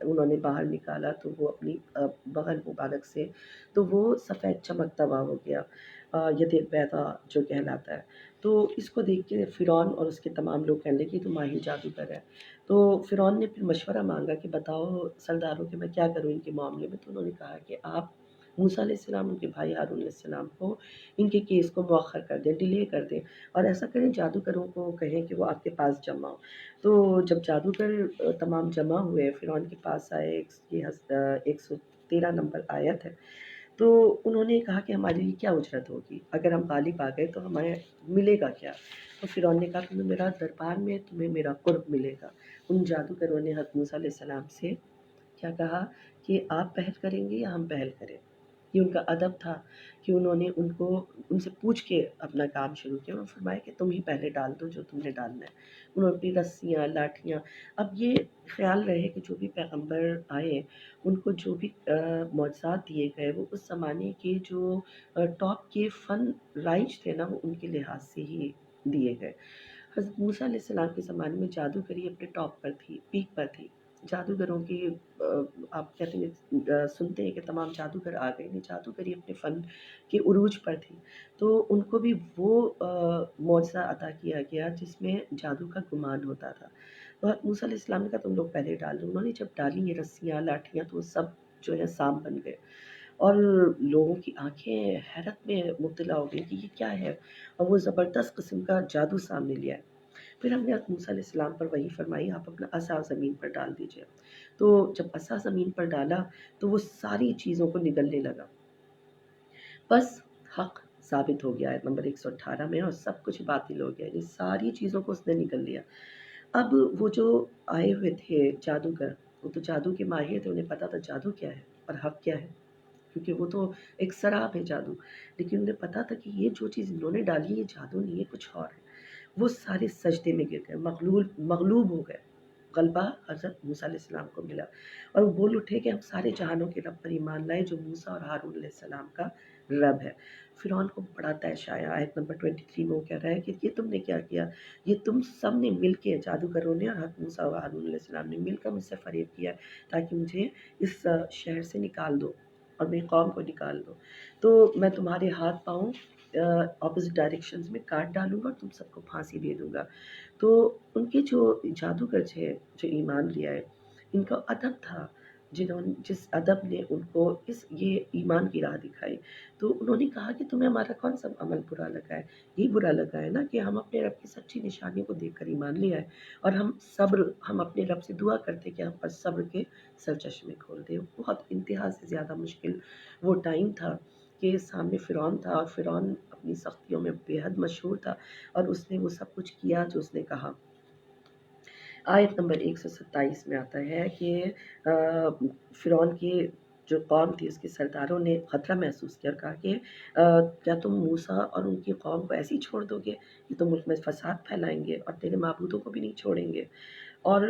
انہوں نے باہر نکالا تو وہ اپنی بغل مبارک سے تو وہ سفید چمکتا ہوا ہو گیا، ید بیضا جو کہلاتا ہے۔ تو اس کو دیکھ کے فرعون اور اس کے تمام لوگ کہنے لگے کہ تو ماہر جادوگر ہے۔ تو فرعون نے پھر مشورہ مانگا کہ بتاؤ سرداروں کہ میں کیا کروں ان کے معاملے میں۔ تو انہوں نے کہا کہ آپ موسیٰ علیہ السلام، ان کے بھائی ہارون علیہ السلام کو ان کے کیس کو مؤخر کر دیں، ڈیلے کر دیں، اور ایسا کریں جادوگروں کو کہیں کہ وہ آپ کے پاس جمع ہو۔ تو جب جادوگر تمام جمع ہوئے، فرعون کے پاس آئے، یہ 113 نمبر آیت ہے، تو انہوں نے کہا کہ ہمارے لیے کیا اجرت ہوگی، اگر ہم غالب آ گئے تو ہمیں ملے گا کیا؟ تو فرعون نے کہا تمہیں میرا دربار میں تمہیں میرا قرب ملے گا۔ ان جادوگروں نے حضرت موسیٰ علیہ السلام سے کیا کہا کہ آپ پہل کریں گے یا ہم پہل کریں؟ یہ ان کا ادب تھا کہ انہوں نے ان سے پوچھ کے اپنا کام شروع کیا۔ انہوں نے فرمایا کہ تم ہی پہلے ڈال دو جو تم نے ڈالنا ہے۔ انہوں نے اپنی رسیاں، لاٹھیاں، اب یہ خیال رہے کہ جو بھی پیغمبر آئے ان کو جو بھی معجزات دیے گئے وہ اس زمانے کے جو ٹاپ کے فن رائج تھے نا، وہ ان کے لحاظ سے ہی دیے گئے۔ حضرت موسیٰ علیہ السلام کے زمانے میں جادوگری اپنے ٹاپ پر تھی، پیک پر تھی۔ جادوگروں کی آپ کہتے ہیں سنتے ہیں کہ تمام جادوگر آ گئے، نہیں، جادوگری اپنے فن کے عروج پر تھی۔ تو ان کو بھی وہ معجزہ عطا کیا گیا جس میں جادو کا گمان ہوتا تھا۔ تو موسیٰ علیہ السلام نے کہا تم لوگ پہلے ڈال دو۔ انہوں نے جب ڈالی یہ رسیاں، لاٹھیاں، تو وہ سب جو ہے سام بن گئے، اور لوگوں کی آنکھیں حیرت میں مبتلا ہو گئی کہ یہ کیا ہے، اور وہ زبردست قسم کا جادو سامنے لیا ہے۔ پھر ہم نے موسیٰ علیہ السلام پر وہی فرمائی آپ اپنا عصا زمین پر ڈال دیجئے۔ تو جب عصا زمین پر ڈالا تو وہ ساری چیزوں کو نگلنے لگا، بس حق ثابت ہو گیا ہے نمبر 118 میں، اور سب کچھ باطل ہو گیا، یہ ساری چیزوں کو اس نے نگل لیا۔ اب وہ جو آئے ہوئے تھے جادوگر، وہ تو جادو کے ماہر تھے، انہیں پتا تھا جادو کیا ہے اور حق کیا ہے، کیونکہ وہ تو ایک سراب ہے جادو، لیکن انہیں پتا تھا کہ یہ جو چیز انہوں نے ڈالی یہ جادو نہیں ہے، کچھ اور ہے۔ وہ سارے سجدے میں گر گئے، مغلوب ہو گئے، غلبہ حضرت موسیٰ علیہ السلام کو ملا، اور وہ بول اٹھے کہ ہم سارے جہانوں کے رب پر ایمان لائے جو موسیٰ اور ہارون علیہ السلام کا رب ہے۔ فرعون کو بڑا طیش آیا۔ آیت نمبر 23 میں وہ کہہ رہا ہے کہ یہ تم نے کیا کیا، یہ تم سب نے مل کے، جادوگروں نے اور حضرت موسیٰ اور ہارون علیہ السلام نے مل کر مجھ سے فریب کیا تاکہ مجھے اس شہر سے نکال دو اور میری قوم کو نکال دو، تو میں تمہارے ہاتھ پاؤں اپوزٹ ڈائریکشنز میں کاٹ ڈالوں گا اور تم سب کو پھانسی دے دوں گا۔ تو ان کے جو جادوگر تھے جو ایمان لے آئے، ان کا ادب تھا، جس ادب نے ان کو یہ ایمان کی راہ دکھائی، تو انہوں نے کہا کہ تمہیں ہمارا کون سا عمل برا لگا ہے؟ یہ برا لگا ہے نا کہ ہم اپنے رب کی سچی نشانیوں کو دیکھ کر ایمان لے آئے، اور ہم اپنے رب سے دعا کرتے کہ ہم پر صبر کے سرچشمے کھول دے۔ بہت انتہا سے زیادہ مشکل وہ ٹائم تھا کہ سامنے فرعون تھا، اور فرعون اپنی سختیوں میں بے حد مشہور تھا، اور اس نے وہ سب کچھ کیا جو اس نے کہا۔ آیت نمبر 127 میں آتا ہے کہ فرعون کی جو قوم تھی اس کے سرداروں نے خطرہ محسوس کیا اور کہا کہ کیا تم موسیٰ اور ان کی قوم کو ایسے ہی چھوڑ دو گے، یہ تو ملک میں فساد پھیلائیں گے اور تیرے معبودوں کو بھی نہیں چھوڑیں گے، اور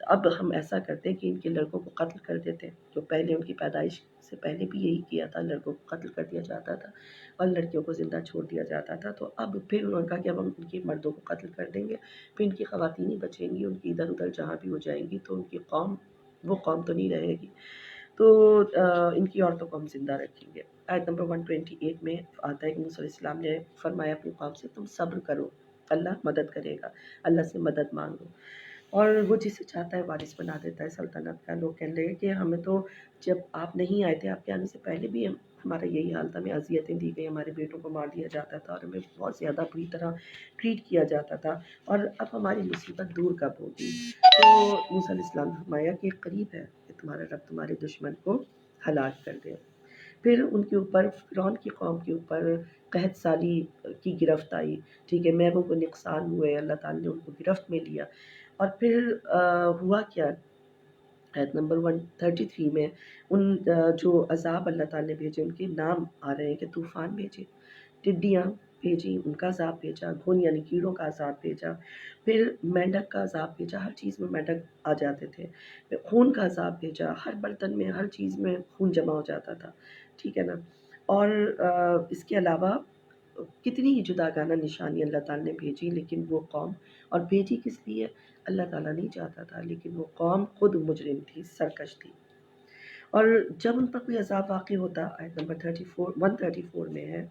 اب ہم ایسا کرتے کہ ان کے لڑکوں کو قتل کر دیتے، جو پہلے ان کی پیدائش سے پہلے بھی یہی کیا تھا، لڑکوں کو قتل کر دیا جاتا تھا اور لڑکیوں کو زندہ چھوڑ دیا جاتا تھا۔ تو اب پھر انہوں نے کہا کہ اب ہم ان کے مردوں کو قتل کر دیں گے، پھر ان کی خواتین ہی بچیں گی، ان کی ادھر ادھر جہاں بھی ہو جائیں گی تو ان کی قوم وہ قوم تو نہیں رہے گی، تو ان کی عورتوں کو ہم زندہ رکھیں گے۔ آیت نمبر 128 میں آتا ہے کہ موسیٰ علیہ السلام نے فرمایا اپنی قوم سے تم صبر کرو، اللہ مدد کرے گا، اللہ سے مدد مانگو، اور وہ جسے چاہتا ہے وارث بنا دیتا ہے سلطنت کا۔ لوگ کہنے لگے کہ ہمیں تو جب آپ نہیں آئے تھے، آپ کے آنے سے پہلے بھی ہمارا یہی حال تھا، ہمیں اذیتیں دی گئی، ہمارے بیٹوں کو مار دیا جاتا تھا اور ہمیں بہت زیادہ بری طرح ٹریٹ کیا جاتا تھا، اور اب ہماری مصیبت دور کب ہوگی؟ تو موسیٰ علیہ السلام نے فرمایا کہ قریب ہے کہ تمہارا رب تمہارے دشمن کو ہلاک کر دے۔ پھر ان کے اوپر، فرعون کی قوم کے اوپر قحط سالی کی گرفت آئی، ٹھیک ہے، میووں کو نقصان ہوئے، اللہ تعالیٰ نے ان کو گرفت میں لیا، اور پھر ہوا کیا؟ آیت نمبر 133 میں ان جو عذاب اللہ تعالیٰ نے بھیجے ان کے نام آ رہے ہیں کہ طوفان بھیجے، ٹڈیاں بھیجی، ان کا عذاب بھیجا، گھن یعنی کیڑوں کا عذاب بھیجا، پھر مینڈک کا عذاب بھیجا، ہر چیز میں مینڈک آ جاتے تھے، خون کا عذاب بھیجا، ہر برتن میں ہر چیز میں خون جمع ہو جاتا تھا، ٹھیک ہے نا، اور اس کے علاوہ کتنی ہی جداگانہ نشانی اللہ تعالیٰ نے بھیجی، لیکن وہ قوم، اور بھیجی کس لیے؟ اللہ تعالیٰ نہیں چاہتا تھا، لیکن وہ قوم خود مجرم تھی، سرکش تھی. اور جب ان پر کوئی عذاب واقع ہوتا، آیت نمبر 134 میں ہے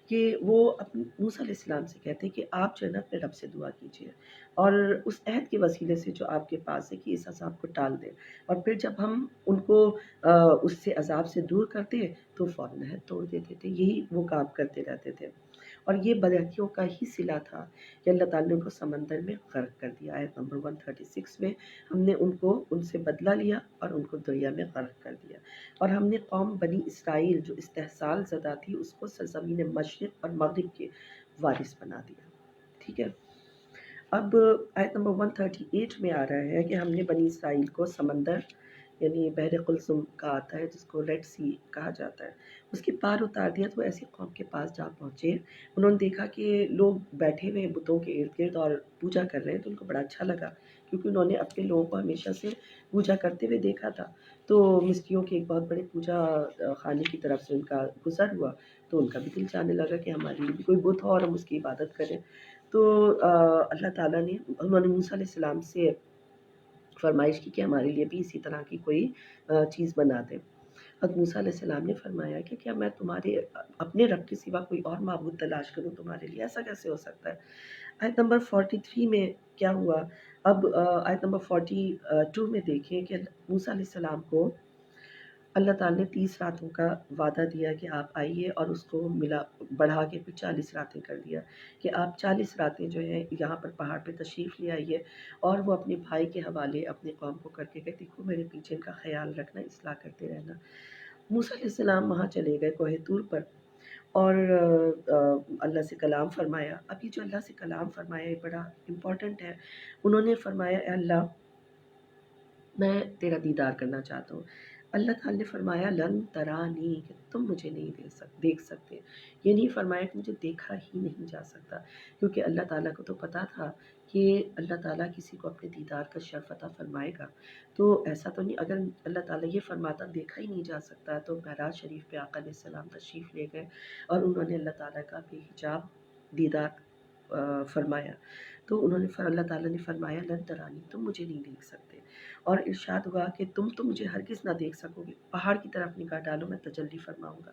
کہ وہ اپنے موسیٰ علیہ السلام سے کہتے کہ آپ جو ہے نا اپنے رب سے دعا کیجیے اور اس عہد کے وسیلے سے جو آپ کے پاس ہے کہ اس عذاب کو ٹال دیں. اور پھر جب ہم ان کو اس سے عذاب سے دور کرتے تو فوراً عہد توڑ دیتے تھے. یہی وہ کام کرتے رہتے تھے. اور یہ بدعتیوں کا ہی صلہ تھا کہ اللہ تعالیٰ نے ان کو سمندر میں غرق کر دیا. آیت نمبر 136 میں ہم نے ان سے بدلہ لیا اور ان کو دریا میں غرق کر دیا. اور ہم نے قوم بنی اسرائیل جو استحصال زدہ تھی اس کو سرزمین مشرق اور مغرب کے وارث بنا دیا. ٹھیک ہے. اب آیت نمبر 138 میں آ رہا ہے کہ ہم نے بنی اسرائیل کو سمندر یعنی بحر قلزم کا آتا ہے جس کو ریڈ سی کہا جاتا ہے، اس کے پار اتار دیا. تو ایسی قوم کے پاس جا پہنچے، انہوں نے دیکھا کہ لوگ بیٹھے ہوئے بتوں کے ارد گرد اور پوجا کر رہے ہیں. تو ان کو بڑا اچھا لگا کیونکہ انہوں نے اپنے لوگوں کو ہمیشہ سے پوجا کرتے ہوئے دیکھا تھا. تو مصریوں کے ایک بہت بڑے پوجا خانے کی طرف سے ان کا گزر ہوا تو ان کا بھی دل چاہنے لگا کہ ہمارے لیے بھی کوئی بت ہو اور ہم اس کی عبادت کریں. تو اللہ تعالیٰ نے انہوں نے موسیٰ علیہ السلام سے فرمائش کی کہ ہمارے لیے بھی اسی طرح کی کوئی چیز بنا دیں. حضرت موسیٰ علیہ السلام نے فرمایا کہ کیا میں تمہارے اپنے رب کے سوا کوئی اور معبود تلاش کروں تمہارے لیے؟ ایسا کیسے ہو سکتا ہے؟ آیت نمبر 43 میں کیا ہوا؟ اب آیت نمبر 42 میں دیکھیں کہ موسیٰ علیہ السلام کو اللہ تعالیٰ نے 30 راتوں کا وعدہ دیا کہ آپ آئیے، اور اس کو بڑھا کے پھر 40 راتیں کر دیا کہ آپ 40 راتیں جو ہیں یہاں پر پہاڑ پہ تشریف لے آئیے. اور وہ اپنے بھائی کے حوالے اپنے قوم کو کر کے گئے، دیکھو میرے پیچھے ان کا خیال رکھنا، اصلاح کرتے رہنا. موسیٰ علیہ السلام وہاں چلے گئے کوہ طور پر اور اللہ سے کلام فرمایا. اب یہ جو اللہ سے کلام فرمایا یہ بڑا امپورٹنٹ ہے. انہوں نے فرمایا اے اللہ میں تیرا دیدار کرنا چاہتا ہوں. اللہ تعالیٰ نے فرمایا لن ترانی، کہ تم مجھے نہیں دیکھ سکتے. یہ نہیں فرمایا کہ مجھے دیکھا ہی نہیں جا سکتا، کیونکہ اللہ تعالیٰ کو تو پتہ تھا کہ اللہ تعالیٰ کسی کو اپنے دیدار کا شرف عطا فرمائے گا. تو ایسا تو نہیں، اگر اللہ تعالیٰ یہ فرماتا دیکھا ہی نہیں جا سکتا تو معراج شریف پہ آقا علیہ السلام تشریف لے گئے اور انہوں نے اللہ تعالیٰ کا بے حجاب دیدار فرمایا. تو اللہ تعالیٰ نے فرمایا لن ترانی، تم مجھے نہیں دیکھ سکتے. اور ارشاد ہوا کہ تم تو مجھے ہرگز نہ دیکھ سکو گے، پہاڑ کی طرف نگاہ ڈالو میں تجلی فرماؤں گا.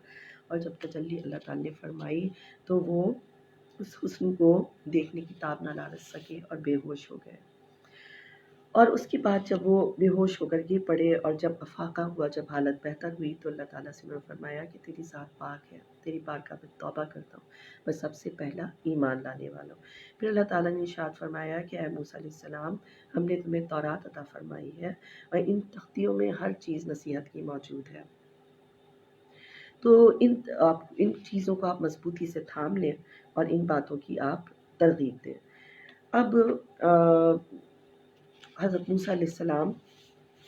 اور جب تجلی اللہ تعالیٰ نے فرمائی تو وہ اس حسن کو دیکھنے کی تاب نہ لا سکے اور بے ہوش ہو گئے. اور اس کے بعد جب وہ بے ہوش ہو کر گر پڑے اور جب افاقہ ہوا، جب حالت بہتر ہوئی تو اللہ تعالیٰ سے انہوں نے فرمایا کہ تیری ذات پاک ہے، تیری بارگاہ میں توبہ کرتا ہوں، میں سب سے پہلا ایمان لانے والا ہوں. پھر اللہ تعالیٰ نے ارشاد فرمایا کہ اے موسیٰ علیہ السلام ہم نے تمہیں تورات عطا فرمائی ہے اور ان تختیوں میں ہر چیز نصیحت کی موجود ہے. تو ان چیزوں کو آپ مضبوطی سے تھام لیں اور ان باتوں کی آپ ترغیب دیں. اب حضرت موسیٰ علیہ السلام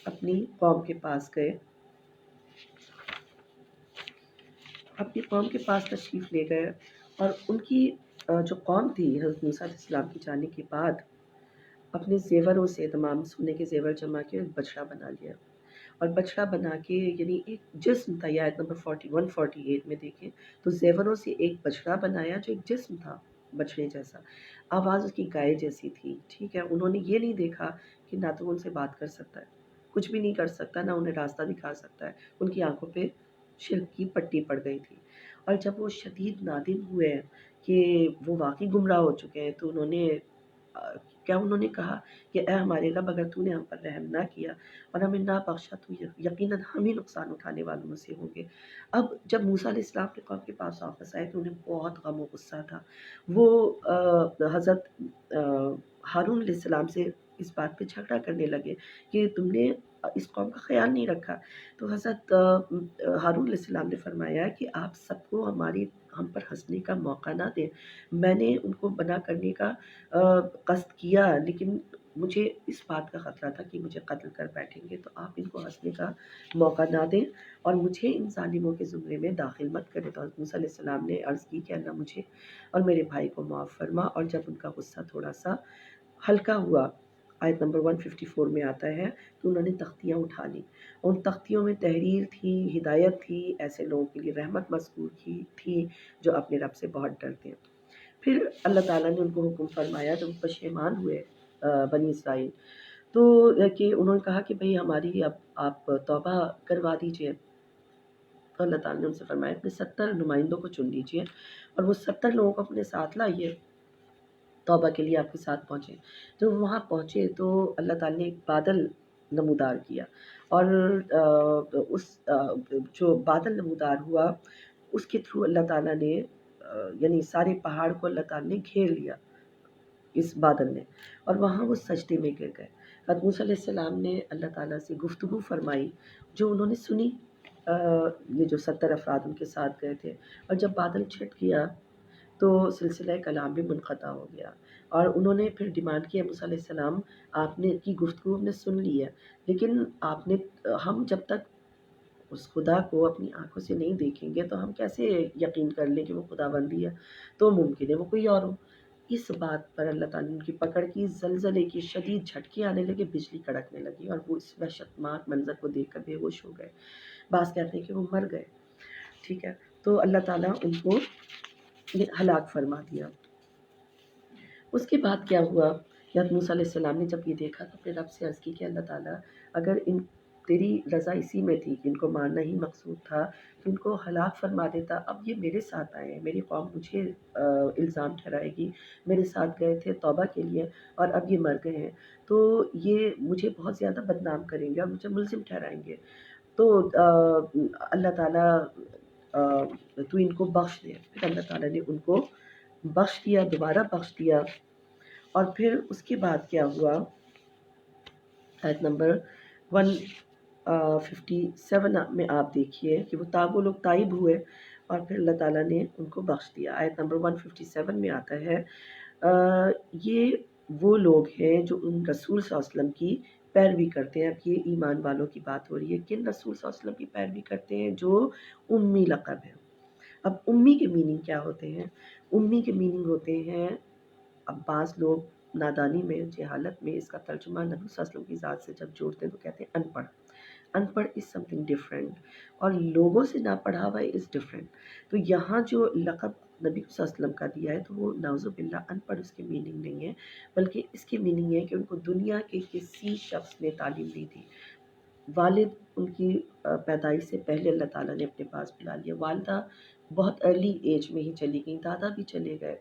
اپنی قوم کے پاس گئے، اپنی قوم کے پاس تشریف لے گئے اور ان کی جو قوم تھی حضرت موسیٰ علیہ السلام کے جانے کے بعد اپنے زیوروں سے تمام سونے کے زیور جمع کے بچڑا بنا لیا. اور بچڑا بنا کے یعنی ایک جسم تھا، آیت نمبر 148 میں دیکھیں تو زیوروں سے ایک بچڑا بنایا جو ایک جسم تھا بچڑے جیسا، آواز اس کی گائے جیسی تھی. ٹھیک ہے. انہوں نے یہ نہیں دیکھا کہ نہ تو ان سے بات کر سکتا ہے، کچھ بھی نہیں کر سکتا، نہ انہیں راستہ دکھا سکتا ہے. ان کی آنکھوں پہ شرک کی پٹی پڑ گئی تھی. اور جب وہ شدید نادم ہوئے کہ وہ واقعی گمراہ ہو چکے ہیں تو انہوں نے کہا کہ اے ہمارے رب اگر تو نے ہم پر رحم نہ کیا اور ہمیں نہ بخشا تو یقیناً ہم ہی نقصان اٹھانے والوں میں سے ہوں گے. اب جب موسیٰ علیہ السلام کے قوم کے پاس واپس آئے تو انہیں بہت غم و غصہ تھا. وہ حضرت ہارون علیہ السلام سے اس بات پہ جھگڑا کرنے لگے کہ تم نے اس قوم کا خیال نہیں رکھا. تو حضرت ہارون علیہ السلام نے فرمایا کہ آپ سب کو ہم پر ہنسنے کا موقع نہ دیں. میں نے ان کو بنا کرنے کا قصد کیا، لیکن مجھے اس بات کا خطرہ تھا کہ مجھے قتل کر بیٹھیں گے، تو آپ ان کو ہنسنے کا موقع نہ دیں اور مجھے ان ظالموں کے زمرے میں داخل مت کریں. تو حضرت موسیٰ علیہ السلام نے عرض کی کہ اللہ مجھے اور میرے بھائی کو معاف فرما. اور جب ان کا غصہ تھوڑا سا ہلکا ہوا، آیت نمبر 154 میں آتا ہے، تو انہوں نے تختیاں اٹھا لی. ان تختیوں میں تحریر تھی، ہدایت تھی، ایسے لوگوں کے لیے رحمت مذکور تھی جو اپنے رب سے بہت ڈرتے ہیں. پھر اللہ تعالیٰ نے ان کو حکم فرمایا، جب پشیمان ہوئے بنی اسرائیل، تو کہ انہوں نے کہا کہ بھئی ہماری اب آپ توبہ کروا دیجئے، تو اللہ تعالیٰ نے ان سے فرمایا اپنے 70 نمائندوں کو چن لیجئے اور وہ 70 لوگوں کو اپنے ساتھ لائیے، توبہ کے لیے آپ کے ساتھ پہنچے۔ جب وہاں پہنچے تو اللہ تعالیٰ نے ایک بادل نمودار کیا، اور اس جو بادل نمودار ہوا اس کے تھرو اللہ تعالیٰ نے یعنی سارے پہاڑ کو اللہ تعالیٰ نے گھیر لیا اس بادل نے، اور وہاں وہ سجدے میں گر گئے۔ حضرت موسیٰ علیہ السلام نے اللہ تعالیٰ سے گفتگو فرمائی جو انہوں نے سنی، یہ جو 70 افراد ان کے ساتھ گئے تھے، اور جب بادل چھٹ گیا تو سلسلہ کلام بھی منقطع ہو گیا، اور انہوں نے پھر ڈیمانڈ کیا موسیٰ علیہ السلام آپ نے کی گفتگو ہم نے سن لی ہے، لیکن آپ نے ہم جب تک اس خدا کو اپنی آنکھوں سے نہیں دیکھیں گے تو ہم کیسے یقین کر لیں کہ وہ خدا بندی ہے، تو ممکن ہے وہ کوئی اور ہو۔ اس بات پر اللہ تعالیٰ نے ان کی پکڑ کی، زلزلے کی شدید جھٹکے آنے لگے، بجلی کڑکنے لگی، اور وہ اس وحشتناک منظر کو دیکھ کر بے ہوش ہو گئے۔ بعض کہتے ہیں کہ وہ مر گئے، ٹھیک ہے، تو اللہ تعالیٰ ان کو ہلاک فرما دیا۔ اس کے بعد کیا ہوا کہ حضرت موسیٰ علیہ السلام نے جب یہ دیکھا تو اپنے رب سے عرض کی کہ اللہ تعالیٰ اگر ان تیری رضا اسی میں تھی کہ ان کو مارنا ہی مقصود تھا تو ان کو ہلاک فرما دیتا، اب یہ میرے ساتھ آئے ہیں، میری قوم مجھے الزام ٹھہرائے گی، میرے ساتھ گئے تھے توبہ کے لیے اور اب یہ مر گئے ہیں، تو یہ مجھے بہت زیادہ بدنام کریں گے اور مجھے ملزم ٹھہرائیں گے، تو اللہ تعالیٰ تو ان کو بخش دے۔ پھر اللہ تعالیٰ نے ان کو بخش دیا، دوبارہ بخش دیا، اور پھر اس کے بعد کیا ہوا، آیت نمبر 157 میں آپ دیکھیے کہ وہ لوگ تائب ہوئے اور پھر اللہ تعالیٰ نے ان کو بخش دیا۔ آیت نمبر 157 میں آتا ہے یہ وہ لوگ ہیں جو ان رسول صلی اللہ علیہ وسلم کی پیروی کرتے ہیں۔ اب یہ ایمان والوں کی بات ہو رہی ہے، کن رسول صلی اللہ علیہ وسلم کی پیروی کرتے ہیں؟ جو امی لقب ہے۔ اب امی کے میننگ کیا ہوتے ہیں؟ امی کے میننگ ہوتے ہیں، اب بعض لوگ نادانی میں، جہالت میں اس کا ترجمہ نبی صلی اللہ علیہ وسلم کی ذات سے جب جوڑتے ہیں تو کہتے ہیں ان پڑھ۔ ان پڑھ از سم تھنگ ڈفرینٹ، اور لوگوں سے نہ پڑھا ہوا از ڈفرینٹ۔ تو یہاں جو لقب نبی صلی اللہ علیہ وسلم کا دیا ہے تو وہ نعوذ باللہ ان پڑھ اس کی میننگ نہیں ہے، بلکہ اس کی میننگ یہ ہے کہ ان کو دنیا کے کسی شخص نے تعلیم نہیں دی۔ والد ان کی پیدائش سے پہلے اللہ تعالیٰ نے اپنے پاس بلا لیا، والدہ بہت ارلی ایج میں ہی چلی گئیں، دادا بھی چلے گئے،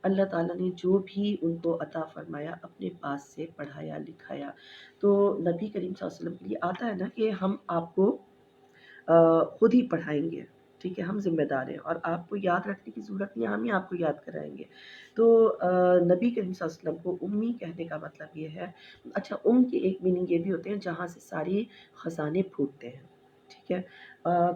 اللہ تعالیٰ نے جو بھی ان کو عطا فرمایا اپنے پاس سے پڑھایا لکھایا۔ تو نبی کریم صلی اللہ علیہ وسلم کے لیے آتا ہے نا کہ ہم آپ کو خود ہی پڑھائیں گے، ٹھیک ہے، ہم ذمہ دار ہیں اور آپ کو یاد رکھنے کی ضرورت نہیں ہے، ہم ہی آپ کو یاد کرائیں گے۔ تو نبی کریم صلی اللہ علیہ وسلم کو امی کہنے کا مطلب یہ ہے، اچھا ام کی ایک میننگ یہ بھی ہوتے ہیں جہاں سے ساری خزانے پھوٹتے ہیں، ٹھیک ہے،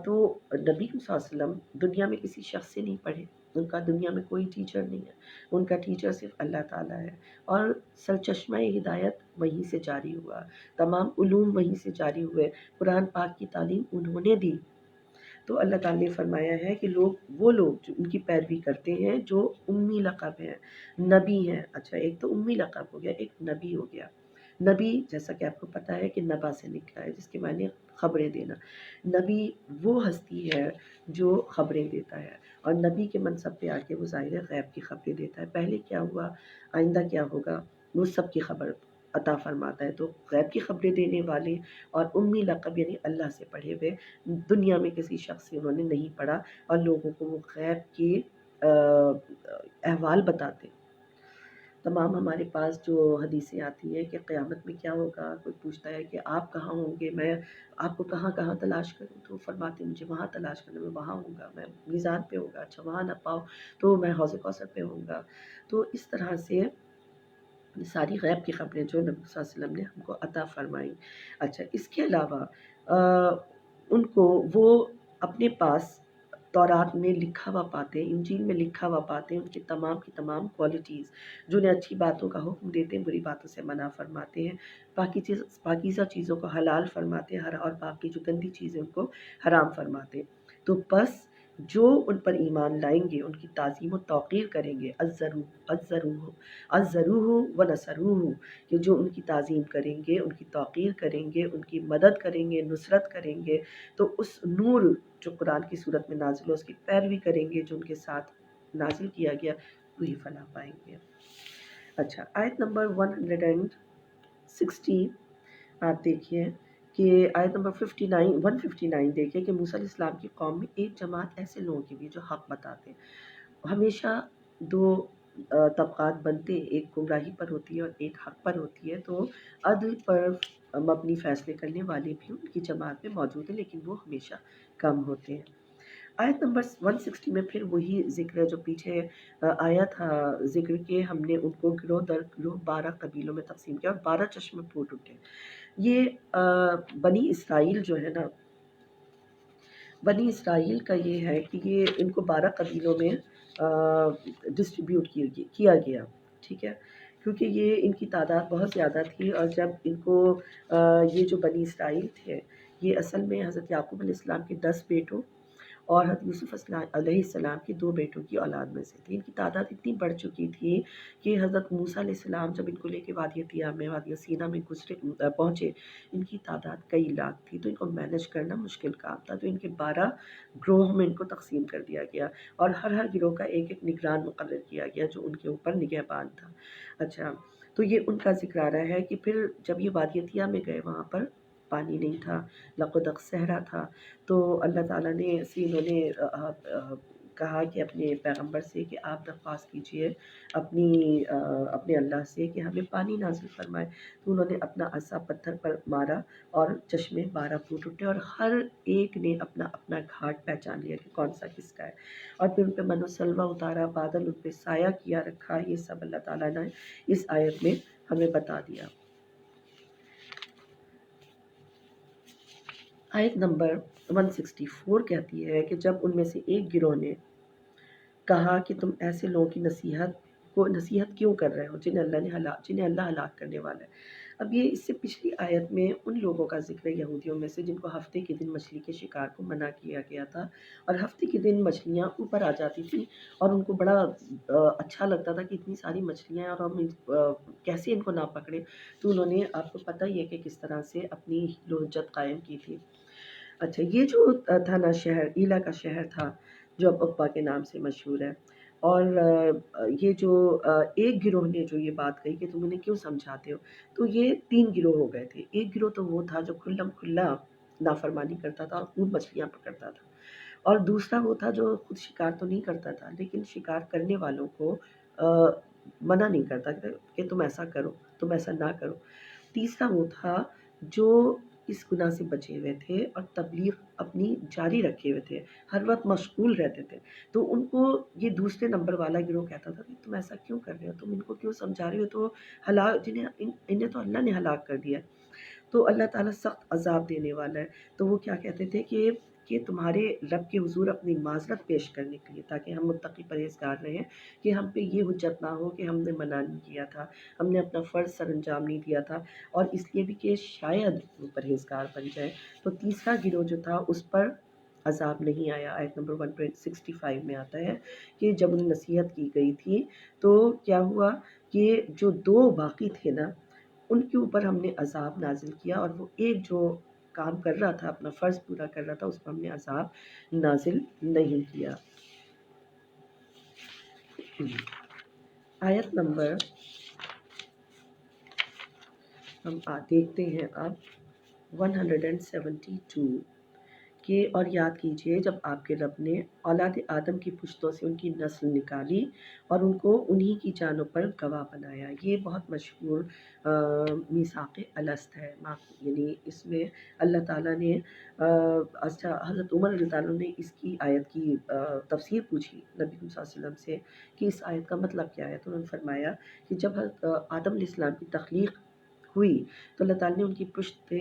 تو نبی صلی اللہ علیہ وسلم دنیا میں کسی شخص سے نہیں پڑھے، ان کا دنیا میں کوئی ٹیچر نہیں ہے، ان کا ٹیچر صرف اللہ تعالیٰ ہے، اور سرچشمہ ہدایت وہیں سے جاری ہوا، تمام علوم وہیں سے جاری ہوئے، قرآن پاک کی تعلیم انہوں نے دی۔ تو اللہ تعالیٰ نے فرمایا ہے کہ وہ لوگ جو ان کی پیروی کرتے ہیں جو امی لقب ہیں، نبی ہیں، اچھا ایک تو امی لقب ہو گیا، ایک نبی ہو گیا۔ نبی جیسا کہ آپ کو پتہ ہے کہ نبا سے نکلا ہے جس کے معنی خبریں دینا، نبی وہ ہستی ہے جو خبریں دیتا ہے، اور نبی کے منصب پہ آ کے وہ ظاہر غیب کی خبریں دیتا ہے، پہلے کیا ہوا آئندہ کیا ہوگا وہ سب کی خبر عطا فرماتا ہے۔ تو غیب کی خبریں دینے والے اور امی لقب یعنی اللہ سے پڑھے ہوئے، دنیا میں کسی شخص سے انہوں نے نہیں پڑھا اور لوگوں کو وہ غیب کے احوال بتاتے۔ تمام ہمارے پاس جو حدیثیں آتی ہیں کہ قیامت میں کیا ہوگا، کوئی پوچھتا ہے کہ آپ کہاں ہوں گے، میں آپ کو کہاں کہاں تلاش کروں، تو فرماتے ہیں مجھے وہاں تلاش کرنا، میں وہاں ہوں گا، میں میزان پہ ہوں گا، اچھا وہاں نہ پاؤ تو میں حوض کوثر پہ ہوں گا۔ تو اس طرح سے ساری غیب کی خبریں جو نبی صلی اللہ علیہ وسلم نے ہم کو عطا فرمائیں۔ اچھا اس کے علاوہ ان کو وہ اپنے پاس تورات میں لکھا ہوا پاتے ہیں، انجیل میں لکھا ہوا پاتے ہیں، ان کی تمام کوالٹیز جو انہیں اچھی باتوں کا حکم دیتے ہیں، بری باتوں سے منع فرماتے ہیں، پاکیزہ چیزوں کو حلال فرماتے ہیں اور باقی جو گندی چیزیں ان کو حرام فرماتے ہیں۔ تو بس جو ان پر ایمان لائیں گے ان کی تعظیم و توقیر کریں گے، عزروہ و نصروہ، کہ جو ان کی تعظیم کریں گے، ان کی توقیر کریں گے، ان کی مدد کریں گے، نصرت کریں گے، تو اس نور جو قرآن کی صورت میں نازل ہو اس کی پیروی کریں گے جو ان کے ساتھ نازل کیا گیا، وہی فلاح پائیں گے۔ اچھا، آیت نمبر 160 آپ دیکھیے کہ آیت نمبر 159 دیکھیے کہ موسیٰ علیہ السلام کی قوم میں ایک جماعت ایسے لوگوں کی بھی جو حق بتاتے ہیں۔ ہمیشہ دو طبقات بنتے، ایک گمراہی پر ہوتی ہے اور ایک حق پر ہوتی ہے، تو عدل پر مبنی فیصلے کرنے والے بھی ان کی جماعت میں موجود ہیں، لیکن وہ ہمیشہ کم ہوتے ہیں۔ آیت نمبر 160 میں پھر وہی ذکر ہے جو پیچھے آیا تھا ذکر کہ ہم نے ان کو گروہ در گروہ 12 قبیلوں میں تقسیم کیا اور 12 چشمے پھوٹ اٹھے۔ یہ بنی اسرائیل جو ہے نا، بنی اسرائیل کا یہ ہے کہ یہ ان کو 12 قبیلوں میں ڈسٹریبیوٹ کیا گیا، ٹھیک ہے، کیونکہ یہ ان کی تعداد بہت زیادہ تھی، اور جب ان کو یہ جو بنی اسرائیل تھے یہ اصل میں حضرت یعقوب علیہ السلام کے 10 بیٹوں اور حضرت یوسف علیہ السلام کی 2 بیٹوں کی اولاد میں سے تھی۔ ان کی تعداد اتنی بڑھ چکی تھی کہ حضرت موسیٰ علیہ السلام جب ان کو لے کے وادی طیٰ میں، وادی سینا میں پہنچے، ان کی تعداد کئی لاکھ تھی، تو ان کو مینج کرنا مشکل کام تھا، تو ان کے 12 گروہ میں ان کو تقسیم کر دیا گیا، اور ہر گروہ کا ایک ایک نگران مقرر کیا گیا جو ان کے اوپر نگہبان تھا۔ اچھا، تو یہ ان کا ذکر آ رہا ہے کہ پھر جب یہ وادی طیٰ میں گئے، وہاں پر پانی نہیں تھا، لقدق صحرا تھا، تو اللہ تعالیٰ نے انہوں نے کہا کہ اپنے پیغمبر سے کہ آپ درخواست کیجئے اپنے اللہ سے کہ ہمیں پانی نازل فرمائے، تو انہوں نے اپنا عصا پتھر پر مارا اور چشمے 12 پھوٹ اٹھے، اور ہر ایک نے اپنا اپنا گھاٹ پہچان لیا کہ کون سا کس کا ہے، اور پھر ان پہ من و سلوہ اتارا، بادل ان پہ سایہ کیا رکھا۔ یہ سب اللہ تعالیٰ نے اس آیت میں ہمیں بتا دیا۔ آیت نمبر 164 کہتی ہے کہ جب ان میں سے ایک گروہ نے کہا کہ تم ایسے لوگوں کی نصیحت کیوں کر رہے ہو جنہیں اللہ ہلاک کرنے والا ہے۔ اب یہ اس سے پچھلی آیت میں ان لوگوں کا ذکر ہے یہودیوں میں سے جن کو ہفتے کے دن مچھلی کے شکار کو منع کیا گیا تھا، اور ہفتے کے دن مچھلیاں اوپر آ جاتی تھیں اور ان کو بڑا اچھا لگتا تھا کہ اتنی ساری مچھلیاں ہیں اور ہم کیسے ان کو نہ پکڑیں، تو انہوں نے، آپ کو پتہ ہی ہے کہ کس طرح سے اپنی لہجت قائم کی تھی۔ اچھا، یہ جو تھا نا شہر، ایلا کا شہر تھا جو اب عقبہ کے نام سے مشہور ہے، اور یہ جو ایک گروہ نے جو یہ بات کہی کہ تم انہیں کیوں سمجھاتے ہو، تو یہ 3 گروہ ہو گئے تھے۔ ایک گروہ تو وہ تھا جو کھلم کھلا نافرمانی کرتا تھا اور خوب مچھلیاں پکڑتا تھا، اور دوسرا وہ تھا جو خود شکار تو نہیں کرتا تھا لیکن شکار کرنے والوں کو منع نہیں کرتا کہ تم ایسا کرو، تم ایسا نہ کرو۔ تیسرا وہ تھا جو اس گناہ سے بچے ہوئے تھے اور تبلیغ اپنی جاری رکھے ہوئے تھے، ہر وقت مشغول رہتے تھے، تو ان کو یہ دوسرے نمبر والا گروہ کہتا تھا کہ تم ایسا کیوں کر رہے ہو، تم ان کو کیوں سمجھا رہے ہو، تو انہیں تو اللہ نے ہلاک کر دیا، تو اللہ تعالیٰ سخت عذاب دینے والا ہے۔ تو وہ کیا کہتے تھے کہ تمہارے رب کے حضور اپنی معذرت پیش کرنے کے لیے، تاکہ ہم متقی پرہیزگار رہیں، کہ ہم پہ یہ حجت نہ ہو کہ ہم نے منع نہیں کیا تھا، ہم نے اپنا فرض سر انجام نہیں دیا تھا، اور اس لیے بھی کہ شاید وہ پرہیزگار بن جائے۔ تو تیسرا گروہ جو تھا اس پر عذاب نہیں آیا۔ آیت نمبر 165 میں آتا ہے کہ جب انہیں نصیحت کی گئی تھی تو کیا ہوا کہ جو 2 باقی تھے نا، ان کے اوپر ہم نے عذاب نازل کیا، اور وہ ایک جو کام کر رہا تھا، اپنا فرض پورا کر رہا تھا، اس پر ہم نے عذاب نازل نہیں کیا۔ آیت نمبر ہم دیکھتے ہیں اب 172 کہ اور یاد کیجئے جب آپ کے رب نے اولاد آدم کی پشتوں سے ان کی نسل نکالی اور ان کو انہی کی جانوں پر گواہ بنایا۔ یہ بہت مشہور میثاق الست ہے، یعنی اس میں اللہ تعالیٰ نے حضرت عمر رضی اللہ عنہ نے اس کی آیت کی تفسیر پوچھی نبی صلی اللہ علیہ وسلم سے کہ اس آیت کا مطلب کیا ہے، تو انہوں نے فرمایا کہ جب حضرت آدم علیہ السلام کی تخلیق ہوئی تو اللہ تعالیٰ نے ان کی پشت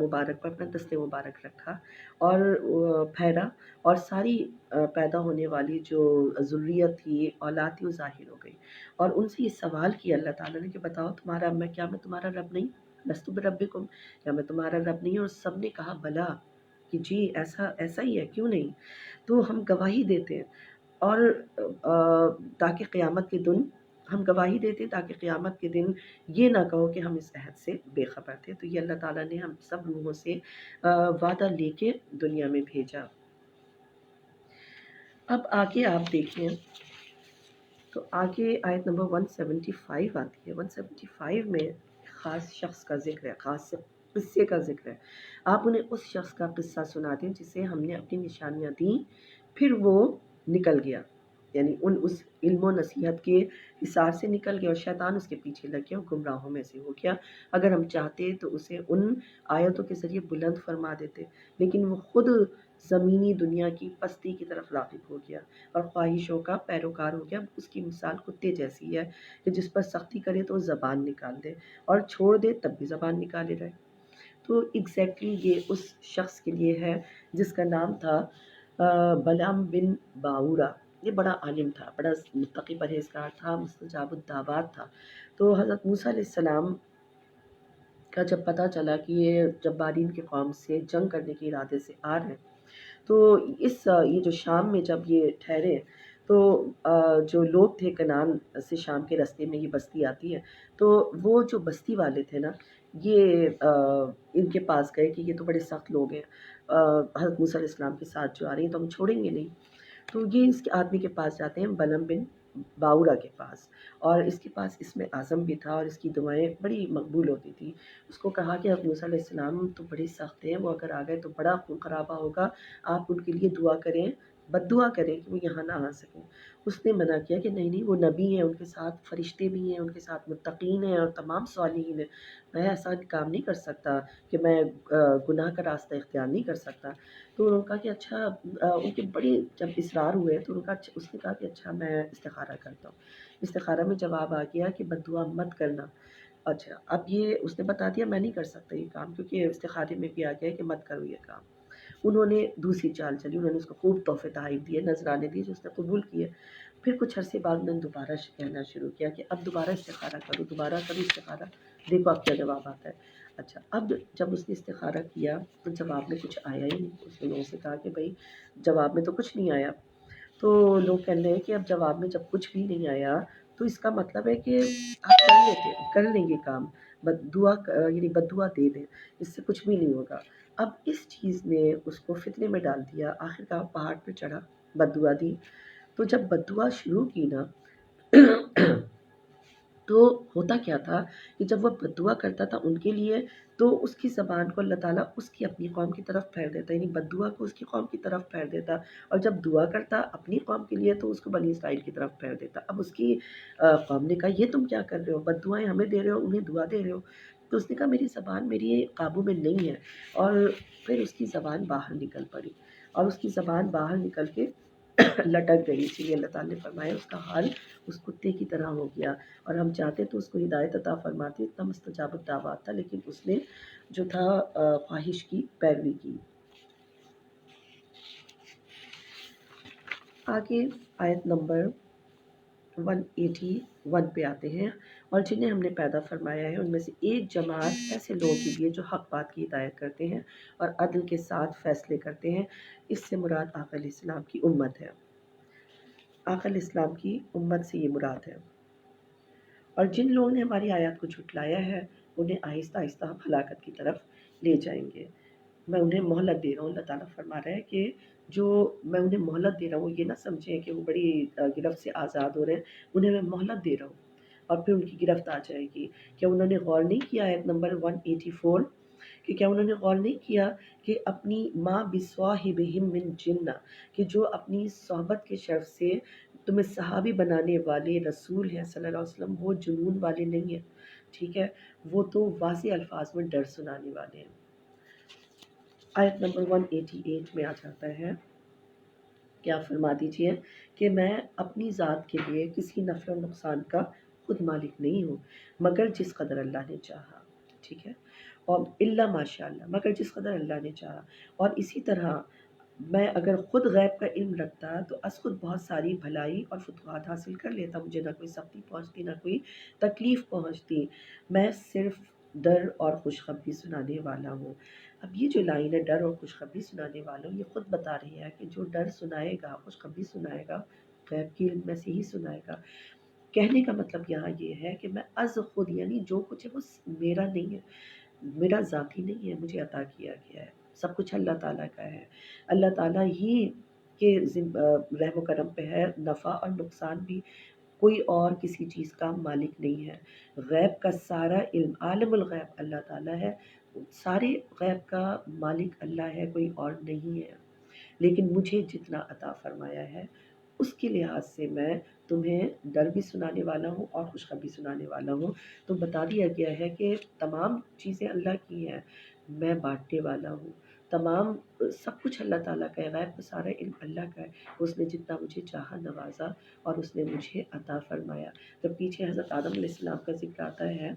مبارک پر اپنا دست مبارک رکھا اور پھیرا، اور ساری پیدا ہونے والی جو ذریت تھی، اولاد تھی، وہ ظاہر ہو گئی، اور ان سے یہ سوال کیا اللہ تعالیٰ نے کہ بتاؤ تمہارا کیا میں تمہارا رب نہیں، لست بربکم، کیا میں تمہارا رب نہیں، اور سب نے کہا بلا، کہ جی ایسا ہی ہے، کیوں نہیں، تو ہم گواہی دیتے ہیں، اور تاکہ قیامت کے دن ہم گواہی دیتے تاکہ قیامت کے دن یہ نہ کہو کہ ہم اس عہد سے بے خبر تھے۔ تو یہ اللہ تعالیٰ نے ہم سب لوگوں سے وعدہ لے کے دنیا میں بھیجا۔ اب آگے آپ دیکھیں تو آگے آیت نمبر 175 آتی ہے. 175 میں خاص شخص کا ذکر ہے، خاص قصے کا ذکر ہے. آپ انہیں اس شخص کا قصہ سنا دیں جسے ہم نے اپنی نشانیاں دیں پھر وہ نکل گیا، یعنی اس علم و نصیحت کے حصار سے نکل گیا اور شیطان اس کے پیچھے لگ گیا اور گمراہوں میں سے ہو گیا. اگر ہم چاہتے تو اسے ان آیتوں کے ذریعے بلند فرما دیتے، لیکن وہ خود زمینی دنیا کی پستی کی طرف راغب ہو گیا اور خواہشوں کا پیروکار ہو گیا. اس کی مثال کتے جیسی ہے کہ جس پر سختی کرے تو زبان نکال دے اور چھوڑ دے تب بھی زبان نکالے رہے. تو ایگزیکٹلی یہ اس شخص کے لیے ہے جس کا نام تھا بلعام بن باورا. یہ بڑا عالم تھا، بڑا متقی پرہیزگار تھا، مستجاب الدعوات تھا. تو حضرت موسیٰ علیہ السلام کا جب پتہ چلا کہ یہ جبارین کی قوم سے جنگ کرنے کے ارادے سے آ رہے ہیں، تو یہ جو شام میں جب یہ ٹھہرے تو جو لوگ تھے کنعان سے شام کے راستے میں یہ بستی آتی ہے، تو وہ جو بستی والے تھے نا یہ ان کے پاس گئے کہ یہ تو بڑے سخت لوگ ہیں، حضرت موسیٰ علیہ السلام کے ساتھ جو آ رہی ہیں تو ہم چھوڑیں گے نہیں. تو یہ اس کے آدمی کے پاس جاتے ہیں، بلعام بن باورا کے پاس، اور اس کے پاس اسم اعظم بھی تھا اور اس کی دعائیں بڑی مقبول ہوتی تھی. اس کو کہا کہ حضرت موسیٰ علیہ السلام تو بڑے سخت ہیں، وہ اگر آ گئے تو بڑا خون خرابہ ہوگا، آپ ان کے لیے دعا کریں، بد دعا کریں کہ وہ یہاں نہ آ سکیں. اس نے منع کیا کہ نہیں وہ نبی ہیں، ان کے ساتھ فرشتے بھی ہیں، ان کے ساتھ متقین ہیں اور تمام صالحین ہیں، میں ایسا کام نہیں کر سکتا کہ میں گناہ کا راستہ اختیار نہیں کر سکتا. تو انہوں نے کہا کہ اچھا، ان کے بڑے جب اصرار ہوئے تو اس نے کہا کہ اچھا میں استخارہ کرتا ہوں. استخارہ میں جواب آ گیا کہ بد دعا مت کرنا. اچھا اب یہ اس نے بتا دیا میں نہیں کر سکتا یہ کام، کیونکہ استخارے میں بھی آ گیا کہ مت کرو یہ کام. انہوں نے دوسری چال چلی، انہوں نے اس کو خوب تحفے تحائف دیے، نذرانے دیے جو اس نے قبول کیے. پھر کچھ عرصے بعد میں نے دوبارہ کہنا شروع کیا کہ اب دوبارہ استخارہ کرو، دوبارہ کرو استخارہ، دیکھو اب کیا جواب آتا ہے. اچھا اب جب اس نے استخارہ کیا تو جواب میں کچھ آیا ہی نہیں. اس نے لوگوں سے کہا کہ بھائی جواب میں تو کچھ نہیں آیا. تو لوگ کہنے لگے کہ اب جواب میں جب کچھ بھی نہیں آیا تو اس کا مطلب ہے کہ آپ کر لیں گے کام، یعنی بد دعا دے دیں، اس سے کچھ بھی نہیں ہوگا. اب اس چیز نے اس کو فتنے میں ڈال دیا. آخر کار پہاڑ پہ چڑھا، بد دعا دی. تو جب بد دعا شروع کی نا تو ہوتا کیا تھا کہ جب وہ بد دعا کرتا تھا ان کے لیے تو اس کی زبان کو اللہ تعالیٰ اس کی اپنی قوم کی طرف پھیر دیتا، یعنی بد دعا کو اس کی قوم کی طرف پھیر دیتا، اور جب دعا کرتا اپنی قوم کے لیے تو اس کو بنی اسرائیل کی طرف پھیر دیتا. اب اس کی قوم نے کہا یہ تم کیا کر رہے ہو، بد دعائیں ہمیں دے رہے ہو انہیں دعا دے رہے ہو. تو اس نے کہا میری زبان میری قابو میں نہیں ہے، اور پھر اس کی زبان باہر نکل پڑی اور اس کی زبان باہر نکل کے لٹک گئی. اسی لیے اللہ تعالیٰ نے فرمایا اس کا حال اس کتے کی طرح ہو گیا، اور ہم چاہتے تو اس کو ہدایت عطا فرماتے، اتنا مستجاب الدعوات تھا، لیکن اس نے جو تھا خواہش کی پیروی کی. آگے آیت نمبر 181 پہ آتے ہیں. اور جنہیں ہم نے پیدا فرمایا ہے ان میں سے ایک جماعت ایسے لوگ کی بھی ہے جو حق بات کی ہدایت کرتے ہیں اور عدل کے ساتھ فیصلے کرتے ہیں. اس سے مراد آقا علیہ السلام کی امت ہے. آقا علیہ السلام کی امت سے یہ مراد ہے. اور جن لوگوں نے ہماری آیات کو جھٹلایا ہے انہیں آہستہ آہستہ ہم ہلاکت کی طرف لے جائیں گے. میں انہیں مہلت دے رہا ہوں. اللہ تعالیٰ فرما رہا ہے کہ جو میں انہیں مہلت دے رہا ہوں یہ نہ سمجھیں کہ وہ بڑی گرفت سے آزاد ہو رہے ہیں، انہیں میں مہلت دے رہا ہوں اور پھر ان کی گرفت آ جائے گی. کیا انہوں نے غور نہیں کیا آیت نمبر 184 کہ کیا انہوں نے غور نہیں کیا کہ اپنی ماں بصواحبہم من جنہ، کہ جو اپنی صحبت کے شرف سے تمہیں صحابی بنانے والے رسول ہیں صلی اللہ علیہ وسلم وہ جنون والے نہیں ہیں، ٹھیک ہے، وہ تو واضح الفاظ میں ڈر سنانے والے ہیں. آیت نمبر 188 میں آ جاتا ہے کیا فرما دیجئے کہ میں اپنی ذات کے لیے کسی نفع و نقصان کا خود مالک نہیں ہوں مگر جس قدر اللہ نے چاہا، ٹھیک ہے، اور اللہ ماشاء اللہ، مگر جس قدر اللہ نے چاہا. اور اسی طرح میں اگر خود غیب کا علم رکھتا تو از خود بہت ساری بھلائی اور فتوحات حاصل کر لیتا، مجھے نہ کوئی سختی پہنچتی نہ کوئی تکلیف پہنچتی. میں صرف ڈر اور خوشخبری سنانے والا ہوں. اب یہ جو لائن ہے ڈر اور خوشخبری سنانے والا ہوں، یہ خود بتا رہی ہے کہ جو ڈر سنائے گا، خوشخبری سنائے گا، غیب کی علم میں سے ہی سنائے گا. کہنے کا مطلب یہاں یہ ہے کہ میں از خود، یعنی جو کچھ ہے وہ میرا نہیں ہے، میرا ذاتی نہیں ہے، مجھے عطا کیا گیا ہے، سب کچھ اللہ تعالیٰ کا ہے. اللہ تعالیٰ ہی کے رحم و کرم پہ ہے نفع اور نقصان بھی کوئی اور کسی چیز کا مالک نہیں ہے۔ غیب کا سارا علم، عالم الغیب اللہ تعالیٰ ہے، سارے غیب کا مالک اللہ ہے، کوئی اور نہیں ہے۔ لیکن مجھے جتنا عطا فرمایا ہے اس کے لحاظ سے میں تمہیں ڈر بھی سنانے والا ہوں اور خوشخبری سنانے والا ہوں۔ تو بتا دیا گیا ہے کہ تمام چیزیں اللہ کی ہیں، میں بانٹنے والا ہوں، تمام سب کچھ اللہ تعالیٰ کا ہے، غیب کا سارا علم اللہ کا ہے۔ اس نے جتنا مجھے چاہا نوازا اور اس نے مجھے عطا فرمایا۔ جب پیچھے حضرت آدم علیہ السلام کا ذکر آتا ہے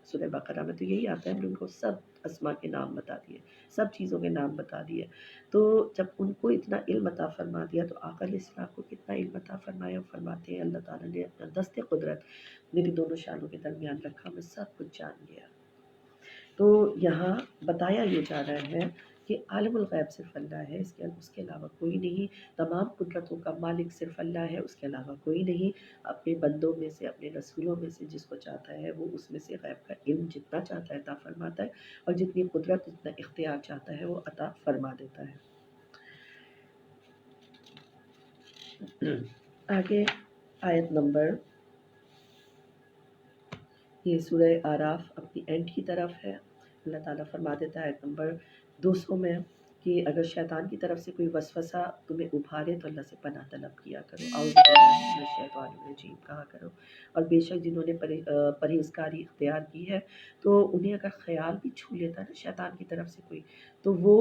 سورہ بقرہ میں تو یہی آتا ہے کہ ان کو سب اسما کے نام بتا دیے، سب چیزوں کے نام بتا دیے۔ تو جب ان کو اتنا علم عطا فرما دیا تو آقا علیہ السلام کو کتنا علم عطا فرمایا، فرماتے ہیں اللہ تعالیٰ نے اپنا دست قدرت میری دونوں شانوں کے درمیان رکھا، میں سب کچھ جان گیا۔ تو یہاں بتایا یہ جا رہا ہے کہ عالم الغیب صرف اللہ ہے، اس کے علاوہ کوئی نہیں، تمام قدرتوں کا مالک صرف اللہ ہے، اس کے علاوہ کوئی نہیں۔ اپنے بندوں میں سے، اپنے رسولوں میں سے جس کو چاہتا ہے وہ اس میں سے غیب کا علم جتنا چاہتا ہے عطا فرماتا ہے، اور جتنی قدرت جتنا اختیار چاہتا ہے وہ عطا فرما دیتا ہے۔ آگے آیت نمبر، یہ سورہ آراف اپنی اینڈ کی طرف ہے۔ اللہ تعالیٰ فرما دیتا ہے آیت نمبر 200 میں کہ اگر شیطان کی طرف سے کوئی وسوسہ تمہیں ابھارے تو اللہ سے پناہ طلب کیا کرو، اعوذ باللہ من الشیطان الرجیم کہا کرو۔ اور بے شک جنہوں نے پرہیزگاری اختیار کی ہے تو انہیں اگر خیال بھی چھو لیتا ہے نا شیطان کی طرف سے کوئی، تو وہ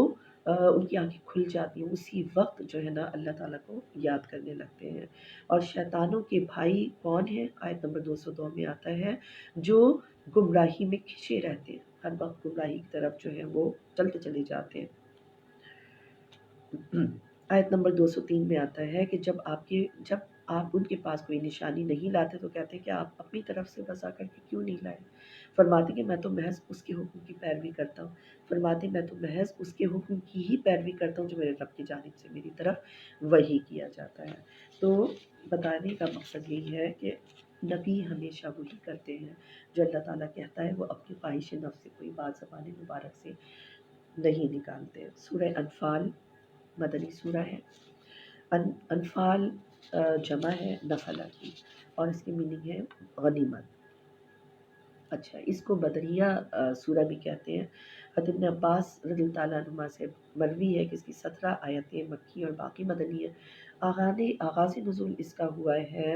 ان کی آنکھیں کھل جاتی ہیں، اسی وقت جو ہے نا اللہ تعالیٰ کو یاد کرنے لگتے ہیں۔ اور شیطانوں کے بھائی کون ہیں؟ آیت نمبر 202 میں آتا ہے جو گمراہی میں کھنچے رہتے ہیں، ہر وقت گمراہی کی طرف جو ہے وہ چلتے چلے جاتے ہیں۔ آیت نمبر 203 میں آتا ہے کہ جب آپ ان کے پاس کوئی نشانی نہیں لاتے تو کہتے ہیں کہ آپ اپنی طرف سے وضع کر کے کیوں نہیں لائے؟ فرماتے کہ میں تو محض اس کے حکم کی پیروی کرتا ہوں، فرماتے میں تو محض اس کے حکم کی ہی پیروی کرتا ہوں جو میرے رب کی جانب سے میری طرف وحی کیا جاتا ہے۔ تو بتانے کا مقصد یہی ہے کہ نبی ہمیشہ وہی کرتے ہیں جو اللہ تعالیٰ کہتا ہے، وہ اپنی خواہش نفس سے کوئی بات زبان مبارک سے نہیں نکالتے۔ سورہ انفال مدنی سورہ ہے۔ انفال جمع ہے نفلہ کی اور اس کی میننگ ہے غنیمت۔ اچھا، اس کو بدریہ سورہ بھی کہتے ہیں۔ حضرت ابن عباس رضی اللہ تعالیٰ عنہما سے مروی ہے کہ اس کی 17 آیتیں مکی اور باقی مدنی ہیں۔ آغاز نزول اس کا ہوا ہے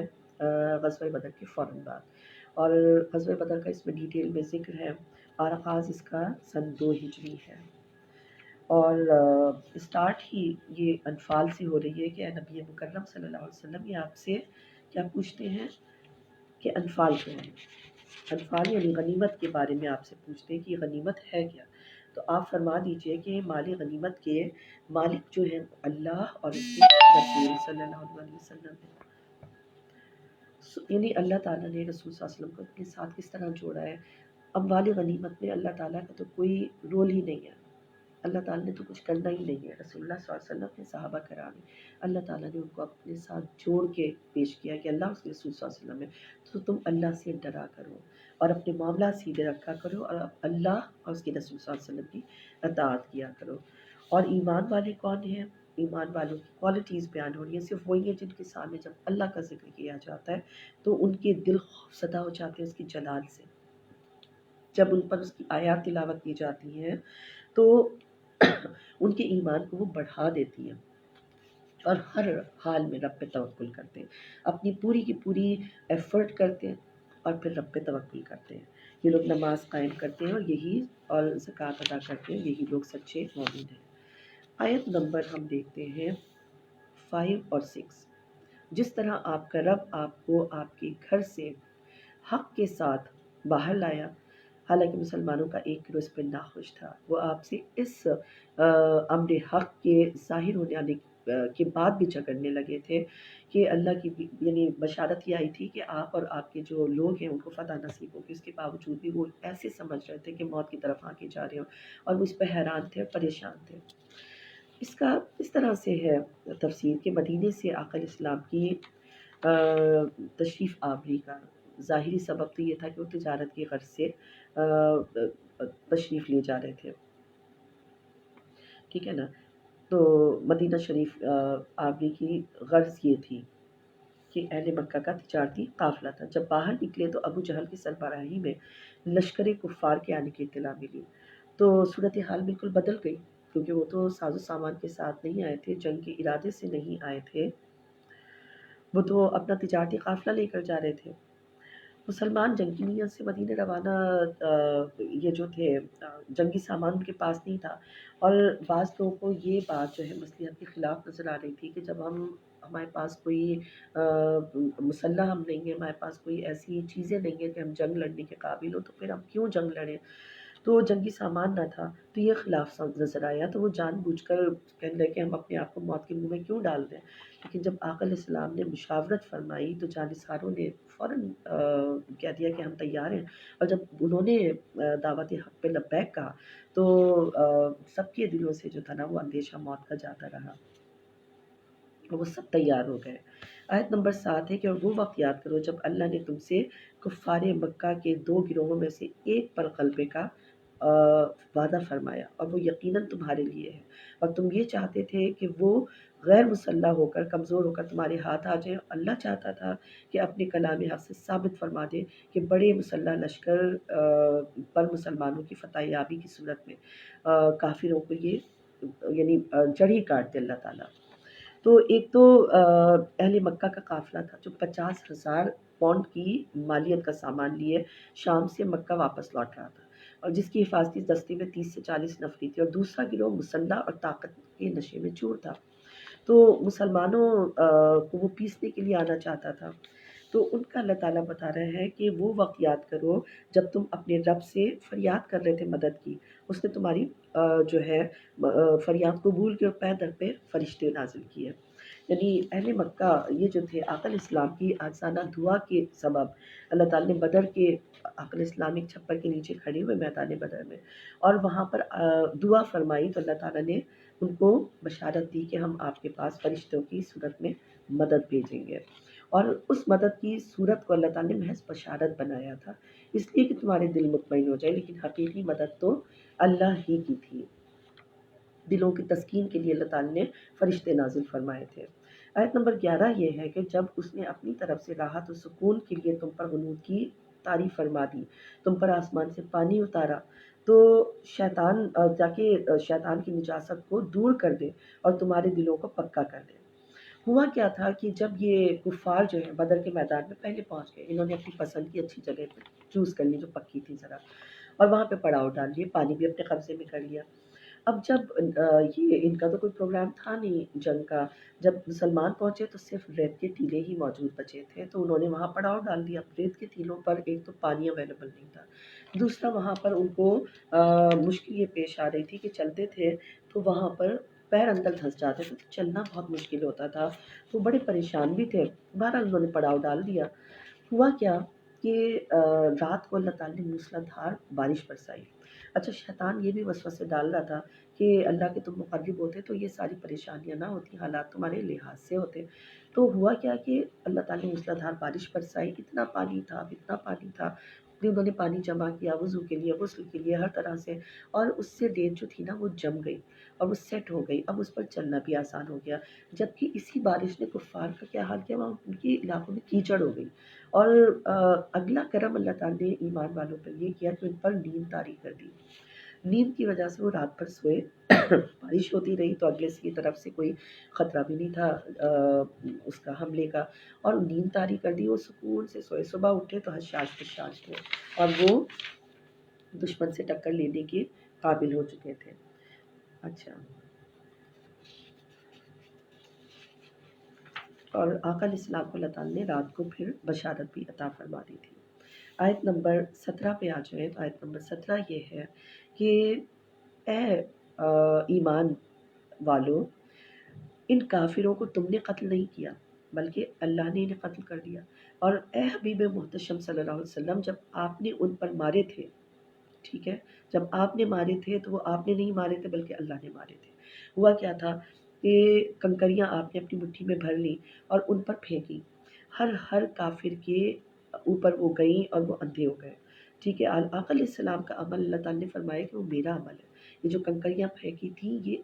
غزوہ بدر کے فوراً بعد، اور غزوہ بدر کا اس میں ڈیٹیل میں ذکر ہے، اور آغاز اس کا سن 2 ہجری ہے، اور اسٹارٹ ہی یہ انفال سے ہو رہی ہے کہ اے نبی مکرم صلی اللہ علیہ وسلم، یہ آپ سے کیا پوچھتے ہیں کہ انفال کیا ہے؟ انفال یعنی غنیمت کے بارے میں آپ سے پوچھتے ہیں کہ یہ غنیمت ہے کیا؟ تو آپ فرما دیجئے کہ مال غنیمت کے مالک جو ہیں اللہ اور اس کے رسول صلی اللہ علیہ وسلم ہیں۔ یعنی اللہ تعالیٰ نے رسول صلی اللہ علیہ وسلم کو اپنے ساتھ کس طرح جوڑا ہے۔ اموال غنیمت میں اللہ تعالیٰ کا تو کوئی رول ہی نہیں ہے، اللہ تعالیٰ نے تو کچھ کرنا ہی نہیں ہے۔ رسول اللہ صلی اللہ علیہ وسلم نے صحابہ کرام اللہ تعالیٰ نے ان کو اپنے ساتھ جوڑ کے پیش کیا کہ اللہ اس کے رسول صلی اللہ علیہ وسلم ہے، تو تم اللہ سے ڈرا کرو اور اپنے معاملات سیدھے رکھا کرو اور اللہ اور اس کے رسول صلی اللہ علیہ وسلم کی اطاعت کیا کرو۔ اور ایمان والے کون ہیں؟ ایمان والوں کی کوالٹیز بیان ہو رہی ہیں، صرف وہی ہیں جن کے سامنے جب اللہ کا ذکر کیا جاتا ہے تو ان کے دل خوف زدہ ہو جاتے ہیں اس کی جلال سے، جب ان پر اس کی آیات تلاوت کی جاتی ہیں تو ان کے ایمان کو وہ بڑھا دیتی ہیں، اور ہر حال میں رب پہ توکل کرتے ہیں، اپنی پوری کی پوری ایفرٹ کرتے ہیں اور پھر رب پہ توکل کرتے ہیں۔ یہ لوگ نماز قائم کرتے ہیں اور زکوٰۃ ادا کرتے ہیں، یہی لوگ سچے مومن ہیں۔ آیت نمبر ہم دیکھتے ہیں 5 اور 6۔ جس طرح آپ کا رب آپ کو آپ کے گھر سے حق کے ساتھ باہر لایا، حالانکہ مسلمانوں کا ایک گروہ اس پہ ناخوش تھا، وہ آپ سے اس امر حق کے ظاہر ہونے آنے کے بعد بھی جھگڑنے لگے تھے کہ اللہ کی یعنی بشارت یہ آئی تھی کہ آپ اور آپ کے جو لوگ ہیں ان کو فتح نصیب ہوگی، اس کے باوجود بھی وہ ایسے سمجھ رہے تھے کہ موت کی طرف آگے جا رہے ہوں، اور وہ اس پہ حیران تھے، پریشان تھے۔ اس کا اس طرح سے ہے تفسیر کہ مدینے سے آقا علیہ السلام کی تشریف آوری کا ظاہری سبب تو یہ تھا کہ وہ تجارت کی غرض سے تشریف لے جا رہے تھے، ٹھیک ہے نا، تو مدینہ شریف آوری کی غرض یہ تھی۔ کہ اہل مکہ کا تجارتی قافلہ تھا. جب باہر نکلے تو ابو جہل کی سربراہی میں لشکر کفار کے آنے کی اطلاع ملی. تو صورتحال بالکل بدل گئی، کیونکہ وہ تو ساز و سامان کے ساتھ نہیں آئے تھے، جنگ کے ارادے سے نہیں آئے تھے، وہ تو اپنا تجارتی قافلہ لے کر جا رہے تھے. مسلمان جنگی نیت سے مدینے روانہ یہ جو تھے جنگی سامان ان کے پاس نہیں تھا، اور بعض لوگوں کو یہ بات جو ہے مصلحت کے خلاف نظر آ رہی تھی کہ جب ہمارے پاس کوئی مسلح ہم نہیں ہے، ہمارے پاس کوئی ایسی چیزیں نہیں ہیں کہ ہم جنگ لڑنے کے قابل ہو، تو پھر ہم کیوں جنگ لڑیں. تو جنگی سامان نہ تھا تو یہ خلاف نظر آیا، تو وہ جان بوجھ کر کہنے لگے کہ ہم اپنے آپ کو موت کے منہ میں کیوں ڈال دیں. لیکن جب آقا علیہ السلام نے مشاورت فرمائی تو جانثاروں نے فوراً کہہ دیا کہ ہم تیار ہیں. اور جب انہوں نے دعوت حق پہ لبیک کہا تو سب کے دلوں سے جو تھا نا وہ اندیشہ موت کا جاتا رہا، اور وہ سب تیار ہو گئے. آیت نمبر 7 ہے کہ اور وہ وقت یاد کرو جب اللہ نے تم سے کفار مکہ کے 2 گروہوں میں سے ایک پر غلبے کا وعدہ فرمایا، اور وہ یقیناً تمہارے لیے ہے، اور تم یہ چاہتے تھے کہ وہ غیر مسلح ہو کر کمزور ہو کر تمہارے ہاتھ آ جائیں. اللہ چاہتا تھا کہ اپنے کلام حق سے ثابت فرما دے کہ بڑے مسلح لشکر پر مسلمانوں کی فتح یابی کی صورت میں کافروں کو یہ یعنی جڑی کاٹ دے اللہ تعالیٰ. تو ایک تو اہل مکہ کا قافلہ تھا جو 50,000 پاؤنڈ کی مالیت کا سامان لیے شام سے مکہ واپس لوٹ رہا تھا، اور جس کی حفاظتی دستے میں 30 سے 40 نفری تھی، اور دوسرا گروہ مسلح اور طاقت کے نشے میں چور تھا. تو مسلمانوں کو وہ پیسنے کے لیے آنا چاہتا تھا. تو ان کا اللہ تعالیٰ بتا رہے ہیں کہ وہ وقت یاد کرو جب تم اپنے رب سے فریاد کر رہے تھے مدد کی، اس نے تمہاری جو ہے فریاد قبول کی اور پے در پہ فرشتے نازل کیے. یعنی اہل مکہ یہ جو تھے آقا علیہ السلام کی آجزانہ دعا کے سبب اللہ تعالیٰ نے بدر کے آقا علیہ السلام ایک چھپر کے نیچے کھڑے ہوئے میدان بدر میں، اور وہاں پر دعا فرمائی تو اللہ تعالیٰ نے ان کو بشارت دی کہ ہم آپ کے پاس فرشتوں کی صورت میں مدد بھیجیں گے. اور اس مدد کی صورت کو اللہ تعالیٰ نے محض بشارت بنایا تھا اس لیے کہ تمہارے دل مطمئن ہو جائے، لیکن حقیقی مدد تو اللہ ہی کی تھی. دلوں کی تسکین کے لیے اللہ تعالیٰ نے فرشتے نازل فرمائے تھے. آیت نمبر 11 یہ ہے کہ جب اس نے اپنی طرف سے راحت و سکون کے لیے تم پر غنود کی تعریف فرما دی، تم پر آسمان سے پانی اتارا تو شیطان تاکہ شیطان کی نجاست کو دور کر دے اور تمہارے دلوں کو پکا کر دے. ہوا کیا تھا کہ جب یہ کفار جو ہیں بدر کے میدان میں پہلے پہنچ گئے، انہوں نے اپنی پسند کی اچھی جگہ پہ چوز کر لی جو پکی تھی ذرا، اور وہاں پہ پڑاؤ ڈال لیے، پانی بھی اپنے قبضے میں کر لیا. اب جب یہ ان کا تو کوئی پروگرام تھا نہیں جنگ کا، جب مسلمان پہنچے تو صرف ریت کے ٹیلے ہی موجود بچے تھے، تو انہوں نے وہاں پڑاؤ ڈال دیا. ریت کے ٹیلوں پر ایک تو پانی اویلیبل نہیں تھا، دوسرا وہاں پر ان کو مشکل یہ پیش آ رہی تھی کہ چلتے تھے تو وہاں پر پیر اندر دھنس جاتے تھے، تو چلنا بہت مشکل ہوتا تھا، تو بڑے پریشان بھی تھے. بہرحال انہوں نے پڑاؤ ڈال دیا. ہوا کیا کہ رات کو اللہ تعالیٰ نے موسلا دھار بارش برسائی. اچھا، شیطان یہ بھی وسوسے ڈال رہا تھا کہ اللہ کے تم مقرب ہوتے تو یہ ساری پریشانیاں نہ ہوتی، حالات تمہارے لحاظ سے ہوتے. تو ہوا کیا کہ اللہ تعالیٰ نے موسلا دھار بارش برسائی، اتنا پانی تھا کہ انہوں نے پانی جمع کیا وضو کے لیے، غسل کے لیے، ہر طرح سے، اور اس سے ریت جو تھی نا وہ جم گئی اور وہ سیٹ ہو گئی. اب اس پر چلنا بھی آسان ہو گیا. جبکہ اسی بارش نے کفار کا کیا حال کیا، وہاں ان کے علاقوں میں کیچڑ ہو گئی. اور اگلا کرم اللہ تعالیٰ نے ایمان والوں پر یہ کیا کہ ان پر نیند طاری کر دی. نیند کی وجہ سے وہ رات بھر سوئے. بارش ہوتی رہی تو اگلے کی طرف سے کوئی خطرہ بھی نہیں تھا اس کا حملے کا، اور نیند طاری کر دی. وہ سکون سے سوئے، صبح اٹھے تو حشاش بشاش تھے اور وہ دشمن سے ٹکر لینے کے قابل ہو چکے تھے. اچھا، اور آقا علیہ السلام کو اللہ تعالیٰ نے رات کو پھر بشارت بھی عطا فرما دی تھی. آیت نمبر 17 پہ آ جائیں تو آیت نمبر 17 یہ ہے کہ اے ایمان والو، ان کافروں کو تم نے قتل نہیں کیا بلکہ اللہ نے انہیں قتل کر دیا. اور اے حبیب محتشم صلی اللہ علیہ وسلم، جب آپ نے ان پر مارے تھے، ٹھیک ہے، جب آپ نے مارے تھے تو وہ آپ نے نہیں مارے تھے بلکہ اللہ نے مارے تھے. ہوا کیا تھا کہ کنکریاں آپ نے اپنی مٹھی میں بھر لی اور ان پر پھینکی، ہر کافر کے اوپر وہ گئیں اور وہ اندھے ہو گئے. ٹھیک ہے، آقا علیہ السلام کا عمل اللہ تعالیٰ نے فرمایا کہ وہ میرا عمل ہے، یہ جو کنکریاں پھینکی تھیں یہ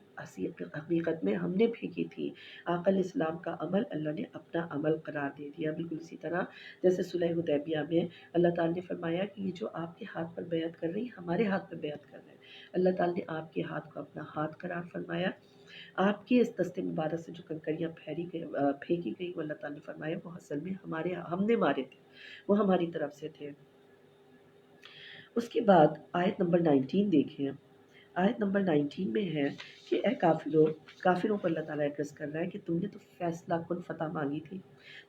حقیقت میں ہم نے پھینکی تھی. آقا علیہ السلام کا عمل اللہ نے اپنا عمل قرار دے دیا. بالکل اسی طرح جیسے صلح حدیبیہ میں اللہ تعالیٰ نے فرمایا کہ یہ جو آپ کے ہاتھ پر بیعت کر رہی ہیں ہمارے ہاتھ پر بیعت کر رہے ہیں. اللہ تعالیٰ نے آپ کے ہاتھ کو اپنا ہاتھ قرار فرمایا. آپ کے اس دست مبارک سے جو کنکریاں پھینکی گئی وہ اللہ تعالیٰ نے فرمایا وہ اصل میں ہم نے مارے تھے، وہ ہماری طرف سے تھے. اس کے بعد آیت نمبر 19 دیکھیں. آیت نمبر 19 میں ہے کہ اے کافروں کو اللہ تعالیٰ ایڈریس کر رہا ہے کہ تم نے تو فیصلہ کن فتح مانگی تھی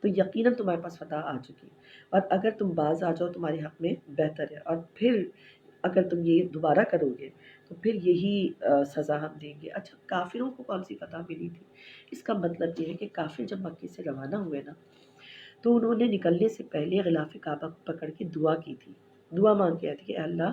تو یقیناً تمہارے پاس فتح آ چکی، اور اگر تم باز آ جاؤ تمہارے حق میں بہتر ہے، اور پھر اگر تم یہ دوبارہ کرو گے تو پھر یہی سزا ہم دیں گے. اچھا کافروں کو کون سی فتح ملی تھی؟ اس کا مطلب یہ ہے کہ کافر جب مکے سے روانہ ہوئے نا تو انہوں نے نکلنے سے پہلے غلاف کعبہ پکڑ کے دعا کی تھی. دعا مانگ کے آئی تھی کہ اے اللہ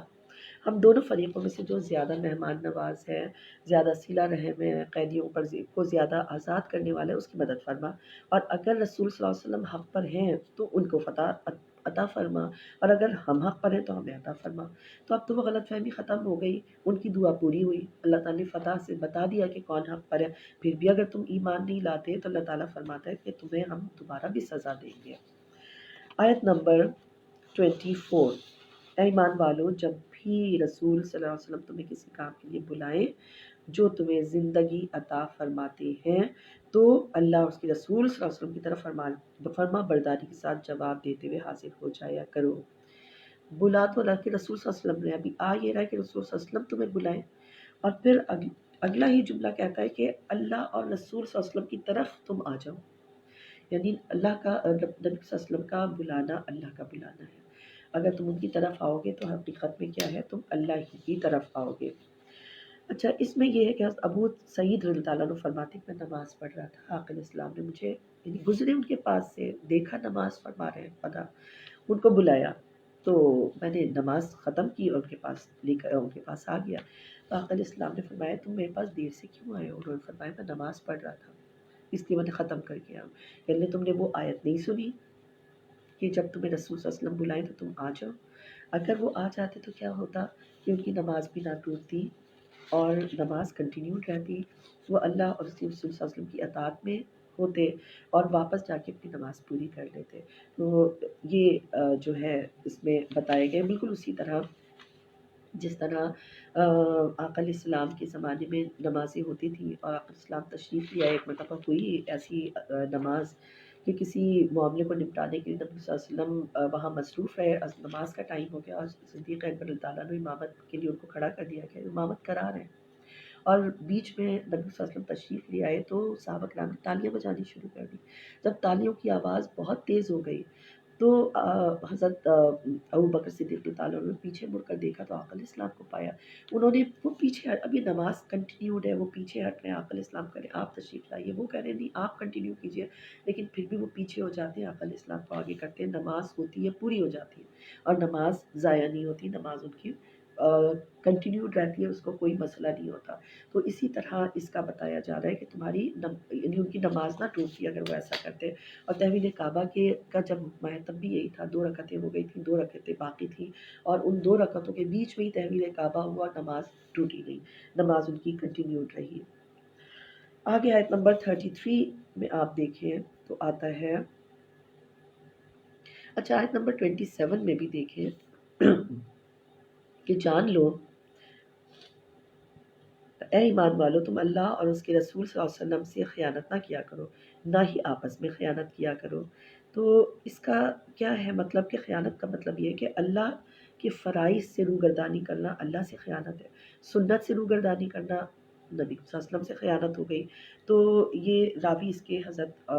ہم دونوں فریقوں میں سے جو زیادہ مہمان نواز ہے، زیادہ صلہ رحم ہے، قیدیوں پر کو زیادہ آزاد کرنے والا ہے اس کی مدد فرما، اور اگر رسول صلی اللہ علیہ وسلم حق پر ہیں تو ان کو فتح عطا فرما، اور اگر ہم حق پر ہیں تو ہمیں عطا فرما. تو اب تو وہ غلط فہمی ختم ہو گئی، ان کی دعا پوری ہوئی. اللہ تعالیٰ نے فتح سے بتا دیا کہ کون حق پر ہے. پھر بھی اگر تم ایمان نہیں لاتے تو اللہ تعالیٰ فرماتا ہے کہ تمہیں ہم دوبارہ بھی سزا دیں گے. آیت نمبر 24. اے ایمان والو جب بھی رسول صلی اللہ علیہ وسلم تمہیں کسی کام کے لیے بلائیں جو تمہیں زندگی عطا فرماتے ہیں تو اللہ اس کے رسول صلی اللہ علیہ وسلم کی طرف فرما برداری کے ساتھ جواب دیتے ہوئے حاضر ہو جایا کرو. بلا تو اللہ کے رسول صلی اللہ علیہ وسلم نے، ابھی آ یہ رہا ہے کہ رسول صلی اللہ علیہ وسلم تمہیں بلائیں، اور پھر اگلا ہی جملہ کہتا ہے کہ اللہ اور رسول صلی اللہ علیہ وسلم کی طرف تم آ جاؤ. یعنی اللہ کا نبی صلی اللہ علیہ وسلم کا بلانا اللہ کا بلانا ہے. اگر تم ان کی طرف آؤ گے تو حقیقت میں کیا ہے، تم اللہ ہی کی طرف آؤ گے. اچھا اس میں یہ ہے کہ ابو سعید رضی اللہ عنہ فرماتے کہ میں نماز پڑھ رہا تھا، آقا علیہ السلام نے مجھے یعنی گزرے ان کے پاس سے، دیکھا نماز فرما رہے ہیں، پڑھا، ان کو بلایا تو میں نے نماز ختم کی اور ان کے پاس آ گیا. تو آقا علیہ السلام نے فرمایا تم میرے پاس دیر سے کیوں آئے ہو؟ انہوں نے فرمایا میں نماز پڑھ رہا تھا اس لیے میں نے ختم کر کے آیا. یعنی تم نے وہ آیت نہیں سنی کہ جب تمہیں رسول صلی اللہ علیہ وسلم بلائیں تو تم آ جاؤ. اگر وہ آ جاتے تو کیا ہوتا کہ ان کی نماز بھی نہ ٹوٹتی اور نماز کنٹینیو رہتی، وہ اللہ اور اس کے رسول صلی اللہ علیہ وسلم کی اطاعت میں ہوتے اور واپس جا کے اپنی نماز پوری کر لیتے. تو یہ جو ہے اس میں بتائے گئے بالکل اسی طرح جس طرح آقا علیہ السلام کے زمانے میں نمازیں ہوتی تھیں، اور آقا علیہ السلام تشریف لے آئے. ایک مرتبہ ہوئی ایسی نماز کہ کسی معاملے کو نپٹانے کے لیے نبی صلی اللہ علیہ وسلم وہاں مصروف رہے، نماز کا ٹائم ہو گیا اور صدیق اکبر رضی اللہ عنہ امامت کے لیے ان کو کھڑا کر دیا گیا، امامت کرا رہے ہیں، اور بیچ میں نبی صلی اللہ علیہ وسلم تشریف لے آئے تو صحابہ کرام نے تالیاں بجانی شروع کر دی. جب تالیوں کی آواز بہت تیز ہو گئی تو حضرت ابوبکر صدیق رضی اللہ عنہ نے پیچھے مڑ کر دیکھا تو آقا علیہ السلام کو پایا. انہوں نے وہ پیچھے ابھی نماز کنٹینیوڈ ہے، وہ پیچھے ہٹ رہے ہیں، آقا علیہ السلام کہہ رہے ہیں آپ تشریف لائیے، وہ کہہ رہے ہیں نہیں آپ کنٹینیو کیجیے، لیکن پھر بھی وہ پیچھے ہو جاتے ہیں، آقا علیہ السلام کو آگے کرتے ہیں. نماز ہوتی ہے پوری ہو جاتی ہے اور نماز ضائع نہیں ہوتی، نماز ان کی کنٹینیوڈ رہتی ہے، اس کو کوئی مسئلہ نہیں ہوتا. تو اسی طرح اس کا بتایا جا رہا ہے کہ تمہاری یعنی ان کی نماز نہ ٹوٹتی اگر وہ ایسا کرتے. اور تحویل کعبہ کا جب حکم ہے تب بھی یہی تھا، 2 رکعتیں ہو گئی تھیں، 2 رکعتیں باقی تھیں، اور ان 2 رکعتوں کے بیچ میں ہی تحویل کعبہ ہوا، نماز ٹوٹی نہیں، نماز ان کی کنٹینیوڈ رہی. آگے آیت نمبر 33 میں آپ دیکھیں تو آتا ہے، اچھا آیت نمبر 27 میں بھی دیکھیں کہ جان لو اے ایمان والو تم اللہ اور اس کے رسول صلی اللہ علیہ وسلم سے خیانت نہ کیا کرو، نہ ہی آپس میں خیانت کیا کرو. تو اس کا کیا ہے مطلب کہ خیانت کا مطلب یہ ہے کہ اللہ کے فرائض سے روگردانی کرنا اللہ سے خیانت ہے، سنت سے روگردانی کرنا نبی صلی اللہ علیہ وسلم سے خیانت ہو گئی. تو یہ راوی اس کے حضرت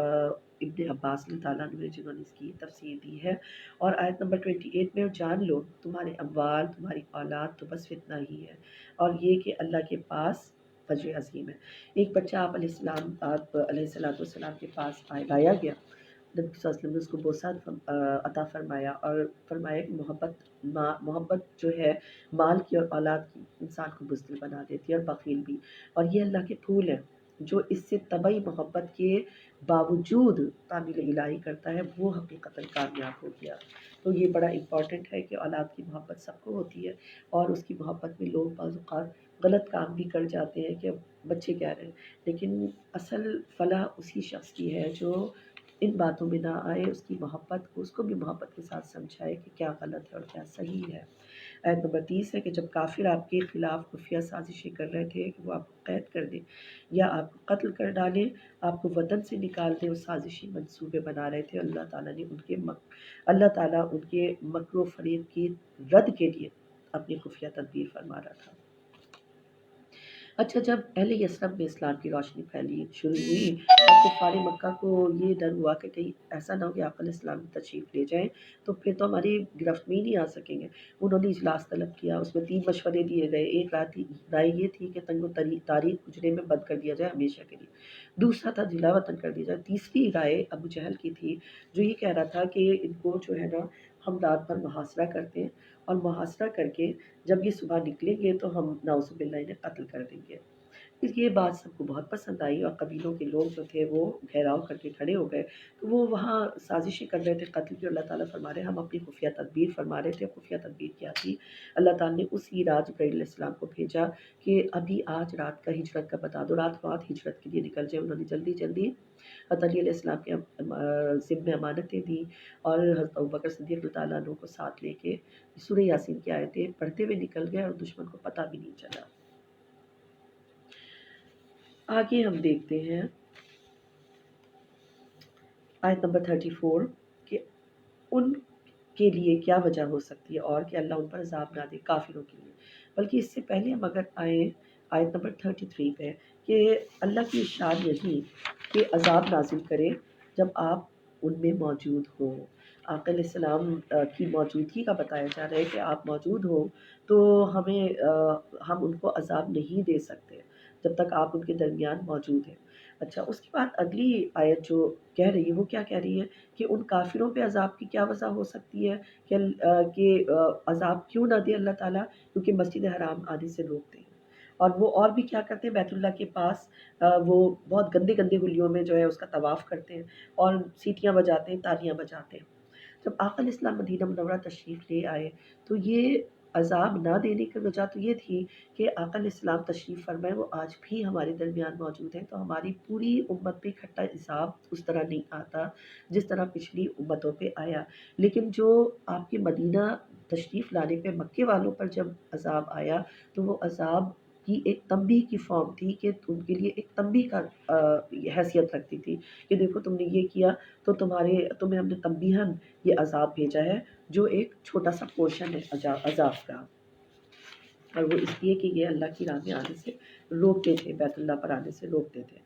ابن عباس رضی اللہ عنہ جنہوں نے اس کی تفسیر دی ہے. اور آیت نمبر 28 میں جان لو تمہارے اموال تمہاری اولاد تو بس فتنہ ہی ہے، اور یہ کہ اللہ کے پاس اجر عظیم ہے. ایک بچہ آپ علیہ السلام کے پاس لایا گیا، نبی صلی اللہ علیہ وسلم نے اس کو بوسہ عطا فرمایا اور فرمایا کہ محبت جو ہے مال کی اور اولاد کی انسان کو بزدل بنا دیتی ہے اور بخیل بھی، اور یہ اللہ کے پھول ہیں جو اس سے طبعی محبت کے باوجود تعمیل الہی کرتا ہے وہ حقیقتاً کامیاب ہو گیا. تو یہ بڑا امپورٹنٹ ہے کہ اولاد کی محبت سب کو ہوتی ہے، اور اس کی محبت میں لوگ بعض اوقات غلط کام بھی کر جاتے ہیں کہ بچے کہہ رہے ہیں، لیکن اصل فلاح اسی شخص کی ہے جو ان باتوں میں نہ آئے، اس کی محبت کو، اس کو بھی محبت کے ساتھ سمجھائے کہ کیا غلط ہے اور کیا صحیح ہے۔ آیت نمبر 30 ہے کہ جب کافر آپ کے خلاف خفیہ سازشیں کر رہے تھے کہ وہ آپ کو قید کر دیں یا آپ کو قتل کر ڈالیں، آپ کو وطن سے نکال دیں، وہ سازشی منصوبے بنا رہے تھے، اللہ تعالیٰ ان کے مکر و فریب کی رد کے لیے اپنی خفیہ تدبیر فرما رہا تھا۔ اچھا، جب اہل یثرب میں اسلام کی روشنی پھیلی شروع ہوئی اور کفار مکہ کو یہ ڈر ہوا کہ کہیں ایسا نہ ہو کہ آپ اسلام میں تشریف لے جائیں تو پھر تو ہماری گرفت میں ہی نہیں آ سکیں گے، انہوں نے اجلاس طلب کیا، اس میں 3 مشورے دیے گئے۔ ایک رائے یہ تھی کہ تنگ و تاریخ حجرے میں بند کر دیا جائے ہمیشہ کے لیے، دوسرا تھا جلا وطن کر دیا جائے، تیسری رائے ابو جہل کی تھی جو یہ کہہ رہا تھا کہ ان کو جو ہے نا ہم رات بھر محاصرہ کرتے ہیں اور محاصرہ کر کے جب یہ صبح نکلیں گے تو ہم نعوذ باللہ انہیں قتل کر دیں گے۔ پھر یہ بات سب کو بہت پسند آئی اور قبیلوں کے لوگ جو تھے وہ گھیراؤ کر کے کھڑے ہو گئے، تو وہ وہاں سازشیں کر رہے تھے قتل کی۔ اللہ تعالیٰ فرما رہے ہیں ہم اپنی خفیہ تدبیر فرما رہے تھے۔ خفیہ تدبیر کیا تھی؟ اللہ تعالیٰ نے اسی رات جبرائیل علیہ السلام کو بھیجا کہ ابھی آج رات کا ہجرت کا بتا دو، رات ہجرت کے لیے نکل جائے۔ انہوں نے جلدی جلدی حضرت علی علیہ السلام کے ذمہ امانتیں دیں اور حضرت ابوبکر صدیق اللہ تعالیٰ عنہ کو ساتھ لے کے سورہ یاسین کی آیتیں پڑھتے ہوئے نکل گئے اور دشمن کو پتہ بھی نہیں چلا۔ آگے ہم دیکھتے ہیں آیت نمبر 34 کہ ان کے لیے کیا وجہ ہو سکتی ہے اور کہ اللہ ان پر عذاب نہ دے کافروں کے لیے، بلکہ اس سے پہلے ہم اگر آئیں آیت نمبر 33 پہ کہ اللہ کی شان یہی کہ عذاب نازل کرے جب آپ ان میں موجود ہوں۔ آقا علیہ السلام کی موجودگی کا بتایا جا رہا ہے کہ آپ موجود ہوں تو ہم ان کو عذاب نہیں دے سکتے جب تک آپ ان کے درمیان موجود ہیں۔ اچھا، اس کے بعد اگلی آیت جو کہہ رہی ہے وہ کیا کہہ رہی ہے کہ ان کافروں پہ عذاب کی کیا وجہ ہو سکتی ہے کہ عذاب کیوں نہ دے اللہ تعالیٰ، کیونکہ مسجد حرام آنے سے روکتے ہیں اور وہ اور بھی کیا کرتے ہیں، بیت اللہ کے پاس وہ بہت گندے گندے حلیوں میں جو ہے اس کا طواف کرتے ہیں اور سیٹیاں بجاتے ہیں، تالیاں بجاتے ہیں۔ جب آقا علیہ السلام مدینہ منورہ تشریف لے آئے تو یہ عذاب نہ دینے کی وجہ تو یہ تھی کہ آقا علیہ السلام تشریف فرمائے، وہ آج بھی ہمارے درمیان موجود ہیں، تو ہماری پوری امت پہ اکٹھا عذاب اس طرح نہیں آتا جس طرح پچھلی امتوں پہ آیا۔ لیکن جو آپ کے مدینہ تشریف لانے پہ مکے والوں پر جب عذاب آیا تو وہ عذاب کی ایک تنبیہ کی فارم تھی کہ ان کے لیے ایک تنبیہ کا حیثیت رکھتی تھی کہ دیکھو تم نے یہ کیا تو تمہیں ہم نے تنبیہاً یہ عذاب بھیجا ہے جو ایک چھوٹا سا پورشن ہے عذاب کا، اور وہ اس لیے کہ یہ اللہ کی راہ میں آنے سے روکتے تھے، بیت اللہ پر آنے سے روکتے تھے۔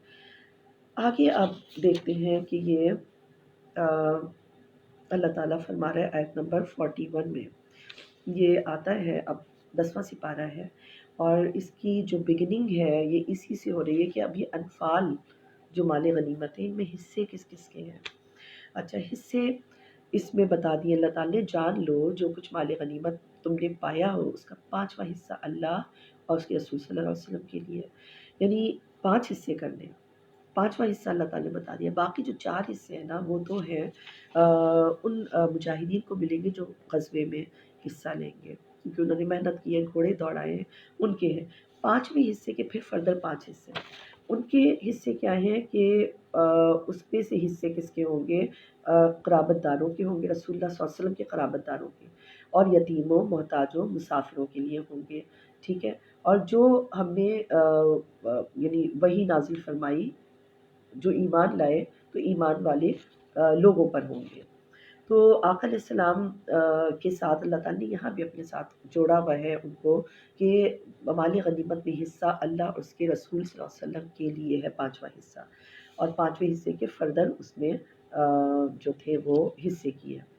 آگے آپ دیکھتے ہیں کہ یہ اللہ تعالیٰ فرما رہا ہے آیت نمبر 41 میں، یہ آتا ہے اب 10واں سپارہ ہے اور اس کی جو بگننگ ہے یہ اسی سے ہو رہی ہے کہ اب یہ انفال جو مال غنیمت ہیں ان میں حصے کس کس کے ہیں۔ اچھا، حصے اس میں بتا دیے اللہ تعالیٰ نے، جان لو جو کچھ مال غنیمت تم نے پایا ہو اس کا 5واں حصہ اللہ اور اس کے رسول صلی اللہ علیہ وسلم کے لیے، یعنی 5 حصے کرنے، 5واں حصہ اللہ تعالیٰ نے بتا دیا۔ باقی جو 4 حصے ہیں نا وہ تو ہیں ان مجاہدین کو ملیں گے جو غزوے میں حصہ لیں گے، کیونکہ انہوں نے محنت کی ہے، گھوڑے دوڑائے ہیں، ان کے ہیں۔ 5ویں حصے کے پھر فردر 5 حصے، ان کے حصے کیا ہیں کہ اس میں سے حصے کس کے ہوں گے، قرابت داروں کے ہوں گے، رسول اللہ صلی اللہ علیہ وسلم کے قرابت داروں کے، اور یتیموں، محتاجوں، مسافروں کے لیے ہوں گے، ٹھیک ہے۔ اور جو ہم نے یعنی وہی نازل فرمائی جو ایمان لائے تو ایمان والے لوگوں پر ہوں گے۔ تو آقا علیہ السلام کے ساتھ اللہ تعالیٰ نے یہاں بھی اپنے ساتھ جوڑا ہوا ہے ان کو کہ مال غنیمت میں حصہ اللہ اور اس کے رسول صلی اللہ علیہ وسلم کے لیے ہے 5واں حصہ، اور 5ویں حصے کے فردر اس میں جو تھے وہ حصے کی ہے۔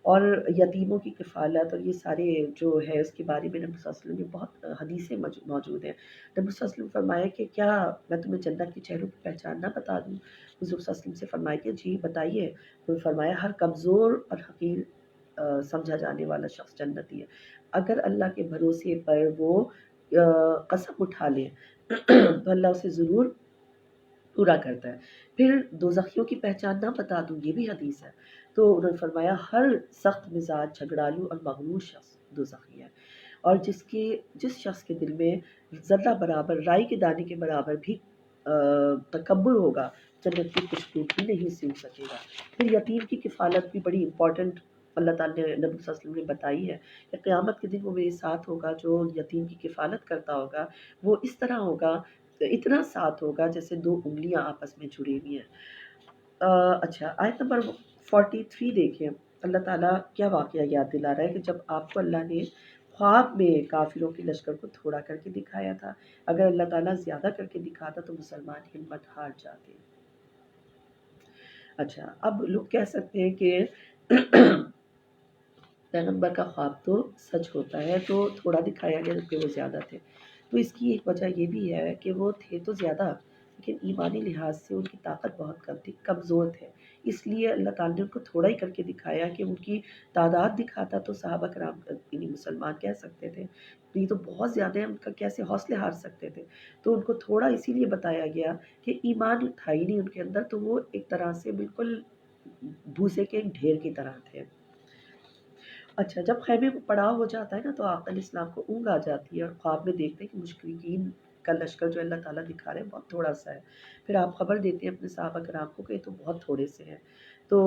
اور یتیموں کی کفالت اور یہ سارے جو ہے اس کے بارے میں نبی صلی اللہ علیہ وسلم میں بہت حدیثیں موجود ہیں۔ نبی صلی اللہ علیہ وسلم فرمایا کہ کیا میں تمہیں جنت کے چہروں کی پہچان نہ بتا دوں؟ حضور صلی اللہ علیہ وسلم سے فرمایا کہ جی بتائیے، تو فرمایا ہر کمزور اور حقیر سمجھا جانے والا شخص جنتی ہے، اگر اللہ کے بھروسے پر وہ قسم اٹھا لے تو اللہ اسے ضرور پورا کرتا ہے۔ پھر دوزخیوں کی پہچان نہ بتا دوں، یہ بھی حدیث ہے، تو انہوں نے فرمایا ہر سخت مزاج، جھگڑالو اور مغرور شخص دوزخی ہے۔ جس شخص کے دل میں ذرہ برابر رائی کے دانے کے برابر بھی تکبر ہوگا، جنت کی خوشبو بھی نہیں سن سکے گا۔ پھر یتیم کی کفالت بھی بڑی امپورٹنٹ اللہ تعالیٰ نے نبی صلی اللہ علیہ وسلم نے بتائی ہے کہ قیامت کے دن وہ میرے ساتھ ہوگا، جو یتیم کی کفالت کرتا ہوگا وہ اس طرح ہوگا، اتنا ساتھ ہوگا جیسے دو انگلیاں آپس میں جڑی ہوئی ہیں۔ اچھا، آیت نمبر 43 دیکھیں، اللہ تعالیٰ کیا واقعہ یاد دلا رہا ہے کہ جب آپ کو اللہ نے خواب میں کافروں کے لشکر کو تھوڑا کر کے دکھایا تھا، اگر اللہ تعالیٰ زیادہ کر کے دکھاتا تو مسلمان ہمت ہار جاتے۔ اچھا، اب لوگ کہہ سکتے ہیں کہ پیغمبر کا خواب تو سچ ہوتا ہے، تو تھوڑا دکھایا گیا جبکہ وہ زیادہ تھے۔ تو اس کی ایک وجہ یہ بھی ہے کہ وہ تھے تو زیادہ، لیکن ایمانی لحاظ سے ان کی طاقت بہت کم تھی، کمزور تھے، اس لیے اللہ تعالیٰ نے ان کو تھوڑا ہی کر کے دکھایا کہ ان کی تعداد دکھاتا تو صحابہ کرام یعنی مسلمان کہہ سکتے تھے یہ تو بہت زیادہ ہے، ان کا کیسے حوصلے ہار سکتے تھے۔ تو ان کو تھوڑا اسی لیے بتایا گیا کہ ایمان تھا ہی نہیں ان کے اندر، تو وہ ایک طرح سے بالکل بھوسے کے ایک ڈھیر کی طرح تھے۔ اچھا، جب خیمے میں پڑاؤ ہو جاتا ہے نا تو آقا علیہ السلام کو اونگ آ جاتی ہے اور خواب میں دیکھتے ہیں کہ مشرکین کا لشکر جو اللہ تعالیٰ دکھا رہے ہیں بہت تھوڑا سا ہے۔ پھر آپ خبر دیتے ہیں اپنے صحابہ کرام کو کہ یہ تو بہت تھوڑے سے ہیں، تو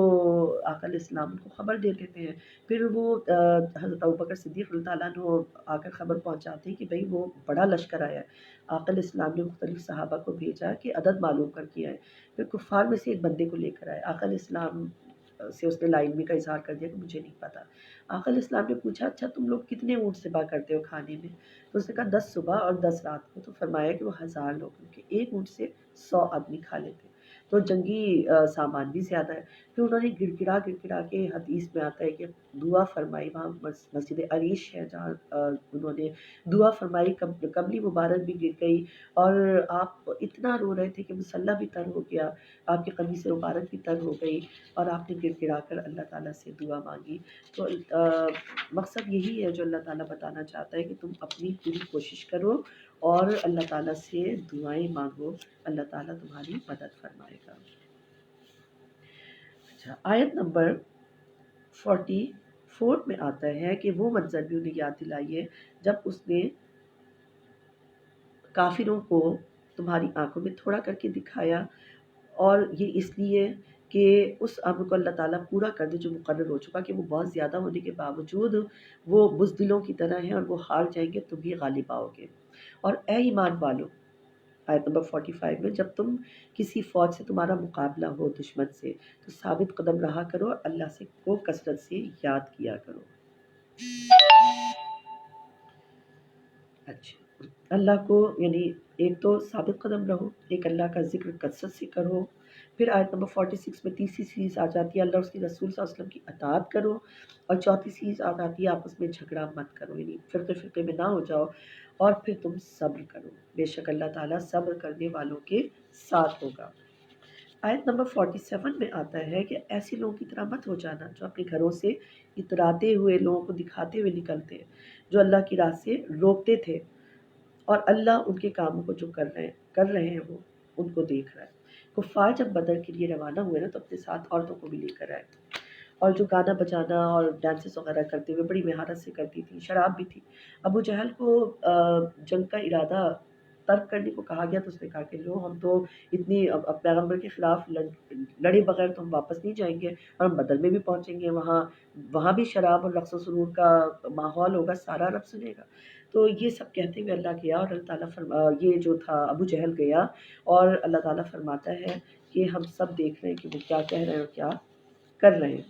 آقا علیہ السلام ان کو خبر دے دیتے ہیں۔ پھر وہ حضرت ابوبکر صدیق رضی اللہ عنہ آ کر خبر پہنچاتے ہیں کہ بھئی وہ بڑا لشکر آیا ہے۔ آقا علیہ السلام نے مختلف صحابہ کو بھیجا کہ عدد معلوم کر کے آئے۔ پھر کفار میں سے ایک بندے کو لے کر آئے، آقا علیہ السلام سے اس نے لا علمی کا اظہار کر دیا کہ مجھے نہیں پتا۔ آقا علیہ السلام نے پوچھا اچھا تم لوگ کتنے اونٹ ذبح کرتے ہو کھانے میں؟ تو اس نے کہا 10 صبح اور 10 رات کو۔ تو فرمایا کہ وہ 1000 لوگ، کیونکہ ایک اونٹ سے 100 آدمی کھا لیتے، تو جنگی سامان بھی زیادہ ہے۔ پھر انہوں نے گڑ گڑا کے حدیث میں آتا ہے کہ دعا فرمائی، وہاں مسجد عریش ہے جہاں انہوں نے دعا فرمائی، کملی مبارک بھی گر گئی اور آپ اتنا رو رہے تھے کہ مسلح بھی تر ہو گیا، آپ کی قمیص مبارک بھی تر ہو گئی اور آپ نے گڑ گڑا کر اللہ تعالیٰ سے دعا مانگی۔ تو مقصد یہی ہے جو اللہ تعالیٰ بتانا چاہتا ہے کہ تم اپنی پوری کوشش کرو اور اللہ تعالیٰ سے دعائیں مانگو، اللہ تعالیٰ تمہاری مدد فرمائے گا۔ اچھا، آیت نمبر 44 میں آتا ہے کہ وہ منظر بھی انہیں یاد دلائیے جب اس نے کافروں کو تمہاری آنکھوں میں تھوڑا کر کے دکھایا، اور یہ اس لیے کہ اس امر کو اللہ تعالیٰ پورا کر دے جو مقرر ہو چکا، کہ وہ بہت زیادہ ہونے کے باوجود وہ بزدلوں کی طرح ہیں اور وہ ہار جائیں گے، تم بھی غالب آؤ گے۔ اور اے ایمان والو، آیت نمبر 45 میں، جب تم کسی فوج سے تمہارا مقابلہ ہو دشمن سے تو ثابت قدم رہا کرو اور اللہ سے کو کثرت سے یاد کیا کرو۔ اچھا، اللہ کو یعنی ایک تو ثابت قدم رہو، ایک اللہ کا ذکر کثرت سے کرو۔ پھر آیت نمبر 46 میں تیسری چیز آ جاتی ہے اللہ اس کے رسول صلی اللہ علیہ وسلم کی اطاعت کرو، اور چوتھی چیز آ جاتی ہے آپس میں جھگڑا مت کرو، یعنی فرقے فرقے میں نہ ہو جاؤ، اور پھر تم صبر کرو، بے شک اللہ تعالیٰ صبر کرنے والوں کے ساتھ ہوگا۔ آیت نمبر 47 میں آتا ہے کہ ایسے لوگوں کی طرح مت ہو جانا جو اپنے گھروں سے اتراتے ہوئے لوگوں کو دکھاتے ہوئے نکلتے ہیں، جو اللہ کی راہ سے روکتے تھے، اور اللہ ان کے کاموں کو جو کر رہے ہیں وہ ان کو دیکھ رہا ہے۔ کفار جب بدر کے لیے روانہ ہوئے نا تو اپنے ساتھ عورتوں کو بھی لے کر آئے، اور جو گانا بجانا اور ڈانسز وغیرہ کرتے ہوئے بڑی مہارت سے کرتی تھی، شراب بھی تھی۔ ابو جہل کو جنگ کا ارادہ ترک کرنے کو کہا گیا تو اس نے کہا کہ لو ہم تو اتنی پیغمبر کے خلاف لڑے بغیر تو ہم واپس نہیں جائیں گے، اور ہم بدر میں بھی پہنچیں گے، وہاں بھی شراب اور رقص و سرور کا ماحول ہوگا، سارا عرب سنے گا۔ تو یہ سب کہتے ہوئے اللہ گیا، اور اللہ تعالیٰ یہ جو تھا ابو جہل گیا، اور اللہ تعالیٰ فرماتا ہے کہ ہم سب دیکھ رہے ہیں کہ وہ کیا کہہ رہے ہیں اور کیا کر رہے ہیں۔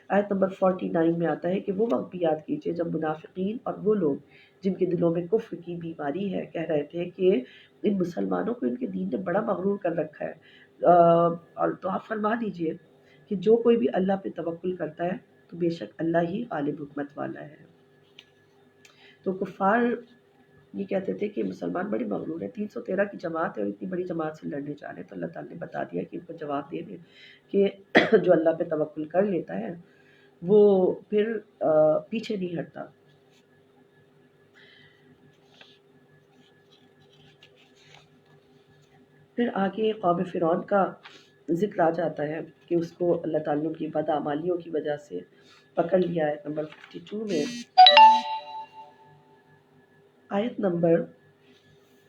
آیت نمبر 49 میں آتا ہے کہ وہ وقت بھی یاد کیجئے جب منافقین اور وہ لوگ جن کے دلوں میں کفر کی بیماری ہے کہہ رہے تھے کہ ان مسلمانوں کو ان کے دین نے بڑا مغرور کر رکھا ہے، اور تو آپ فرما دیجئے کہ جو کوئی بھی اللہ پہ توکل کرتا ہے تو بے شک اللہ ہی غالب حکمت والا ہے۔ تو کفار یہ کہتے تھے کہ مسلمان بڑی مغرور ہے، 313 کی جماعت ہے اور اتنی بڑی جماعت سے لڑنے جا رہے ہیں، تو اللہ تعالیٰ نے بتا دیا کہ ان کو جواب دے دیں کہ جو اللہ پہ توکل کر لیتا ہے وہ پھر پیچھے نہیں ہٹتا۔ پھر آگے قوم فرعون کا ذکر آ جاتا ہے کہ اس کو اللہ تعالیٰ نے ان کی بدعمالیوں کی وجہ سے پکڑ لیا ہے۔ نمبر 52 میں آیت نمبر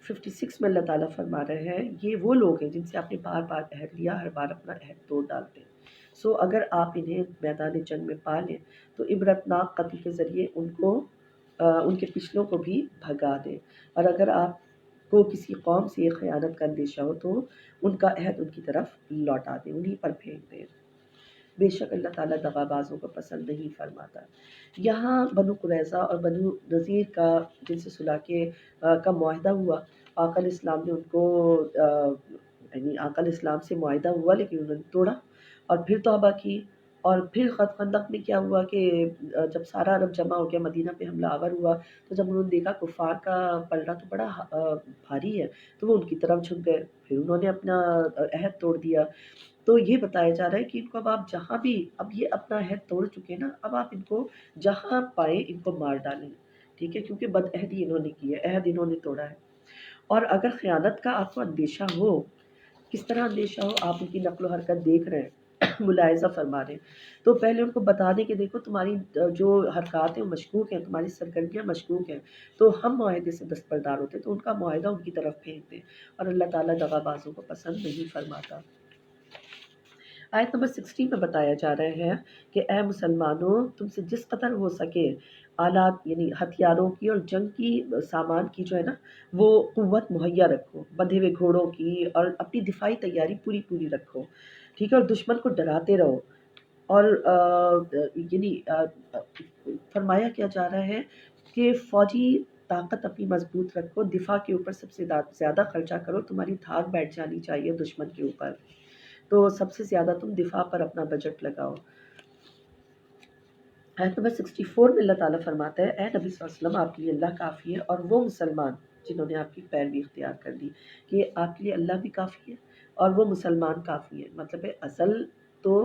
56 میں اللہ تعالیٰ فرما رہے ہیں یہ وہ لوگ ہیں جن سے آپ نے بار بار عہد لیا، ہر بار اپنا عہد توڑ ڈالتے ہیں. سو اگر آپ انہیں میدان جنگ میں پا لیں تو عبرتناک قتل کے ذریعے ان کے پچھلوں کو بھی بھگا دیں، اور اگر آپ کو کسی قوم سے خیانت کا اندیشہ ہو تو ان کا عہد ان کی طرف لوٹا دیں، انہیں پر پھینک دیں. بے شک اللہ تعالیٰ دغا بازوں کو پسند نہیں فرماتا. یہاں بنو قریظہ اور بنو نذیر کا جن سے صلح کا معاہدہ ہوا، آقا علیہ السلام نے ان کو یعنی آقا علیہ السلام سے معاہدہ ہوا لیکن انہوں نے توڑا اور پھر توبہ کی. اور پھر خندق میں کیا ہوا کہ جب سارا عرب جمع ہو گیا، مدینہ پہ حملہ آور ہوا، تو جب انہوں نے دیکھا کفار کا پلڑا تو بڑا بھاری ہے تو وہ ان کی طرف جھک گئے، پھر انہوں نے اپنا عہد توڑ دیا. تو یہ بتایا جا رہا ہے کہ ان کو اب آپ جہاں بھی اب یہ اپنا عہد توڑ چکے نا، اب آپ ان کو جہاں پائیں ان کو مار ڈالیں، ٹھیک ہے، کیونکہ بد عہدی انہوں نے کی ہے، عہد انہوں نے توڑا ہے. اور اگر خیانت کا آپ کو اندیشہ ہو، کس طرح اندیشہ ہو، آپ ان کی نقل و حرکت دیکھ رہے ہیں، ملاحظہ فرما رہے ہیں، تو پہلے ان کو بتا دیں کہ دیکھو تمہاری جو حرکات ہیں مشکوک ہیں، تمہاری سرگرمیاں مشکوک ہیں، تو ہم معاہدے سے دستبردار ہوتے تو ان کا معاہدہ ان کی طرف پھینک دیں، اور اللہ تعالیٰ دغا بازوں کو پسند نہیں فرماتا. آیت نمبر 60 میں بتایا جا رہا ہے کہ اے مسلمانوں، تم سے جس قدر ہو سکے آلات یعنی ہتھیاروں کی اور جنگ کی سامان کی جو ہے نا وہ قوت مہیا رکھو، بندھے ہوئے گھوڑوں کی، اور اپنی دفاعی تیاری پوری رکھو، ٹھیک ہے، اور دشمن کو ڈراتے رہو. اور فرمایا کیا جا رہا ہے کہ فوجی طاقت اپنی مضبوط رکھو، دفاع کے اوپر سب سے زیادہ خرچہ کرو، تمہاری دھاک بیٹھ جانی چاہیے دشمن کے اوپر، تو سب سے زیادہ تم دفاع پر اپنا بجٹ لگاؤ. آیت نمبر 64 میں اللہ تعالیٰ فرماتا ہے اے نبی صلی اللہ علیہ وسلم، آپ کے لیے اللہ کافی ہے اور وہ مسلمان جنہوں نے آپ کی پیروی اختیار کر لی، کہ آپ کے لیے اللہ بھی کافی ہے اور وہ مسلمان کافی ہے. مطلب ہے اصل تو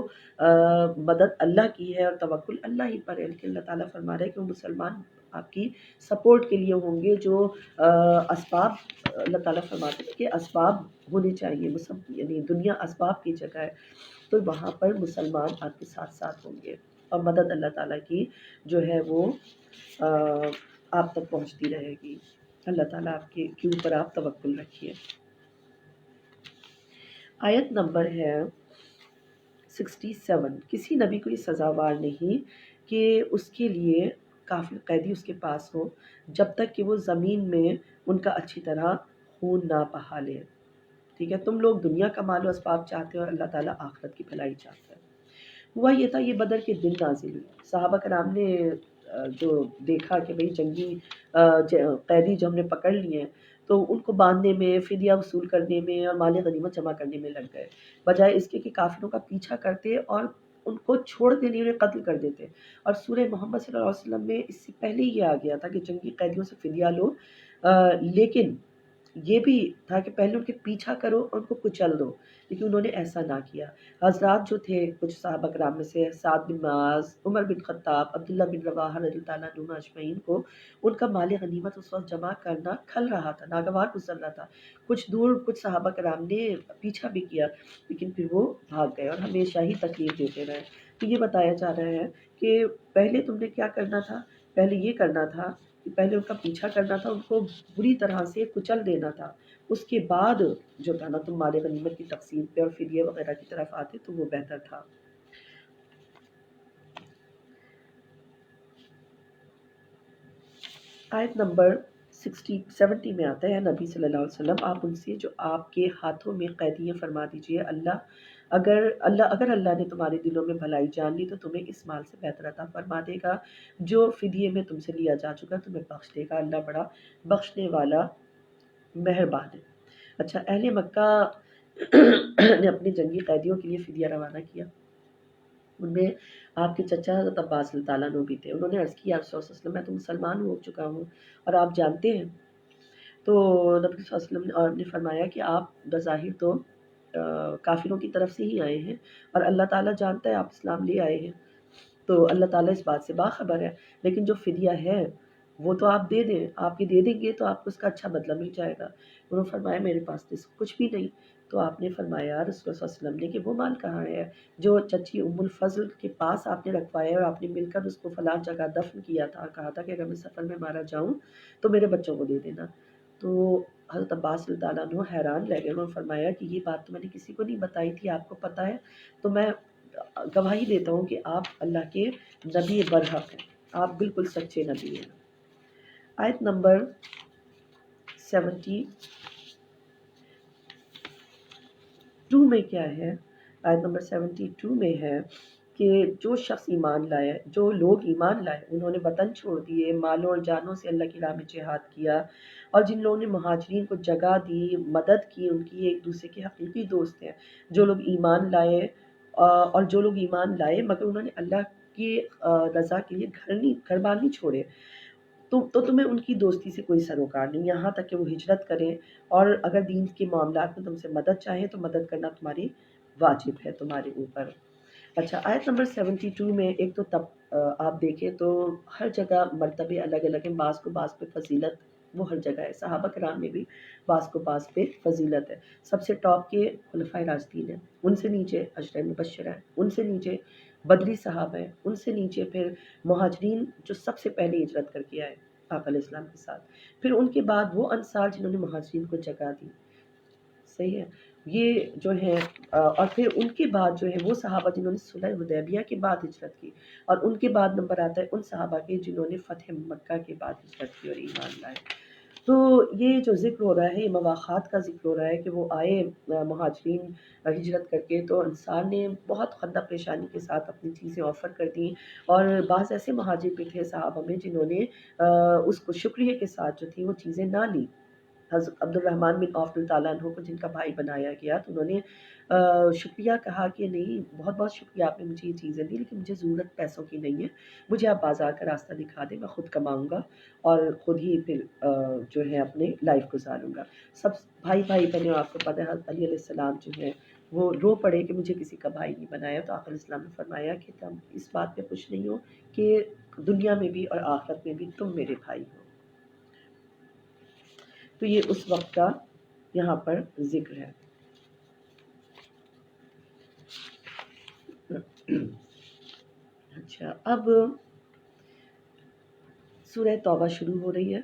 مدد اللہ کی ہے اور توکل اللہ ہی پر ہے، لیکن اللہ تعالیٰ فرما رہا ہے کہ وہ مسلمان آپ کی سپورٹ کے لیے ہوں گے. جو اسباب اللہ تعالیٰ فرماتے ہیں کہ اسباب ہونے چاہیے، یعنی دنیا اسباب کی جگہ ہے، تو وہاں پر مسلمان آپ کے ساتھ ساتھ ہوں گے اور مدد اللہ تعالیٰ کی جو ہے وہ آپ تک پہنچتی رہے گی. اللہ تعالیٰ آپ کے اوپر آپ توکل رکھیے. آیت نمبر ہے 67. کسی نبی کو یہ سزاوار نہیں کہ اس کے لیے کافر قیدی اس کے پاس ہو جب تک کہ وہ زمین میں ان کا اچھی طرح خون نہ بہا لے، ٹھیک ہے. تم لوگ دنیا کا مال و اسباب چاہتے ہو اور اللہ تعالیٰ آخرت کی بھلائی چاہتا ہے. ہوا یہ تھا، یہ بدر کے دن نازل ہوئی. صحابہ کرام نے جو دیکھا کہ بھئی جنگی قیدی جو ہم نے پکڑ لیے ہیں تو ان کو باندھنے میں، فدیہ وصول کرنے میں اور مال غنیمت جمع کرنے میں لگ گئے، بجائے اس کے کہ کافروں کا پیچھا کرتے اور ان کو چھوڑ دینے انہیں قتل کر دیتے. اور سورہ محمد صلی اللہ علیہ وسلم میں اس سے پہلے یہ آ گیا تھا کہ جنگی قیدیوں سے فدیہ لو، لیکن یہ بھی تھا کہ پہلے ان کے پیچھا کرو اور ان کو کچل دو، لیکن انہوں نے ایسا نہ کیا. حضرات جو تھے کچھ صحابہ کرام میں سے سعد بن معاذ، عمر بن خطاب، عبداللہ بن رواحہ رضی اللہ تعالیٰ عنہما اجمعین کو ان کا مال غنیمت اس وقت جمع کرنا کھل رہا تھا، ناگوار گزر رہا تھا. کچھ دور کچھ صحابہ کرام نے پیچھا بھی کیا لیکن پھر وہ بھاگ گئے اور ہمیشہ ہی تکلیف دیتے رہے. تو یہ بتایا جا رہا ہے کہ پہلے تم نے کیا کرنا تھا، پہلے یہ کرنا تھا کہ پہلے ان کا پیچھا کرنا تھا، ان کو بری طرح سے کچل دینا تھا، اس کے بعد جو تھا نا تم مال غنیمت کی تقسیم پہ اور فدیہ وغیرہ کی طرف آتے تو وہ بہتر تھا. آیت نمبر 70 میں آتا ہے نبی صلی اللہ علیہ وسلم آپ ان سے جو آپ کے ہاتھوں میں قیدی ہیں فرما دیجئے اگر اللہ نے تمہارے دلوں میں بھلائی جان لی تو تمہیں اس مال سے بہتر عطا فرما دے گا جو فدیے میں تم سے لیا جا چکا، تمہیں بخش دے گا. اللہ بڑا بخشنے والا مہربان ہے. اچھا، اہل مکہ نے اپنے جنگی قیدیوں کے لیے فدیہ روانہ کیا. ان میں آپ کے چچا حضرت عباس اللہ تعالیٰ عنہ بھی تھے. انہوں نے عرض کیا رسول اللہ صلی اللہ علیہ وسلم میں تو مسلمان ہو چکا ہوں اور آپ جانتے ہیں. تو نبی صلی اللہ علیہ وسلم نے فرمایا کہ آپ بظاہر تو کافروں کی طرف سے ہی آئے ہیں اور اللہ تعالیٰ جانتا ہے آپ اسلام لے آئے ہیں، تو اللہ تعالیٰ اس بات سے باخبر ہے، لیکن جو فدیہ ہے وہ تو آپ دے دیں، آپ یہ دے دیں گے تو آپ کو اس کا اچھا بدلہ مل جائے گا. انہوں نے فرمایا میرے پاس تو کچھ بھی نہیں. تو آپ نے فرمایا رسول اللہ صلی اللہ علیہ وسلم نے کہ وہ مال کہاں ہے جو چچی ام الفضل کے پاس آپ نے رکھوایا اور آپ نے مل کر اس کو فلاں جگہ دفن کیا تھا، کہا تھا کہ اگر میں سفر میں مارا جاؤں تو میرے بچوں کو دے دینا۔ تو حضرت عباس رضی اللہ عنہ حیران رہ گئے، انہوں نے فرمایا کہ یہ بات تو میں نے کسی کو نہیں بتائی تھی، آپ کو پتہ ہے؟ تو میں گواہی دیتا ہوں کہ آپ اللہ کے نبی برحق ہیں، آپ بالکل سچے نبی ہیں۔ آیت نمبر 72 میں کیا ہے؟ آیت نمبر 72 میں ہے کہ جو شخص ایمان لائے، جو لوگ ایمان لائے، انہوں نے وطن چھوڑ دیے، مالوں اور جانوں سے اللہ کی راہ میں جہاد کیا، اور جن لوگوں نے مہاجرین کو جگہ دی، مدد کی، ان کی ایک دوسرے کے حقیقی دوست ہیں، جو لوگ ایمان لائے اور جو لوگ ایمان لائے مگر انہوں نے اللہ کی رضا کے لیے گھر بار نہیں چھوڑے، تو تمہیں ان کی دوستی سے کوئی سروکار نہیں، یہاں تک کہ وہ ہجرت کریں، اور اگر دین کے معاملات میں تم سے مدد چاہیں تو مدد کرنا تمہاری واجب ہے تمہارے اوپر۔ اچھا، آیت نمبر 72 میں ایک تو تب آپ دیکھیں تو ہر جگہ مرتبے الگ الگ ہیں، بعض کو بعض پہ فضیلت وہ ہر جگہ ہے، صحابہ کرام میں بھی بعض کو بعض پہ فضیلت ہے۔ سب سے ٹاپ کے خلفائے راشدین ہیں، ان سے نیچے عشرہ مبشرہ ہیں، ان سے نیچے بدری صحابہ ہیں، ان سے نیچے پھر مہاجرین جو سب سے پہلے ہجرت کر کے آئے آقا علیہ السلام کے ساتھ، پھر ان کے بعد وہ انصار جنہوں نے مہاجرین کو جگہ دی، صحیح ہے، یہ جو ہے اور پھر ان کے بعد جو ہے وہ صحابہ جنہوں نے صلح حدیبیہ کے بعد ہجرت کی، اور ان کے بعد نمبر آتا ہے ان صحابہ کے جنہوں نے فتح مکہ کے بعد ہجرت کی اور ایمان لائے۔ تو یہ جو ذکر ہو رہا ہے، یہ مواخات کا ذکر ہو رہا ہے کہ وہ آئے مہاجرین ہجرت کر کے، تو انصار نے بہت خندہ پریشانی کے ساتھ اپنی چیزیں آفر کر دیں، اور بعض ایسے مہاجر بھی تھے صحابہ میں جنہوں نے اس کو شکریہ کے ساتھ جو تھی وہ چیزیں نہ لیں۔ حضرت عبد الرحمن بن عوف رضی اللہ عنہ کو جن کا بھائی بنایا گیا، تو انہوں نے شکریہ کہا کہ نہیں، بہت بہت شکریہ آپ نے مجھے یہ چیزیں دی، لیکن مجھے ضرورت پیسوں کی نہیں ہے، مجھے آپ بازار کا راستہ دکھا دیں، میں خود کماؤں گا اور خود ہی پھر جو ہے اپنے لائف گزاروں گا۔ سب بھائی بہنوں، آپ کو پتہ ہے حضرت علی علیہ السلام جو ہے وہ رو پڑے کہ مجھے کسی کا بھائی نہیں بنایا، تو آقا علیہ السلام نے فرمایا کہ تم اس بات پہ خوش نہیں ہو کہ دنیا میں بھی اور آخرت میں بھی تم میرے بھائی ہو۔ تو یہ اس وقت کا یہاں پر ذکر ہے۔ اچھا، اب سورہ توبہ شروع ہو رہی ہے۔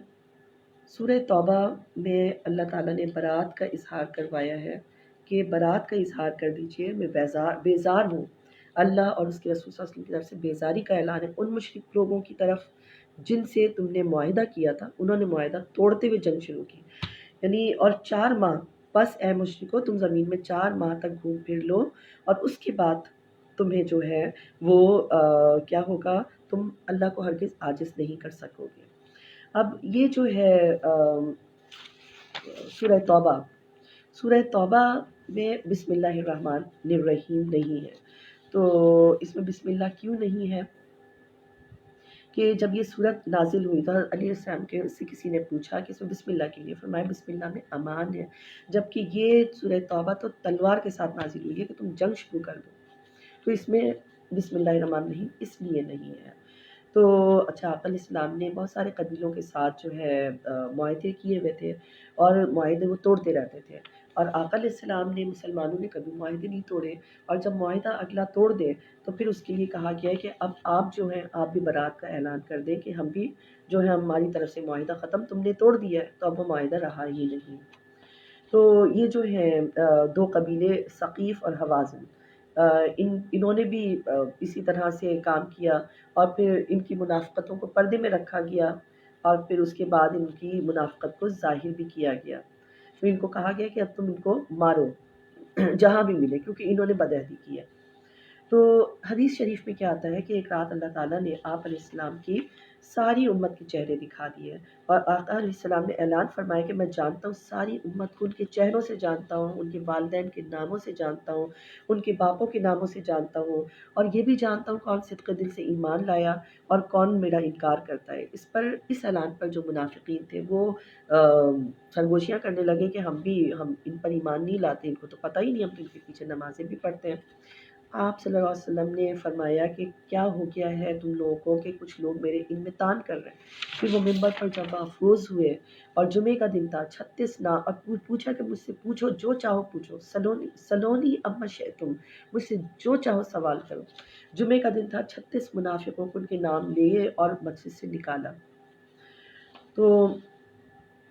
سورہ توبہ میں اللہ تعالیٰ نے برات کا اظہار کروایا ہے کہ برات کا اظہار کر دیجئے، میں بیزار ہوں، اللہ اور اس کے رسول صلی اللہ علیہ وسلم کی طرف سے بیزاری کا اعلان ہے ان مشرک لوگوں کی طرف جن سے تم نے معاہدہ کیا تھا، انہوں نے معاہدہ توڑتے ہوئے جنگ شروع کی، یعنی اور 4 ماہ، بس اے مشرکو تم زمین میں 4 ماہ تک گھوم پھر لو، اور اس کے بعد تمہیں جو ہے وہ کیا ہوگا، تم اللہ کو ہرگز عاجز نہیں کر سکو گے۔ اب یہ جو ہے سورہ توبہ میں بسم اللہ الرحمن الرحیم نہیں ہے، تو اس میں بسم اللہ کیوں نہیں ہے کہ جب یہ صورت نازل ہوئی تو علی علیہ السلام کے سے کسی نے پوچھا کہ اس میں بسم اللہ کے لیے، فرمایا بسم اللہ میں امان ہے، جبکہ یہ سورہ توبہ تو تلوار کے ساتھ نازل ہوئی ہے کہ تم جنگ شروع کر دو، تو اس میں بسم اللہ الرحمن نہیں اس لیے نہیں ہے۔ تو اچھا، آقا علیہ السلام نے بہت سارے قبیلوں کے ساتھ جو ہے معاہدے کیے ہوئے تھے، اور معاہدے وہ توڑتے رہتے تھے، اور آقا علیہ السلام نے مسلمانوں نے کبھی معاہدے نہیں توڑے، اور جب معاہدہ اگلا توڑ دے تو پھر اس کے لیے کہا گیا ہے کہ اب آپ جو ہیں آپ بھی برات کا اعلان کر دیں کہ ہم بھی جو ہے ہماری طرف سے معاہدہ ختم، تم نے توڑ دیا ہے تو اب وہ معاہدہ رہا ہی نہیں۔ تو یہ جو ہے 2 قبیلے ثقیف اور حوازن، انہوں نے بھی اسی طرح سے کام کیا، اور پھر ان کی منافقتوں کو پردے میں رکھا گیا، اور پھر اس کے بعد ان کی منافقت کو ظاہر بھی کیا گیا، تو ان کو کہا گیا کہ اب تم ان کو مارو جہاں بھی ملے، کیونکہ انہوں نے بدعہدی کی ہے۔ تو حدیث شریف میں کیا آتا ہے کہ ایک رات اللہ تعالیٰ نے آپ علیہ السلام کی ساری امت کے چہرے دکھا دیے، اور آقا علیہ السلام نے اعلان فرمایا کہ میں جانتا ہوں ساری امت کو ان کے چہروں سے جانتا ہوں، ان کے والدین کے ناموں سے جانتا ہوں، ان کے باپوں کے ناموں سے جانتا ہوں، اور یہ بھی جانتا ہوں کون صدق دل سے ایمان لایا اور کون میرا انکار کرتا ہے۔ اس اعلان پر جو منافقین تھے وہ سرگوشیاں کرنے لگے کہ ہم ان پر ایمان نہیں لاتے، ان کو تو پتہ ہی نہیں، ہم تو ان کے پیچھے نمازیں بھی پڑھتے ہیں۔ آپ صلی اللہ علیہ وسلم نے فرمایا کہ کیا ہو گیا ہے تم لوگوں کو کہ کچھ لوگ میرے علم میں تان کر رہے ہیں۔ پھر وہ ممبر پر جب محفوظ ہوئے اور جمعے کا دن تھا 36 نا اور پوچھا کہ مجھ سے پوچھو جو چاہو پوچھو، سلونی اما شئتم، مجھ سے جو چاہو سوال کرو۔ جمعے کا دن تھا، 36 منافقوں کو ان کے نام لیے اور مسجد سے نکالا۔ تو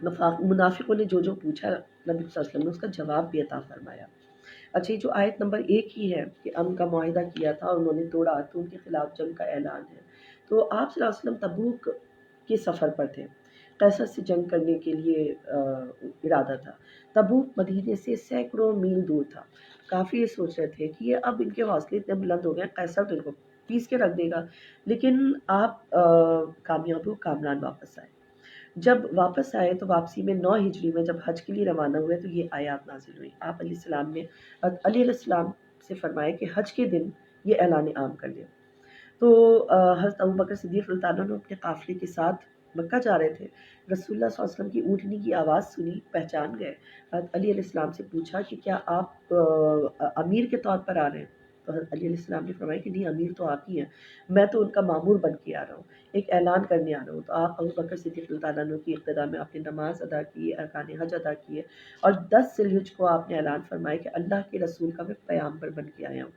منافقوں نے جو جو پوچھا نبی صلی اللہ علیہ وسلم نے اس کا جواب بھی عطا فرمایا۔ اچھا، یہ جو آیت نمبر 1 ہی ہے کہ امن کا معاہدہ کیا تھا اور انہوں نے توڑا، تو ان کے خلاف جنگ کا اعلان ہے۔ تو آپ صلی اللہ علیہ وسلم تبوک کے سفر پر تھے، قیصر سے جنگ کرنے کے لیے ارادہ تھا۔ تبوک مدینے سے سینکڑوں میل دور تھا۔ کافی یہ سوچ رہے تھے کہ اب ان کے حوصلے اتنے بلند ہو گئے، قیصر تو ان کو پیس کے رکھ دے گا، لیکن آپ کامیاب و کامران واپس آئے۔ جب واپس آئے تو واپسی میں 9 ہجری میں جب حج کے لیے روانہ ہوئے تو یہ آیات نازل ہوئی۔ آپ علیہ السلام نے علی علیہ السلام سے فرمایا کہ حج کے دن یہ اعلان عام کر دیا۔ تو حضرت ابوبکر صدیق رضی اللہ عنہ اپنے قافلے کے ساتھ مکہ جا رہے تھے۔ رسول اللہ صلی اللہ علیہ وسلم کی اونٹنی کی آواز سنی، پہچان گئے۔ حضرت علی علیہ السلام سے پوچھا کہ کیا آپ امیر کے طور پر آ رہے ہیں؟ تو حضرت علی علیہ السلام نے فرمایا کہ نہیں، امیر تو آپ ہی ہیں، میں تو ان کا مامور بن کے آ رہا ہوں، ایک اعلان کرنے آ رہا ہوں۔ تو آپ ابوبکر صدیق رضی اللہ عنہ کی اقتداء میں آپ نے نماز ادا کی، ارکان حج ادا کیے، اور 10 ذی الحجہ کو آپ نے اعلان فرمایا کہ اللہ کے رسول کا میں پیغمبر بن کے آیا ہوں۔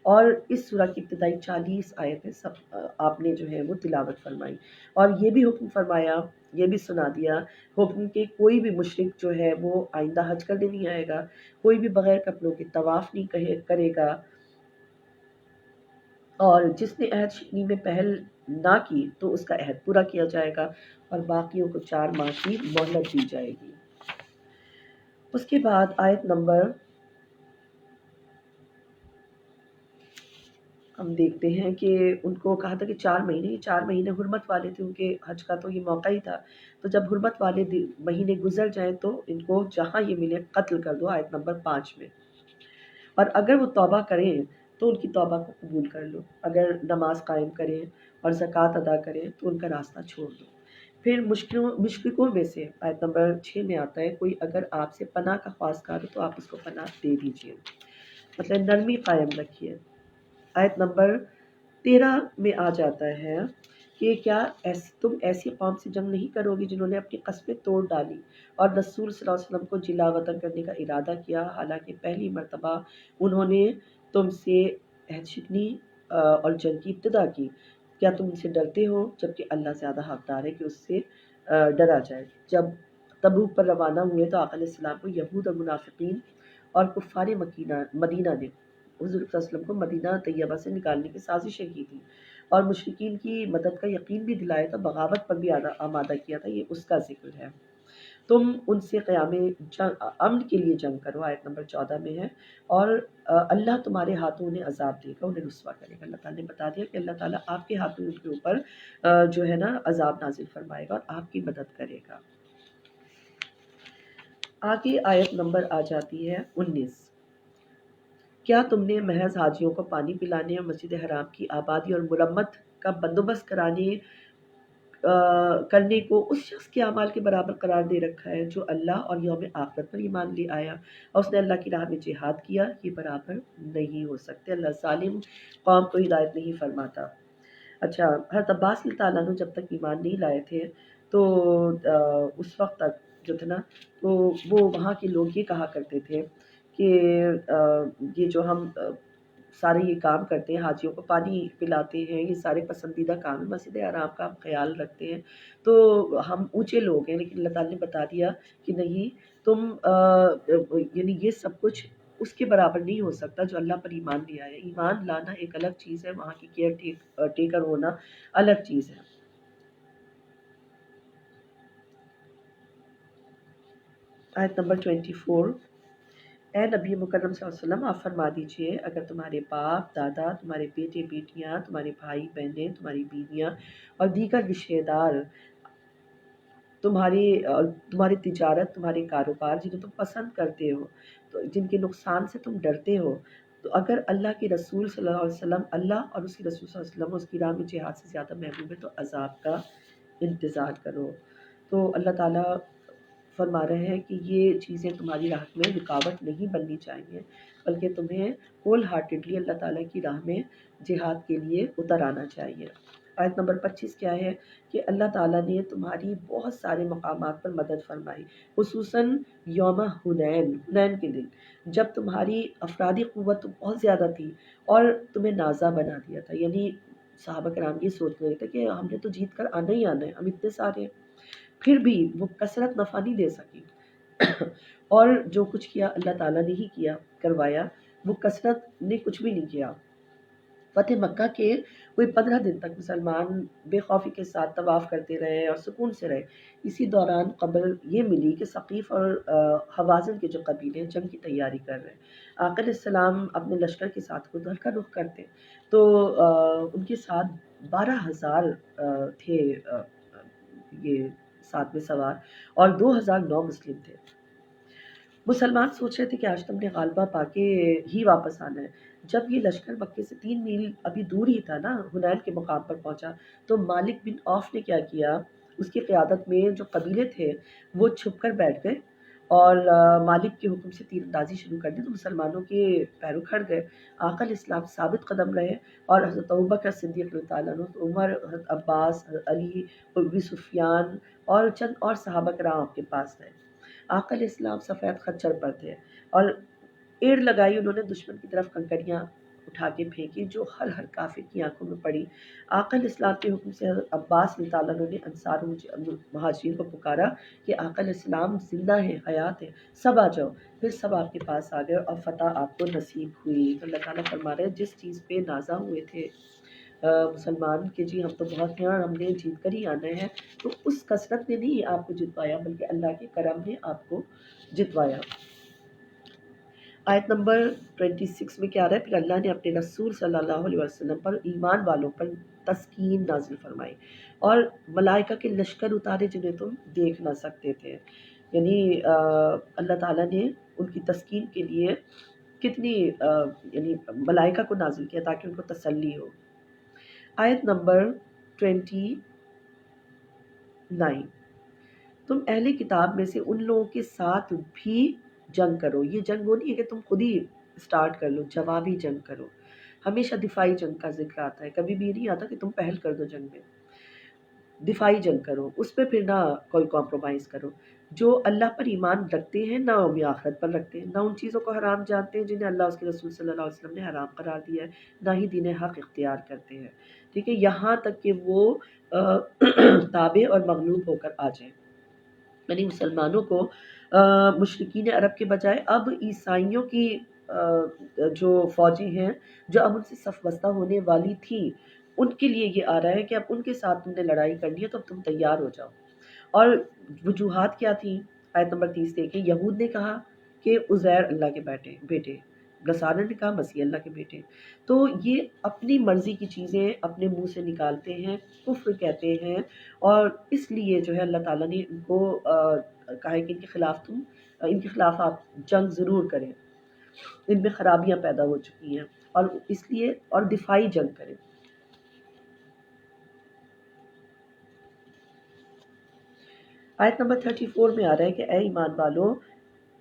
اور اس سورہ کی ابتدائی 40 آیتیں سب آپ نے جو ہے وہ تلاوت فرمائی، اور یہ بھی حکم فرمایا، یہ بھی سنا دیا حکم کہ کوئی بھی مشرک جو ہے وہ آئندہ حج کرنے نہیں آئے گا، کوئی بھی بغیر کپڑوں کے طواف نہیں کرے گا، اور جس نے عہد شکنی میں پہل نہ کی تو اس کا عہد پورا کیا جائے گا، اور باقیوں کو 4 ماہ کی مہلت دی جائے گی۔ اس کے بعد آیت نمبر ہم دیکھتے ہیں کہ ان کو کہا تھا کہ 4 مہینے حرمت والے تھے، ان کے حج کا تو یہ موقع ہی تھا، تو جب حرمت والے مہینے گزر جائیں تو ان کو جہاں یہ ملے قتل کر دو، آیت نمبر 5 میں۔ اور اگر وہ توبہ کریں تو ان کی توبہ کو قبول کر لو، اگر نماز قائم کریں اور زکوٰۃ ادا کریں تو ان کا راستہ چھوڑ دو۔ پھر مشرکوں میں سے آیت نمبر 6 میں آتا ہے، کوئی اگر آپ سے پناہ کا خواستگار ہو تو آپ اس کو پناہ دے دیجیے، مطلب نرمی قائم رکھیے۔ آیت نمبر 13 میں آ جاتا ہے کہ کیا تم ایسی قوم سے جنگ نہیں کرو گی جنہوں نے اپنی قسمیں توڑ ڈالی اور رسول صلی اللہ علیہ وسلم کو جلا وطن کرنے کا ارادہ کیا، حالانکہ پہلی مرتبہ انہوں نے تم سے عہد شکنی اور جنگ کی ابتدا کی۔ کیا تم ان سے ڈرتے ہو جبکہ اللہ زیادہ حقدار ہے کہ اس سے ڈرا جائے۔ جب تبوک پر روانہ ہوئے تو آقا علیہ السلام کو یہود اور منافقین اور کفار مدینہ نے حضور صلی اللہ علیہ وسلم کو مدینہ طیبہ سے نکالنے کی سازشیں کی تھی اور مشرکین کی مدد کا یقین بھی دلایا تھا، بغاوت پر بھی آمادہ کیا تھا، یہ اس کا ذکر ہے۔ تم ان سے قیام امن کے لیے جنگ کرو، آیت نمبر 14 میں ہے، اور اللہ تمہارے ہاتھوں انہیں عذاب دے گا، انہیں رسوا کرے گا۔ اللہ تعالیٰ نے بتا دیا کہ اللہ تعالیٰ آپ کے ہاتھوں ان کے اوپر جو ہے نا عذاب نازل فرمائے گا اور آپ کی مدد کرے گا۔ آگے آیت نمبر آ جاتی ہے 19۔ کیا تم نے محض حاجیوں کو پانی پلانے اور مسجد حرام کی آبادی اور مرمت کا بندوبست کرنے کو اس شخص کے اعمال کے برابر قرار دے رکھا ہے جو اللہ اور یوم آخرت پر ایمان لے آیا اور اس نے اللہ کی راہ میں جہاد کیا؟ یہ برابر نہیں ہو سکتے، اللہ ظالم قوم کو ہدایت نہیں فرماتا۔ اچھا، حضرت عباس رضی اللہ عنہ جب تک ایمان نہیں لائے تھے تو اس وقت تک جو تھا نا تو وہ وہاں کے لوگ یہ کہا کرتے تھے کہ یہ جو ہم سارے یہ کام کرتے ہیں، حاجیوں کو پانی پلاتے ہیں، یہ سارے پسندیدہ کام ہیں، مسجد حرام کا ہم خیال رکھتے ہیں، تو ہم اونچے لوگ ہیں، لیکن اللہ تعالیٰ نے بتا دیا کہ نہیں، تم یعنی یہ سب کچھ اس کے برابر نہیں ہو سکتا جو اللہ پر ایمان لے آیا۔ ایمان لانا ایک الگ چیز ہے، وہاں کی کیئر ٹیکر ہونا الگ چیز ہے۔ آیت نمبر 24۔ اے نبی مکرم صلی اللہ علیہ وسلم، آپ فرما دیجئے اگر تمہارے باپ دادا، تمہارے بیٹے بیٹیاں، تمہارے بھائی بہنیں، تمہاری بیویاں اور دیگر رشتہ دار، تمہاری تجارت، تمہارے کاروبار جنہیں تم پسند کرتے ہو، تو جن کے نقصان سے تم ڈرتے ہو، تو اگر اللہ کے رسول صلی اللہ علیہ وسلم، اللہ اور اس کے رسول صلی اللہ علیہ وسلم اس کی راہ میں جہاد سے زیادہ محبوب ہے تو عذاب کا انتظار کرو۔ تو اللہ تعالیٰ فرما رہے ہیں کہ یہ چیزیں تمہاری راہ میں رکاوٹ نہیں بننی چاہیے، بلکہ تمہیں ہول ہارٹیڈلی اللہ تعالیٰ کی راہ میں جہاد کے لیے اتر آنا چاہیے۔ آیت نمبر 25 کیا ہے کہ اللہ تعالیٰ نے تمہاری بہت سارے مقامات پر مدد فرمائی، خصوصاً یوم حنین کے دن، جب تمہاری افرادی قوت بہت زیادہ تھی اور تمہیں نازا بنا دیا تھا۔ یعنی صحابہ کرام یہ سوچ رہے تھے کہ ہم نے تو جیت کر آنا ہی آنا ہے، ہم اتنے سارے ہیں، پھر بھی وہ کثرت نفع نہیں دے سکی اور جو کچھ کیا اللہ تعالیٰ نے ہی کیا، کروایا، وہ کثرت نے کچھ بھی نہیں کیا۔ فتح مکہ کے کوئی 15 دن تک مسلمان بے خوفی کے ساتھ طواف کرتے رہے اور سکون سے رہے۔ اسی دوران خبر یہ ملی کہ ثقیف اور حوازن کے جو قبیلے جنگ کی تیاری کر رہے ہیں۔ آقا علیہ السلام اپنے لشکر کے ساتھ ادھر کا رخ کرتے تو ان کے ساتھ 12,000 تھے یہ ساتھ میں سوار، اور 2,009 مسلم تھے۔ مسلمان سوچ رہے تھے کہ آج تم نے غالبہ پا کے ہی واپس آنا ہے۔ جب یہ لشکر مکے سے 3 میل ابھی دور ہی تھا نا، حنین کے مقام پر پہنچا، تو مالک بن عوف نے کیا کیا، اس کی قیادت میں جو قبیلے تھے وہ چھپ کر بیٹھ گئے اور مالک کے حکم سے تیر اندازی شروع کر دی، تو مسلمانوں کے پیرو کھڑ گئے۔ آقا علیہ السلام ثابت قدم رہے اور حضرت ابوبکر صدیق رضی اللہ عنہ، عمر، حضرت عباس، حضرت علی، ابو سفیان اور چند اور صحابہ کرام آپ کے پاس رہے۔ آقا علیہ السلام سفید خچر پر تھے اور ایڑ لگائی، انہوں نے دشمن کی طرف کنکریاں اٹھا کے پھینکی جو ہر کافر کی آنکھوں میں پڑی۔ آقا علیہ السلام کے حکم سے حضرت عباس رضی اللہ عنہ نے انصار مہاجرین کو پکارا کہ آقا علیہ السلام زندہ ہیں، حیات ہیں، سب آ جاؤ۔ پھر سب آپ کے پاس آ گئے اور فتح آپ کو نصیب ہوئی۔ تو اللہ تعالیٰ فرما رہے ہیں جس چیز پہ نازا ہوئے تھے مسلمان کہ جی ہم تو بہت ہیں اور ہم نے جیت کر ہی آنا ہے، تو اس کثرت نے نہیں آپ کو جتوایا، بلکہ اللہ کے کرم نے آپ کو جتوایا۔ آیت نمبر 26 میں کیا رہا ہے، پھر اللہ نے اپنے رسول صلی اللہ علیہ وسلم پر ایمان والوں پر تسکین نازل فرمائی اور ملائکہ کے لشکر اتارے جنہیں تم دیکھ نہ سکتے تھے۔ یعنی اللہ تعالیٰ نے ان کی تسکین کے لیے کتنی یعنی ملائکہ کو نازل کیا تاکہ ان کو تسلی ہو۔ آیت نمبر 29، تم اہل کتاب میں سے ان لوگوں کے ساتھ بھی جنگ کرو۔ یہ جنگ وہ نہیں ہے کہ تم خود ہی سٹارٹ کر لو، جوابی جنگ کرو۔ ہمیشہ دفاعی جنگ کا ذکر آتا ہے، کبھی بھی نہیں آتا کہ تم پہل کر دو جنگ میں۔ دفاعی جنگ کرو، اس پہ پھر نہ کوئی کمپرومائز کرو۔ جو اللہ پر ایمان رکھتے ہیں، نہ یوم آخرت پر رکھتے ہیں، نہ ان چیزوں کو حرام جانتے ہیں جنہیں اللہ اس کے رسول صلی اللہ علیہ وسلم نے حرام قرار دیا ہے، نہ ہی دین حق اختیار کرتے ہیں، ٹھیک ہے، یہاں تک کہ وہ تابع اور مغلوب ہو کر آ جائیں۔ یعنی مسلمانوں کو مشرکین عرب کے بجائے اب عیسائیوں کی جو فوجیں ہیں جو اب ان سے صف بستہ ہونے والی تھی، ان کے لیے یہ آ رہا ہے کہ اب ان کے ساتھ تم نے لڑائی کرنی ہے تو اب تم تیار ہو جاؤ۔ اور وجوہات کیا تھیں؟ آیت نمبر 30 دیکھیں، یہود نے کہا کہ عزیر اللہ کے بیٹے، نصارہ نے کہا مسیح اللہ کے بیٹے۔ تو یہ اپنی مرضی کی چیزیں اپنے منہ سے نکالتے ہیں، کفر کہتے ہیں، اور اس لیے جو ہے اللہ تعالیٰ نے ان کو کہا ہے کہ ان کے خلاف آپ جنگ ضرور کریں، ان میں خرابیاں پیدا ہو چکی ہیں، اور اس لیے اور دفاعی جنگ کریں۔ آیت نمبر 34 میں آ رہا ہے کہ اے ایمان والو،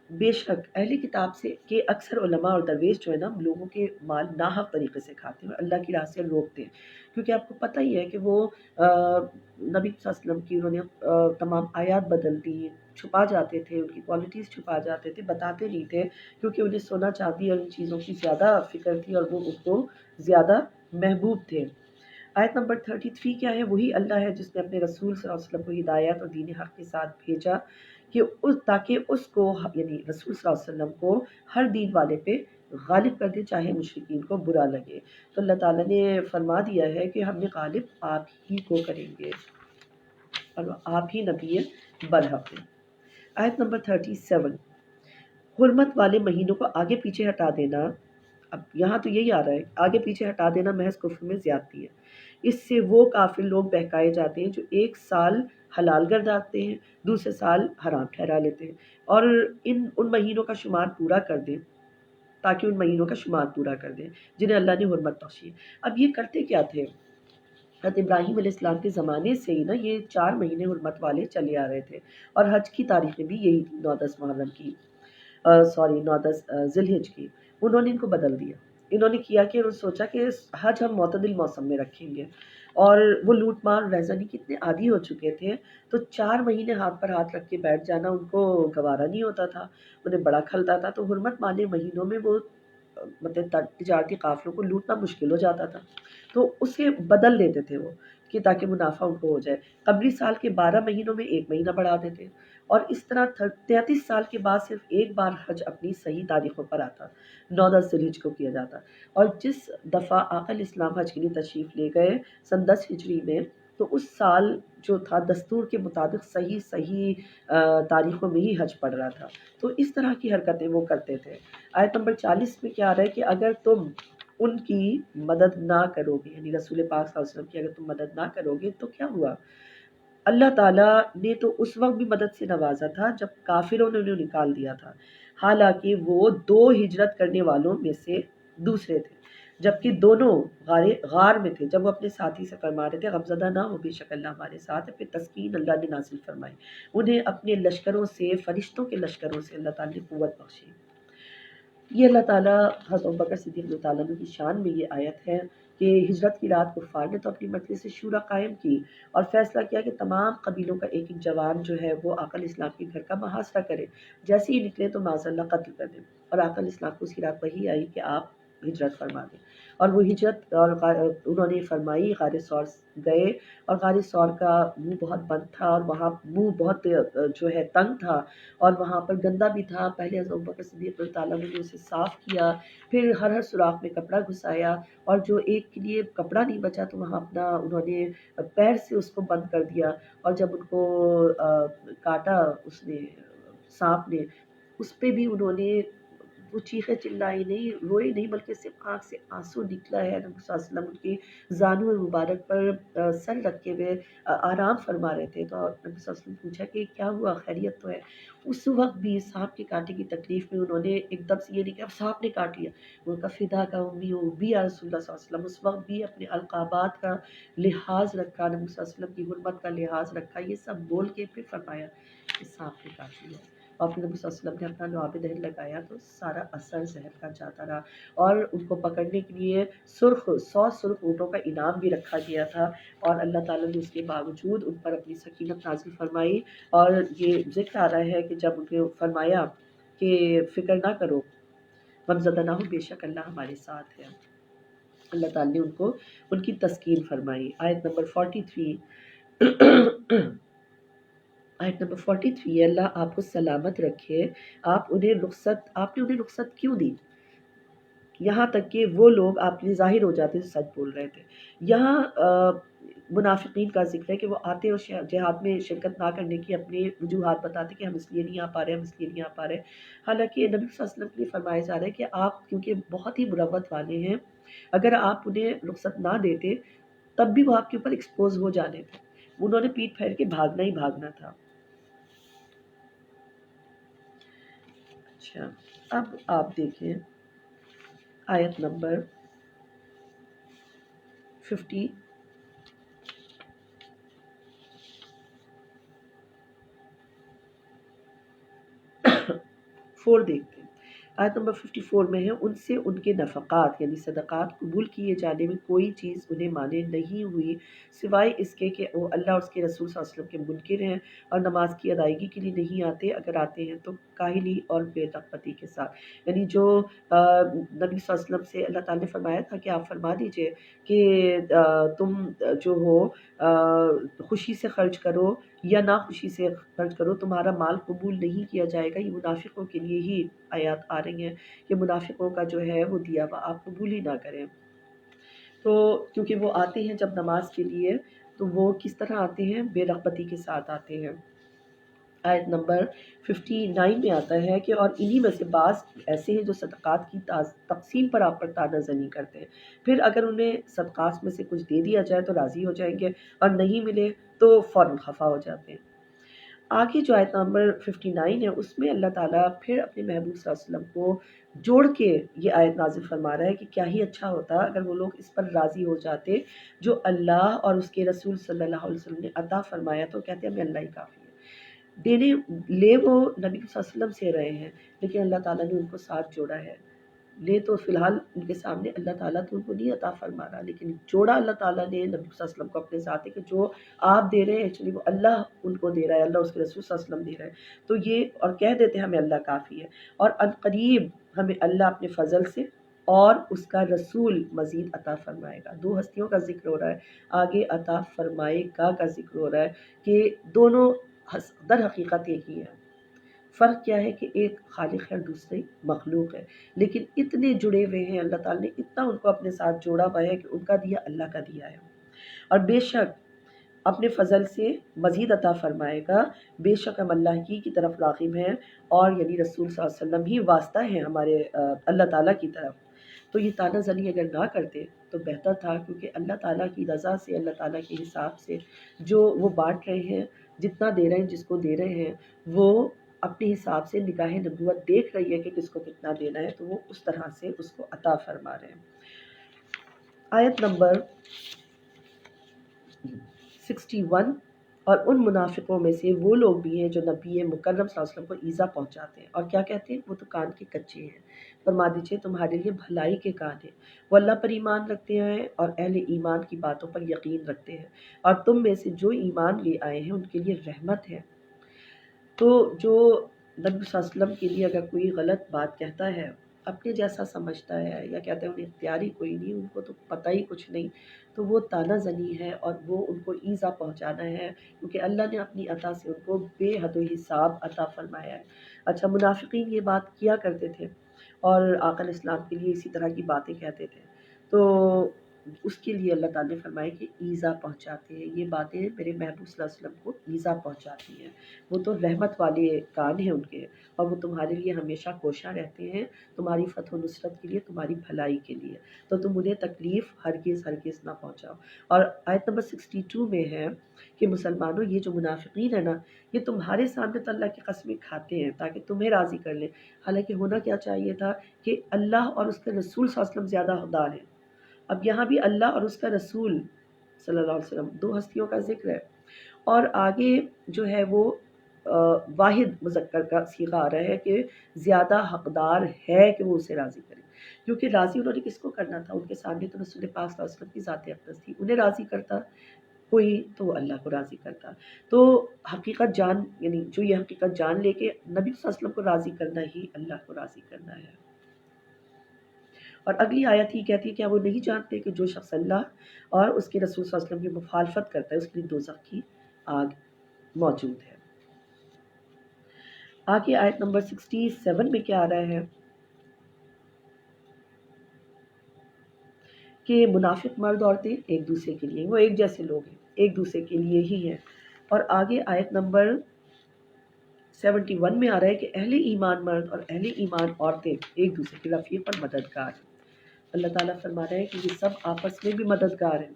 بے شک اہل کتاب سے کہ اکثر علماء اور درویش جو ہے نا لوگوں کے مال ناحق طریقے سے کھاتے ہیں اور اللہ کی راہ سے روکتے ہیں، کیونکہ آپ کو پتہ ہی ہے کہ وہ نبی صلی اللہ علیہ وسلم کی انہوں نے تمام آیات بدل دی، چھپا جاتے تھے، ان کی کوالٹیز چھپا جاتے تھے، بتاتے نہیں تھے، کیونکہ انہیں سونا چاندی اور ان چیزوں کی زیادہ فکر تھی اور وہ ان کو زیادہ محبوب تھے۔ آیت نمبر 33 کیا ہے، وہی اللہ ہے جس نے اپنے رسول صلی اللہ علیہ وسلم کو ہدایت اور دین حق کے ساتھ بھیجا کہ تاکہ اس کو یعنی رسول صلی اللہ علیہ وسلم کو ہر دین والے پہ غالب کر دے، چاہے مشرکین کو برا لگے۔ تو اللہ تعالیٰ نے فرما دیا ہے کہ ہم نے غالب آپ ہی کو کریں گے اور آپ ہی نبی برحق ہیں۔ آیت نمبر 37، حرمت والے مہینوں کو آگے پیچھے ہٹا دینا، اب یہاں تو یہی آ رہا ہے، آگے پیچھے ہٹا دینا محض کفر میں زیادتی ہے۔ اس سے وہ کافر لوگ بہکائے جاتے ہیں جو ایک سال حلال گرداتے ہیں، دوسرے سال حرام ٹھہرا لیتے ہیں، اور ان مہینوں کا شمار پورا کر دیں، تاکہ ان مہینوں کا شمار پورا کر دیں جنہیں اللہ نے حرمت بخشی ہے۔ اب یہ کرتے کیا تھے؟ حضرت ابراہیم علیہ السلام کے زمانے سے ہی نا یہ 4 مہینے حرمت والے چلے آ رہے تھے، اور حج کی تاریخیں بھی یہی تھی 9-10 محرم کی، 9-10 ذی الحج کی۔ انہوں نے ان کو بدل دیا، انہوں نے کیا کہ انہوں نے سوچا کہ حج ہم معتدل موسم میں رکھیں گے، اور وہ لوٹ مار ریزنی کتنے عادی ہو چکے تھے، تو 4 مہینے ہاتھ پر ہاتھ رکھ کے بیٹھ جانا ان کو گوارا نہیں ہوتا تھا، انہیں بڑا کھلتا تھا، تو حرمت والے مہینوں میں وہ مطلب تجارتی قافلوں کو لوٹنا مشکل ہو جاتا تھا، تو اسے بدل دیتے تھے وہ، کہ تاکہ منافع ان کو ہو جائے۔ قبلی سال کے 12 مہینوں میں 1 مہینہ بڑھا دیتے، اور اس طرح 33 سال کے بعد صرف ایک بار حج اپنی صحیح تاریخوں پر آتا، 9-10 ذی الحج کو کیا جاتا، اور جس دفعہ آقا علیہ السلام حج کے لیے تشریف لے گئے سن 10 ہجری میں، تو اس سال جو تھا دستور کے مطابق صحیح تاریخوں میں ہی حج پڑ رہا تھا، تو اس طرح کی حرکتیں وہ کرتے تھے۔ آیت نمبر 40 میں کیا آ رہا ہے کہ اگر تم ان کی مدد نہ کرو گے، یعنی رسول پاک صلی اللہ علیہ وسلم کی اگر تم مدد نہ کرو گے تو کیا ہوا؟ اللہ تعالیٰ نے تو اس وقت بھی مدد سے نوازا تھا جب کافروں نے انہیں نکال دیا تھا، حالانکہ وہ 2 ہجرت کرنے والوں میں سے دوسرے تھے، جبکہ دونوں غار میں تھے، جب وہ اپنے ساتھی سے فرما رہے تھے غمزدہ نہ ہو، بے شک اللہ ہمارے ساتھ ہے، پھر تسکین اللہ نے نازل فرمائی، انہیں اپنے لشکروں سے، فرشتوں کے لشکروں سے اللہ تعالیٰ نے قوت بخشی۔ یہ اللہ تعالیٰ حضرت ابوبکر صدیق اللہ تعالیٰ عنہ کی شان میں یہ آیت ہے کہ ہجرت کی رات کفار نے تو اپنی مجلس شورا قائم کی اور فیصلہ کیا کہ تمام قبیلوں کا ایک جوان جو ہے وہ آقا علیہ السلام کے گھر کا محاصرہ کرے، جیسے ہی نکلے تو معاذ اللہ قتل کر دیں، اور آقا علیہ السلام کو اسی رات وحی آئی کہ آپ ہجرت فرما دیں، اور وہ ہجرت اور انہوں نے فرمائی، غار ثور گئے، اور غار ثور کا منہ بہت بند تھا، اور وہاں منہ بہت جو ہے تنگ تھا، اور وہاں پر گندا بھی تھا، پہلے حضرت ابوبکر صدیق اللہ تعالیٰ نے اسے صاف کیا، پھر ہر سوراخ میں کپڑا گھسایا، اور جو ایک کے لیے کپڑا نہیں بچا تو وہاں اپنا انہوں نے پیر سے اس کو بند کر دیا، اور جب ان کو کاٹا اس نے سانپ نے، اس پہ بھی انہوں نے وہ چیخے چلائی نہیں، روئے نہیں، بلکہ صرف آنکھ سے آنسو نکلا ہے۔ نبی صلی اللہ علیہ وسلم ان کی زانو مبارک پر سر رکھے ہوئے آرام فرما رہے تھے، تو نبی صلی اللہ علیہ وسلم نے پوچھا کہ کیا ہوا، خیریت تو ہے؟ اس وقت بھی سانپ کے کاٹے کی تکلیف میں انہوں نے ایک دم سے یہ نہیں کہ اب سانپ نے کاٹ لیا، ان کا فدا کا امی ہو بھی یا رسول اللہ صلی اللہ علیہ وسلم، اس وقت بھی اپنے القابات کا لحاظ رکھا، نبی صلی اللہ علیہ وسلم کی حرمت کا لحاظ رکھا، یہ سب بول کے پھر فرمایا کہ سانپ نے کاٹ لیا، اور پھر نبی صلی اللہ علیہ وسلم نے اپنا لعاب دہن لگایا تو سارا اثر زہر کا جاتا رہا، اور ان کو پکڑنے کے لیے 100 سرخ اونٹوں کا انعام بھی رکھا گیا تھا، اور اللہ تعالیٰ نے اس کے باوجود ان پر اپنی سکینت نازل فرمائی، اور یہ ذکر آ رہا ہے کہ جب ان کو فرمایا کہ فکر نہ کرو، غمزدہ نہ ہو، بے شک اللہ ہمارے ساتھ ہے، اللہ تعالیٰ نے ان کو ان کی تسکین فرمائی۔ آیت نمبر 43 آیت نمبر 43 اللہ آپ کو سلامت رکھے، آپ نے انہیں رخصت کیوں دی، یہاں تک کہ وہ لوگ آپ کے لیے ظاہر ہو جاتے سچ بول رہے تھے۔ یہاں منافقین کا ذکر ہے کہ وہ آتے اور جہاد میں شرکت نہ کرنے کی اپنے وجوہات بتاتے کہ ہم اس لیے نہیں آ پا رہے، ہم اس لیے نہیں آ پا رہے، حالانکہ نبی صلی اللہ علیہ وسلم کے لیے فرمایا جا رہا ہے کہ آپ کیونکہ بہت ہی مروت والے ہیں، اگر آپ انہیں رخصت نہ دیتے تب بھی وہ آپ کے اوپر ایکسپوز ہو جانے تھے، انہوں نے پیٹ پھیر کے بھاگنا ہی بھاگنا تھا۔ اچھا، اب آپ دیکھیں آیت نمبر 54 دیکھتے ہیں، آیت نمبر 54 میں ہے، ان سے ان کے نفقات یعنی صدقات قبول کیے جانے میں کوئی چیز انہیں مانے نہیں ہوئی سوائے اس کے کہ وہ اللہ اور اس کے رسول صلی اللہ علیہ وسلم کے منکر ہیں اور نماز کی ادائیگی کے لیے نہیں آتے، اگر آتے ہیں تو کاہلی اور بے رغبتی کے ساتھ، یعنی جو نبی صلی اللہ علیہ وسلم سے اللہ تعالیٰ نے فرمایا تھا کہ آپ فرما دیجئے کہ تم جو ہو خوشی سے خرچ کرو یا نہ خوشی سے خرچ کرو، تمہارا مال قبول نہیں کیا جائے گا، یہ منافقوں کے لیے ہی آیات آ رہی ہیں کہ منافقوں کا جو ہے وہ دیا ہوا آپ قبول ہی نہ کریں، تو کیونکہ وہ آتے ہیں جب نماز کے لیے تو وہ کس طرح آتے ہیں، بے رغبتی کے ساتھ آتے ہیں۔ آیت نمبر 59 میں آتا ہے کہ اور انہی میں سے بعض ایسے ہیں جو صدقات کی تقسیم پر آپ پر طعنہ زنی کرتے ہیں، پھر اگر انہیں صدقات میں سے کچھ دے دیا جائے تو راضی ہو جائیں گے اور نہیں ملے تو فوراً خفا ہو جاتے ہیں۔ آگے جو آیت نمبر 59 ہے اس میں اللہ تعالیٰ پھر اپنے محبوب صلی اللہ علیہ وسلم کو جوڑ کے یہ آیت نازل فرما رہا ہے کہ کیا ہی اچھا ہوتا اگر وہ لوگ اس پر راضی ہو جاتے جو اللہ اور اس کے رسول صلی اللہ علیہ وسلم نے عطا فرمایا، تو کہتے ہیں ہمیں اللہ ہی کافی ہے دینے لے، وہ نبی صلی اللہ علیہ وسلم سے رہے ہیں لیکن اللہ تعالیٰ نے ان کو ساتھ جوڑا ہے، لے تو فی الحال ان کے سامنے اللہ تعالیٰ تو ان کو نہیں عطا فرما رہا، لیکن جوڑا اللہ تعالیٰ نے نبی صلی اللہ علیہ وسلم کو اپنے ساتھ ہے کہ جو آپ دے رہے ہیں ایکچولی وہ اللہ ان کو دے رہا ہے، اللہ اس کے رسول صلی اللہ علیہ وسلم دے رہا ہے، تو یہ اور کہہ دیتے ہیں ہمیں اللہ کافی ہے، اور عنقریب ہمیں اللہ اپنے فضل سے اور اس کا رسول مزید عطا فرمائے گا۔ دو ہستیوں کا ذکر ہو رہا ہے، آگے عطا فرمائے گا کا ذکر ہو رہا ہے کہ دونوں در حقیقت ایک ہی ہے، فرق کیا ہے کہ ایک خالق ہے اور دوسری مخلوق ہے، لیکن اتنے جڑے ہوئے ہیں، اللہ تعالیٰ نے اتنا ان کو اپنے ساتھ جوڑا ہوا ہے کہ ان کا دیا اللہ کا دیا ہے، اور بے شک اپنے فضل سے مزید عطا فرمائے گا، بے شک ہم اللہ کی طرف راغب ہیں، اور یعنی رسول صلی اللہ علیہ وسلم ہی واسطہ ہیں ہمارے اللہ تعالیٰ کی طرف۔ تو یہ تانا زنی اگر نہ کرتے تو بہتر تھا، کیونکہ اللہ تعالیٰ کی رضا سے، اللہ تعالیٰ کے حساب سے جو وہ بانٹ رہے ہیں، جتنا دے رہے ہیں، جس کو دے رہے ہیں، وہ اپنے حساب سے نگاہ نبوت دیکھ رہی ہے کہ کس کو کتنا دینا ہے، تو وہ اس طرح سے اس کو عطا فرما رہے ہیں۔ آیت نمبر 61، اور ان منافقوں میں سے وہ لوگ بھی ہیں جو نبی مکرم صلی اللہ علیہ وسلم کو ایذا پہنچاتے ہیں، اور کیا کہتے ہیں؟ وہ تو کان کے کچے ہیں، فرما دیجئے تمہارے لیے بھلائی کے کان ہیں، وہ اللہ پر ایمان رکھتے ہیں اور اہل ایمان کی باتوں پر یقین رکھتے ہیں، اور تم میں سے جو ایمان لے آئے ہیں ان کے لیے رحمت ہے۔ تو جو نبی صلی اللہ علیہ وسلم کے لیے اگر کوئی غلط بات کہتا ہے، اپنے جیسا سمجھتا ہے، یا کہتا ہے انہیں اختیاری کوئی نہیں، ان کو تو پتہ ہی کچھ نہیں، تو وہ تانا زنی ہے اور وہ ان کو ایذا پہنچانا ہے، کیونکہ اللہ نے اپنی عطا سے ان کو بے حد و حساب عطا فرمایا ہے۔ اچھا، منافقین یہ بات کیا کرتے تھے اور آقا علیہ السلام کے لیے اسی طرح کی باتیں کہتے تھے، تو اس کے لیے اللہ تعالیٰ نے فرمایا کہ ایذا پہنچاتے ہیں، یہ باتیں میرے محبوب صلی اللہ علیہ وسلم کو ایذا پہنچاتی ہیں، وہ تو رحمت والے کان ہیں ان کے، اور وہ تمہارے لیے ہمیشہ کوشاں رہتے ہیں، تمہاری فتح و نصرت کے لیے، تمہاری بھلائی کے لیے، تو تم انہیں تکلیف ہرگز ہرگز نہ پہنچاؤ۔ اور آیت نمبر 62 میں ہے کہ مسلمانوں، یہ جو منافقین ہیں نا، یہ تمہارے سامنے تو اللہ کی قسمیں کھاتے ہیں تاکہ تمہیں راضی کر لیں، حالانکہ ہونا کیا چاہیے تھا کہ اللہ اور اس کے رسول صلی اللہ علیہ وسلم زیادہ حقدار ہیں۔ اب یہاں بھی اللہ اور اس کا رسول صلی اللہ علیہ وسلم دو ہستیوں کا ذکر ہے، اور آگے جو ہے وہ واحد مذکر کا صیغہ آ رہا ہے کہ زیادہ حقدار ہے کہ وہ اسے راضی کرے، کیونکہ راضی انہوں نے کس کو کرنا تھا؟ ان کے سامنے تو رسول پاک صلی اللہ علیہ وسلم کی ذات اقدس تھی، انہیں راضی کرتا کوئی تو وہ اللہ کو راضی کرتا، تو حقیقت جان، یعنی جو یہ حقیقت جان لے کہ نبی صلی اللہ علیہ وسلم کو راضی کرنا ہی اللہ کو راضی کرنا ہے۔ اور اگلی آیت ہی کہتی ہے کہ وہ نہیں جانتے کہ جو شخص اللہ اور اس کے رسول صلی اللہ علیہ وسلم کی مخالفت کرتا ہے اس کے لیے دوزخ کی آگ موجود ہے۔ آگے آیت نمبر 67 میں کیا آ رہا ہے کہ منافق مرد عورتیں ایک دوسرے کے لیے، وہ ایک جیسے لوگ ہیں، ایک دوسرے کے لیے ہی ہیں، اور آگے آیت نمبر 71 میں آ رہا ہے کہ اہل ایمان مرد اور اہل ایمان عورتیں ایک دوسرے کے رفیق اور مددگار ہیں۔ اللہ تعالیٰ فرما رہا ہے کہ یہ سب آپس میں بھی مددگار ہیں،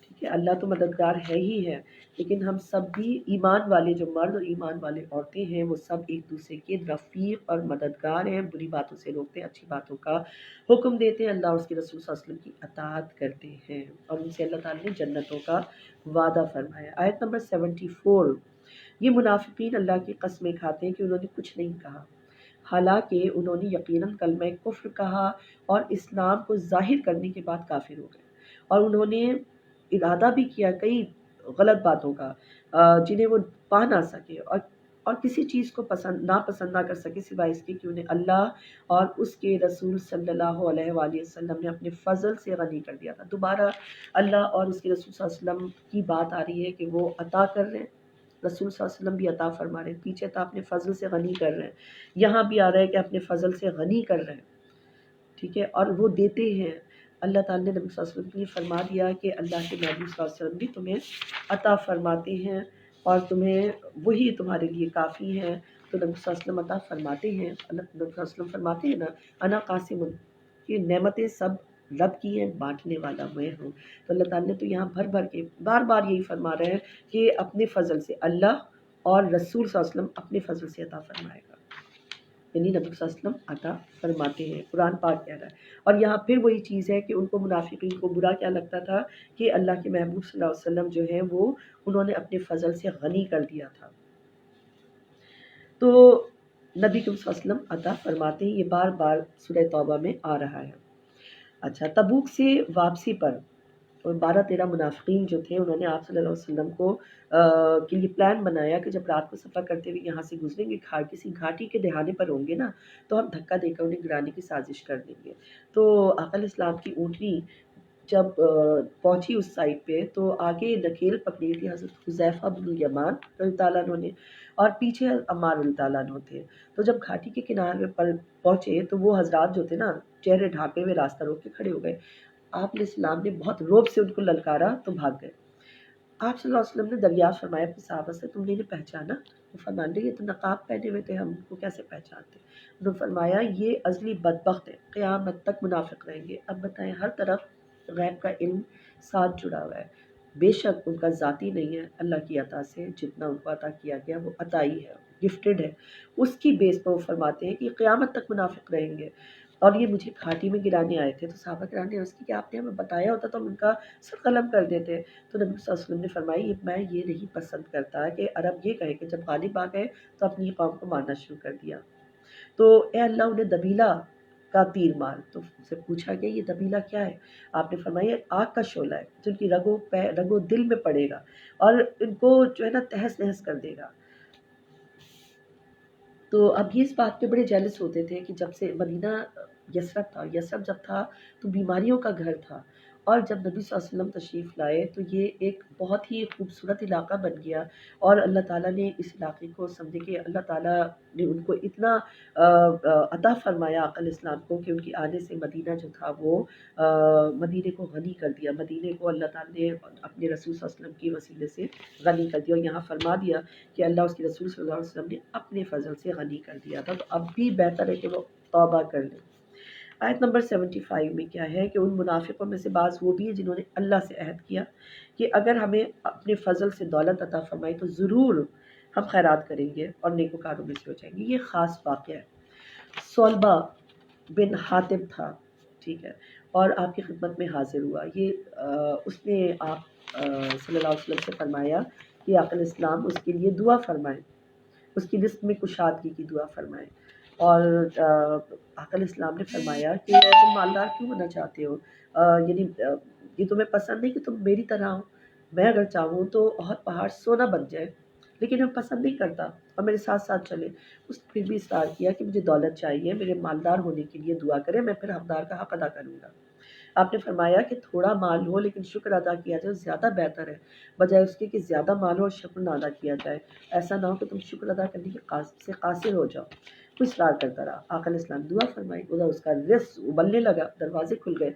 ٹھیک ہے، اللہ تو مددگار ہے ہی ہے، لیکن ہم سب بھی ایمان والے جو مرد اور ایمان والے عورتیں ہیں وہ سب ایک دوسرے کے رفیق اور مددگار ہیں، بری باتوں سے روکتے ہیں، اچھی باتوں کا حکم دیتے ہیں، اللہ اور اس کے رسول صلی اللہ علیہ وسلم کی اطاعت کرتے ہیں، اور ان سے اللہ تعالیٰ نے جنتوں کا وعدہ فرمایا۔ آیت نمبر 74، یہ منافقین اللہ کی قسمیں کھاتے ہیں کہ انہوں نے کچھ نہیں کہا، حالانکہ انہوں نے یقیناً کلمہ کفر کہا اور اسلام کو ظاہر کرنے کے بعد کافر ہو گئے، اور انہوں نے ارادہ بھی کیا کئی غلط باتوں کا جنہیں وہ پا نہ سکے، اور کسی چیز کو ناپسند نہ کر سکے سوائے اس کے کہ انہیں اللہ اور اس کے رسول صلی اللہ علیہ وآلہ وسلم نے اپنے فضل سے غنی کر دیا تھا۔ دوبارہ اللہ اور اس کے رسول صلی اللہ علیہ وسلم کی بات آ رہی ہے کہ وہ عطا کر رہے ہیں، رسول صلی اللہ علیہ وسلم بھی عطا فرما رہے ہیں، پیچھے تھا اپنے فضل سے غنی کر رہے ہیں، یہاں بھی آ رہا ہے کہ اپنے فضل سے غنی کر رہے ہیں، ٹھیک ہے، اور وہ دیتے ہیں۔ اللہ تعالیٰ نے نبی صلی اللہ علیہ وسلم کے لیے فرما دیا کہ اللہ کے نبی صلی اللہ علیہ وسلم بھی تمہیں عطا فرماتے ہیں اور تمہیں وہی تمہارے لیے کافی ہیں، تو نبی صلی اللہ علیہ وسلم عطا فرماتے ہیں، اللہ نبی صلی اللہ علیہ وسلم فرماتے ہیں نا، انا قاسم، یہ نعمتیں سب رب کی ہیں، بانٹنے والا میں ہوں، تو اللہ تعالیٰ نے تو یہاں بھر بھر کے بار بار یہی فرما رہے ہیں کہ اپنے فضل سے اللہ اور رسول صلی اللہ علیہ وسلم اپنے فضل سے عطا فرمائے گا۔ یعنی نبی صلی اللہ علیہ وسلم عطا فرماتے ہیں، قرآن پاک کہہ رہا ہے۔ اور یہاں پھر وہی چیز ہے کہ ان کو منافقین کو برا کیا لگتا تھا کہ اللہ کے محبوب صلی اللہ علیہ وسلم جو ہیں وہ انہوں نے اپنے فضل سے غنی کر دیا تھا۔ تو نبی صلی اللہ علیہ وسلم عطا فرماتے ہیں، یہ بار بار سورہ توبہ میں آ رہا ہے۔ اچھا، تبوک سے واپسی پر اور 12-13 منافقین جو تھے انہوں نے آپ صلی اللہ علیہ وسلم کو کے لیے پلان بنایا کہ جب رات کو سفر کرتے ہوئے یہاں سے گزریں گے، کسی گھاٹی کے دہانے پر ہوں گے نا، تو ہم دھکا دے کر انہیں گرانے کی سازش کر دیں گے۔ تو آقا علیہ السلام کی اونٹنی جب پہنچی اس سائٹ پہ تو آگے نکیل پکڑی تھی حضرت حذیفہ بن الیمان رضی اللہ تعالیٰ عنہ نے، اور پیچھے عمار رضی اللہ عنہ تھے۔ تو جب گھاٹی کے کنارے پر پہنچے تو وہ حضرات جو تھے نا چہرے ڈھانپے ہوئے راستہ روک کے کھڑے ہو گئے۔ آپ علیہ السلام نے بہت روب سے ان کو للکارا تو بھاگ گئے۔ آپ صلی اللہ علیہ وسلم نے دریافت فرمایا اپنے صحابہ سے، تم نے انہیں پہچانا؟ وہ فرمانے لگے یہ تو نقاب پہنے ہوئے تھے، ہم ان کو کیسے پہچانتے؟ انہوں نے فرمایا یہ ازلی بدبخت ہے، قیامت تک منافق رہیں گے۔ اب بتائیں، ہر طرف غیب کا علم ساتھ جڑا ہوا ہے، بے شک ان کا ذاتی نہیں ہے، اللہ کی عطا سے جتنا ان کو عطا کیا گیا وہ عطائی ہے، گفٹڈ ہے، اس کی بیس پر وہ فرماتے ہیں کہ قیامت تک منافق رہیں گے اور یہ مجھے گھاٹی میں گرانے آئے تھے۔ تو صحابہ کرام نے عرض کی کہ آپ نے ہمیں بتایا ہوتا تو ہم ان کا سر قلم کر دیتے۔ تو نبی صلی اللہ علیہ وسلم نے فرمایا میں یہ نہیں پسند کرتا کہ عرب یہ کہے کہ جب غالب آ گئے تو اپنی قوم کو مارنا شروع کر دیا، تو اے اللہ انہیں دبیلا کا تیر مار۔ تو ان سے پوچھا گیا یہ دبیلا کیا ہے؟ آپ نے فرمایا آگ کا شعلہ ہے جو ان کی رگو دل میں پڑے گا اور ان کو جو ہے نا تہس نہس کر دے گا۔ تو اب یہ اس بات پہ بڑے جیلس ہوتے تھے کہ جب سے مدینہ یثرب تھا، یثرب جب تھا تو بیماریوں کا گھر تھا، اور جب نبی صلی اللہ علیہ وسلم تشریف لائے تو یہ ایک بہت ہی خوبصورت علاقہ بن گیا، اور اللہ تعالیٰ نے اس علاقے کو سمجھے کہ اللہ تعالیٰ نے ان کو اتنا عطا فرمایا آقا علیہ السلام کو کہ ان کی آنے سے مدینہ جو تھا وہ مدینے کو غنی کر دیا، مدینے کو اللہ تعالیٰ نے اپنے رسول صلی اللہ علیہ وسلم کی وسیلے سے غنی کر دیا، اور یہاں فرما دیا کہ اللہ اس کے رسول صلی اللہ علیہ وسلم نے اپنے فضل سے غنی کر دیا تھا، تو اب بھی بہتر ہے کہ وہ توبہ کر لیں۔ آیت نمبر 75 میں کیا ہے کہ ان منافقوں میں سے بعض وہ بھی ہیں جنہوں نے اللہ سے عہد کیا کہ اگر ہمیں اپنے فضل سے دولت عطا فرمائی تو ضرور ہم خیرات کریں گے اور نیکوکاروں میں سے ہو جائیں گے۔ یہ خاص واقعہ ہے، صلبہ بن حاتب تھا، ٹھیک ہے، اور آپ کی خدمت میں حاضر ہوا۔ یہ اس نے آپ صلی اللہ علیہ وسلم سے فرمایا کہ آقا علیہ السلام اس کے لیے دعا فرمائیں، اس کی رزق میں کشادگی کی دعا فرمائیں، اور آقا علیہ السلام نے فرمایا کہ تم مالدار کیوں ہونا چاہتے ہو، یعنی یہ تمہیں پسند نہیں کہ تم میری طرح ہو؟ میں اگر چاہوں تو اور پہاڑ سونا بن جائے، لیکن میں پسند نہیں کرتا اور میرے ساتھ ساتھ چلے۔ اس نے پھر بھی اصرار کیا کہ مجھے دولت چاہیے، میرے مالدار ہونے کے لیے دعا کرے، میں پھر حقدار کا حق ادا کروں گا۔ آپ نے فرمایا کہ تھوڑا مال ہو لیکن شکر ادا کیا جائے زیادہ بہتر ہے، بجائے اس کے کہ زیادہ مال ہو اور شکر نہ ادا کیا جائے، ایسا نہ ہو کہ تم شکر ادا کرنے کے سے قاصر ہو جاؤ۔ وہ اصرار کرتا رہا، آقا علیہ السلام دعا فرمائی، ادھر اس کا رزق ابلنے لگا، دروازے کھل گئے،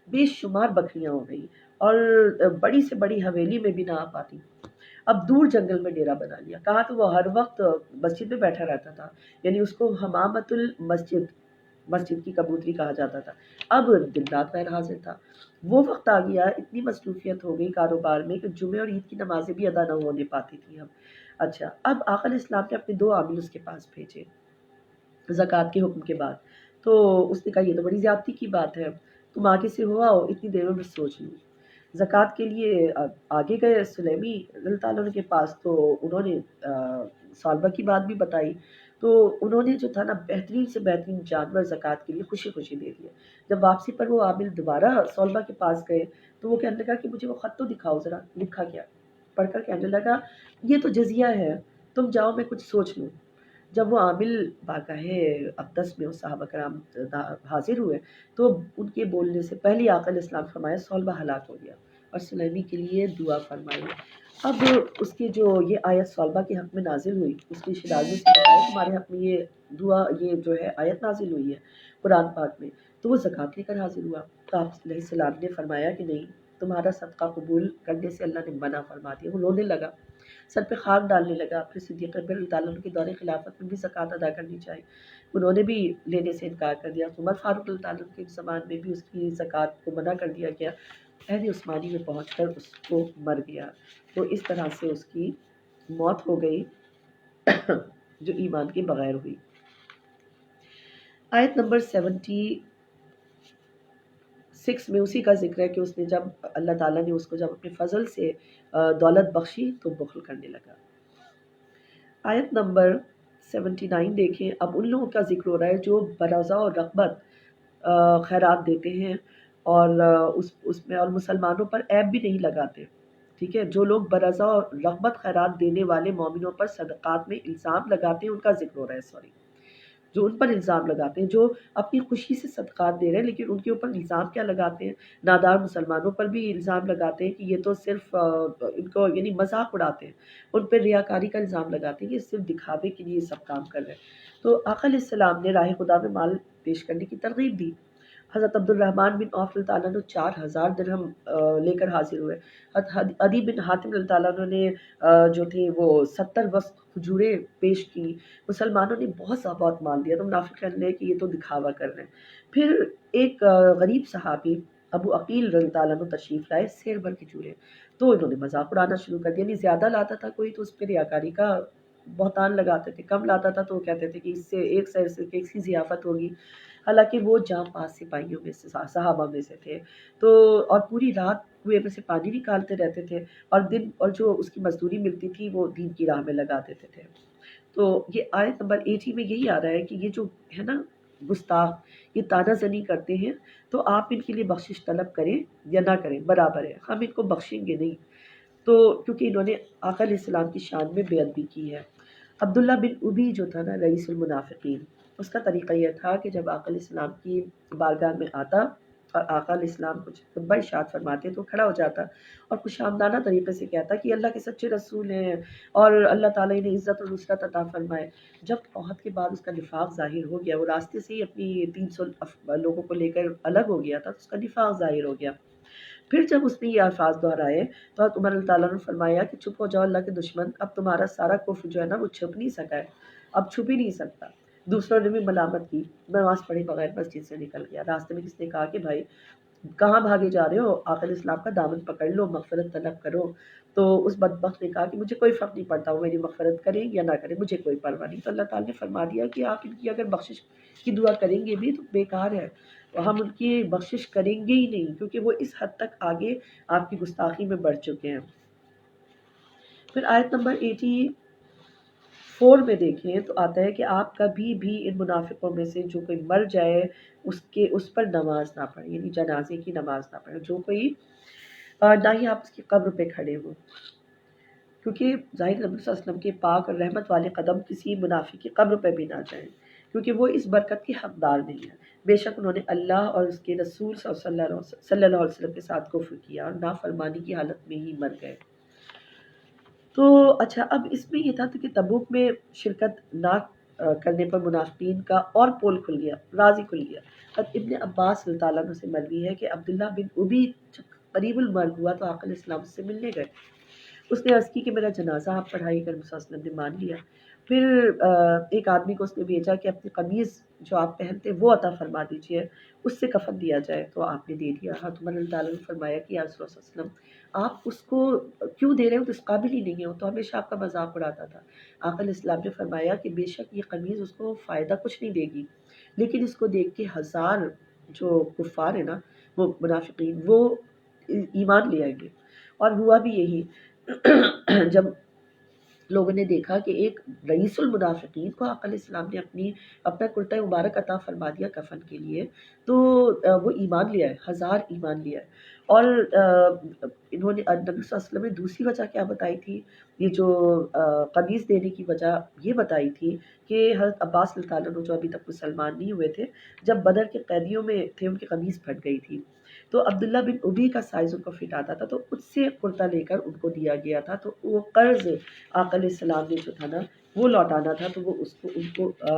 بے شمار بکریاں ہو گئی، اور بڑی سے بڑی حویلی میں بھی نہ آ پاتی، اب دور جنگل میں ڈیرا بنا لیا۔ کہا تو وہ ہر وقت مسجد میں بیٹھا رہتا تھا، یعنی اس کو حمامت المسجد، مسجد کی کبوتری کہا جاتا تھا، اب دن رات غیر حاضر تھا۔ وہ وقت آ گیا، اتنی مصروفیت ہو گئی کاروبار میں کہ جمعے اور عید کی نمازیں بھی ادا نہ ہونے پاتی تھیں اب۔ اچھا، اب آقا علیہ السلام نے اپنے 2 عامل اس کے پاس بھیجے زکوٰۃ کے حکم کے بعد، تو اس نے کہا یہ تو بڑی زیادتی کی بات ہے، تم آگے سے ہو آؤ، اتنی دیر میں سوچ لوں۔ زکوٰۃ کے لیے آگے گئے سلیمی رضی اللہ تعالیٰ عنہ کے پاس، تو انہوں نے سالبہ کی بات بھی بتائی، تو انہوں نے جو تھا نا بہترین سے بہترین جانور زکوٰۃ کے لیے خوشی خوشی دے دیے۔ جب واپسی پر وہ عامل دوبارہ صلبہ کے پاس گئے تو وہ کہنے لگا کہ مجھے وہ خط تو دکھاؤ ذرا، لکھا کیا؟ پڑھ کر کہنے لگا یہ تو جزیہ ہے، تم جاؤ میں کچھ سوچ لوں۔ جب وہ عامل بارگاہ اقدس میں صحابہ کرام حاضر ہوئے تو ان کے بولنے سے پہلے آقا علیہ السلام فرمایا صلبہ ہلاک ہو گیا، اور سلیمی کے لیے دعا فرمائی۔ اب اس کے جو یہ آیت صلبہ کے حق میں نازل ہوئی، اس کے شیرازیوں سے بتایا تمہارے حق میں یہ دعا، یہ جو ہے آیت نازل ہوئی ہے قرآن پاک میں، تو وہ زکوٰۃ لے کر حاضر ہوا، تو آپ علیہ السلام نے فرمایا کہ نہیں، تمہارا صدقہ قبول کرنے سے اللہ نے منع فرما دیا۔ وہ رونے لگا، سر پہ خاک ڈالنے لگا، پھر صدیق اکبر رضی اللہ عنہ کے دور خلافت میں بھی زکوٰۃ ادا کرنی چاہیے، انہوں نے بھی لینے سے انکار کر دیا۔ عمر فاروق رضی اللہ عنہ کے زمان میں بھی اس کی زکوٰۃ کو منع کر دیا گیا، عہد عثمانی میں پہنچ کر اس کو مر گیا، تو اس طرح سے اس کی موت ہو گئی جو ایمان کے بغیر ہوئی۔ آیت نمبر 76 میں اسی کا ذکر ہے کہ اس نے جب اللہ تعالیٰ نے اس کو جب اپنے فضل سے دولت بخشی تو بخل کرنے لگا۔ آیت نمبر 79 دیکھیں، اب ان لوگوں کا ذکر ہو رہا ہے جو برضا اور رغبت خیرات دیتے ہیں اور اس میں اور مسلمانوں پر عیب بھی نہیں لگاتے، ٹھیک ہے۔ جو لوگ برضا اور رغبت خیرات دینے والے مومنوں پر صدقات میں الزام لگاتے ہیں، ان کا ذکر ہو رہا ہے، جو ان پر الزام لگاتے ہیں، جو اپنی خوشی سے صدقات دے رہے ہیں لیکن ان کے اوپر الزام کیا لگاتے ہیں، نادار مسلمانوں پر بھی الزام لگاتے ہیں کہ یہ تو صرف ان کو یعنی مذاق اڑاتے ہیں، ان پہ ریاکاری کا الزام لگاتے ہیں کہ صرف دکھاوے کے لیے یہ سب کام کر رہے ہیں۔ تو آقا علیہ السلام نے راہ خدا میں مال پیش کرنے کی ترغیب دی۔ حضرت عبد الرحمن بن عوف اللہ تعالیٰ عنہ 4000 درہم لے کر حاضر ہوئے۔ حضرت عدی بن حاتم اللہ تعالیٰ عنہ نے جو تھے وہ 70 وسق کھجوریں پیش کی۔ مسلمانوں نے بہت سا بہت مال دیا، تو منافق کہنے لگے کہ یہ تو دکھاوا کر رہے ہیں۔ پھر ایک غریب صحابی ابو عقیل رضی اللہ تعالیٰ عنہ تشریف لائے، سیر بھر کھجوریں، تو انہوں نے مذاق اڑانا شروع کر دیا، یعنی زیادہ لاتا تھا کوئی تو اس پہ ریاکاری کا بہتان لگاتے تھے، کم لاتا تھا تو وہ کہتے تھے کہ اس سے ایک سیر سے ایک سی ضیافت ہوگی، حالانکہ وہ جام پاس سپاہیوں میں سے صحابہ میں سے تھے، تو اور پوری رات کنویں میں سے پانی نکالتے رہتے تھے اور دن اور جو اس کی مزدوری ملتی تھی وہ دین کی راہ میں لگا دیتے تھے۔ تو یہ آیت نمبر 80 میں یہی آ رہا ہے کہ یہ جو ہے نا گستاخ، یہ تانہ زنی کرتے ہیں، تو آپ ان کے لیے بخشش طلب کریں یا نہ کریں برابر ہے، ہم ان کو بخشیں گے نہیں، تو کیونکہ انہوں نے آقا علیہ السلام کی شان میں بے ادبی کی ہے۔ عبداللہ بن ابی جو تھا نا رئیس المنافقین، اس کا طریقہ یہ تھا کہ جب آقا علیہ السلام کی بارگاہ میں آتا اور آقا علیہ السلام کچھ خطبہ ارشاد فرماتے تو کھڑا ہو جاتا اور خوش آمدانہ طریقے سے کہتا کہ اللہ کے سچے رسول ہیں اور اللہ تعالیٰ انہیں عزت اور نصرت عطا فرمائے۔ جب عہد کے بعد اس کا نفاق ظاہر ہو گیا، وہ راستے سے ہی اپنی 300 لوگوں کو لے کر الگ ہو گیا تھا، تو اس کا نفاق ظاہر ہو گیا۔ پھر جب اس نے یہ الفاظ دہرائے تو عمر اللہ تعالیٰ نے فرمایا کہ چپ ہو جاؤ اللہ کے دشمن، اب تمہارا سارا کفر جو ہے نا وہ چھپ نہیں سکا ہے، اب چھپ ہی نہیں سکتا۔ دوسروں نے بھی ملامت کی، نماز پڑھے بغیر مسجد سے نکل گیا۔ راستے میں کس نے کہا کہ بھائی کہاں بھاگے جا رہے ہو، آقا علیہ السلام کا دامن پکڑ لو، مغفرت طلب کرو۔ تو اس بدبخت نے کہا کہ مجھے کوئی فرق نہیں پڑتا، وہ میری مغفرت کریں یا نہ کریں، مجھے کوئی پرواہ نہیں۔ تو اللہ تعالیٰ نے فرما دیا کہ آپ ان کی اگر بخشش کی دعا کریں گے بھی تو بیکار ہے، ہم ان کی بخشش کریں گے ہی نہیں، کیونکہ وہ اس حد تک آگے آپ کی گستاخی میں بڑھ چکے ہیں۔ پھر آیت نمبر 84 میں دیکھیں تو آتا ہے کہ آپ کبھی بھی ان منافقوں میں سے جو کوئی مر جائے اس پر نماز نہ پڑھیں، یعنی جنازے کی نماز نہ پڑھیں، جو کوئی نہ ہی آپ اس کی قبر پہ کھڑے ہوں، کیونکہ ظاہر نبی صلی اللہ علیہ وسلم کے پاک اور رحمت والے قدم کسی منافق کی قبر پہ بھی نہ جائیں، کیونکہ وہ اس برکت کے حقدار نہیں ہے۔ بے شک انہوں نے اللہ اور اس کے رسول صلی اللہ علیہ وسلم کے ساتھ کفر کیا اور نافرمانی کی حالت میں ہی مر گئے۔ تو اچھا، اب اس میں یہ تھا کہ تبوک میں شرکت نہ کرنے پر منافقین کا اور پول کھل گیا، راضی کھل گیا۔ حضرت ابن عباس رضی اللہ عنہ سے مروی ہے کہ عبداللہ بن ابی جب قریب المرگ ہوا تو آقا علیہ السلام سے ملنے گئے، اس نے عرض کی کہ میرا جنازہ آپ پڑھائی کر، صلی اللہ علیہ وسلم نے مان لیا۔ پھر ایک آدمی کو اس نے بھیجا کہ اپنی قمیض جو آپ پہنتے وہ عطا فرما دیجیے، اس سے کفن دیا جائے، تو آپ نے دے دیا۔ حضرت عمر رضی اللہ عنہ نے فرمایا کہ یا رسول اللہ صلی اللہ علیہ وسلم آپ اس کو کیوں دے رہے ہو، تو اس قابل ہی نہیں ہے، وہ تو ہمیشہ آپ کا مذاق اڑاتا تھا۔ آقا علیہ السلام نے فرمایا کہ بے شک یہ قمیض اس کو فائدہ کچھ نہیں دے گی، لیکن اس کو دیکھ کے 1000 جو کفار ہیں نا وہ منافقین وہ ایمان لے آئیں گے۔ اور ہوا بھی یہی جب لوگوں نے دیکھا کہ ایک رئیس المنافقین کو آقا علیہ السلام نے اپنا کرتا مبارک عطا فرما دیا کفن کے لیے، تو وہ ایمان لے آئے، 1000 ایمان لے آئے۔ اور انہوں نے نبی صلی اللہ علیہ وسلم نے دوسری وجہ کیا بتائی تھی، یہ جو قمیص دینے کی وجہ یہ بتائی تھی کہ حضرت عباس رضی اللہ عنہ جو ابھی تک مسلمان نہیں ہوئے تھے، جب بدر کے قیدیوں میں تھے ان کی قمیص پھٹ گئی تھی، تو عبداللہ بن ابی کا سائز ان کو فٹ آتا تھا، تو اس سے کرتا لے کر ان کو دیا گیا تھا، تو وہ قرض آقا علیہ السلام نے جو تھا نا وہ لوٹانا تھا، تو وہ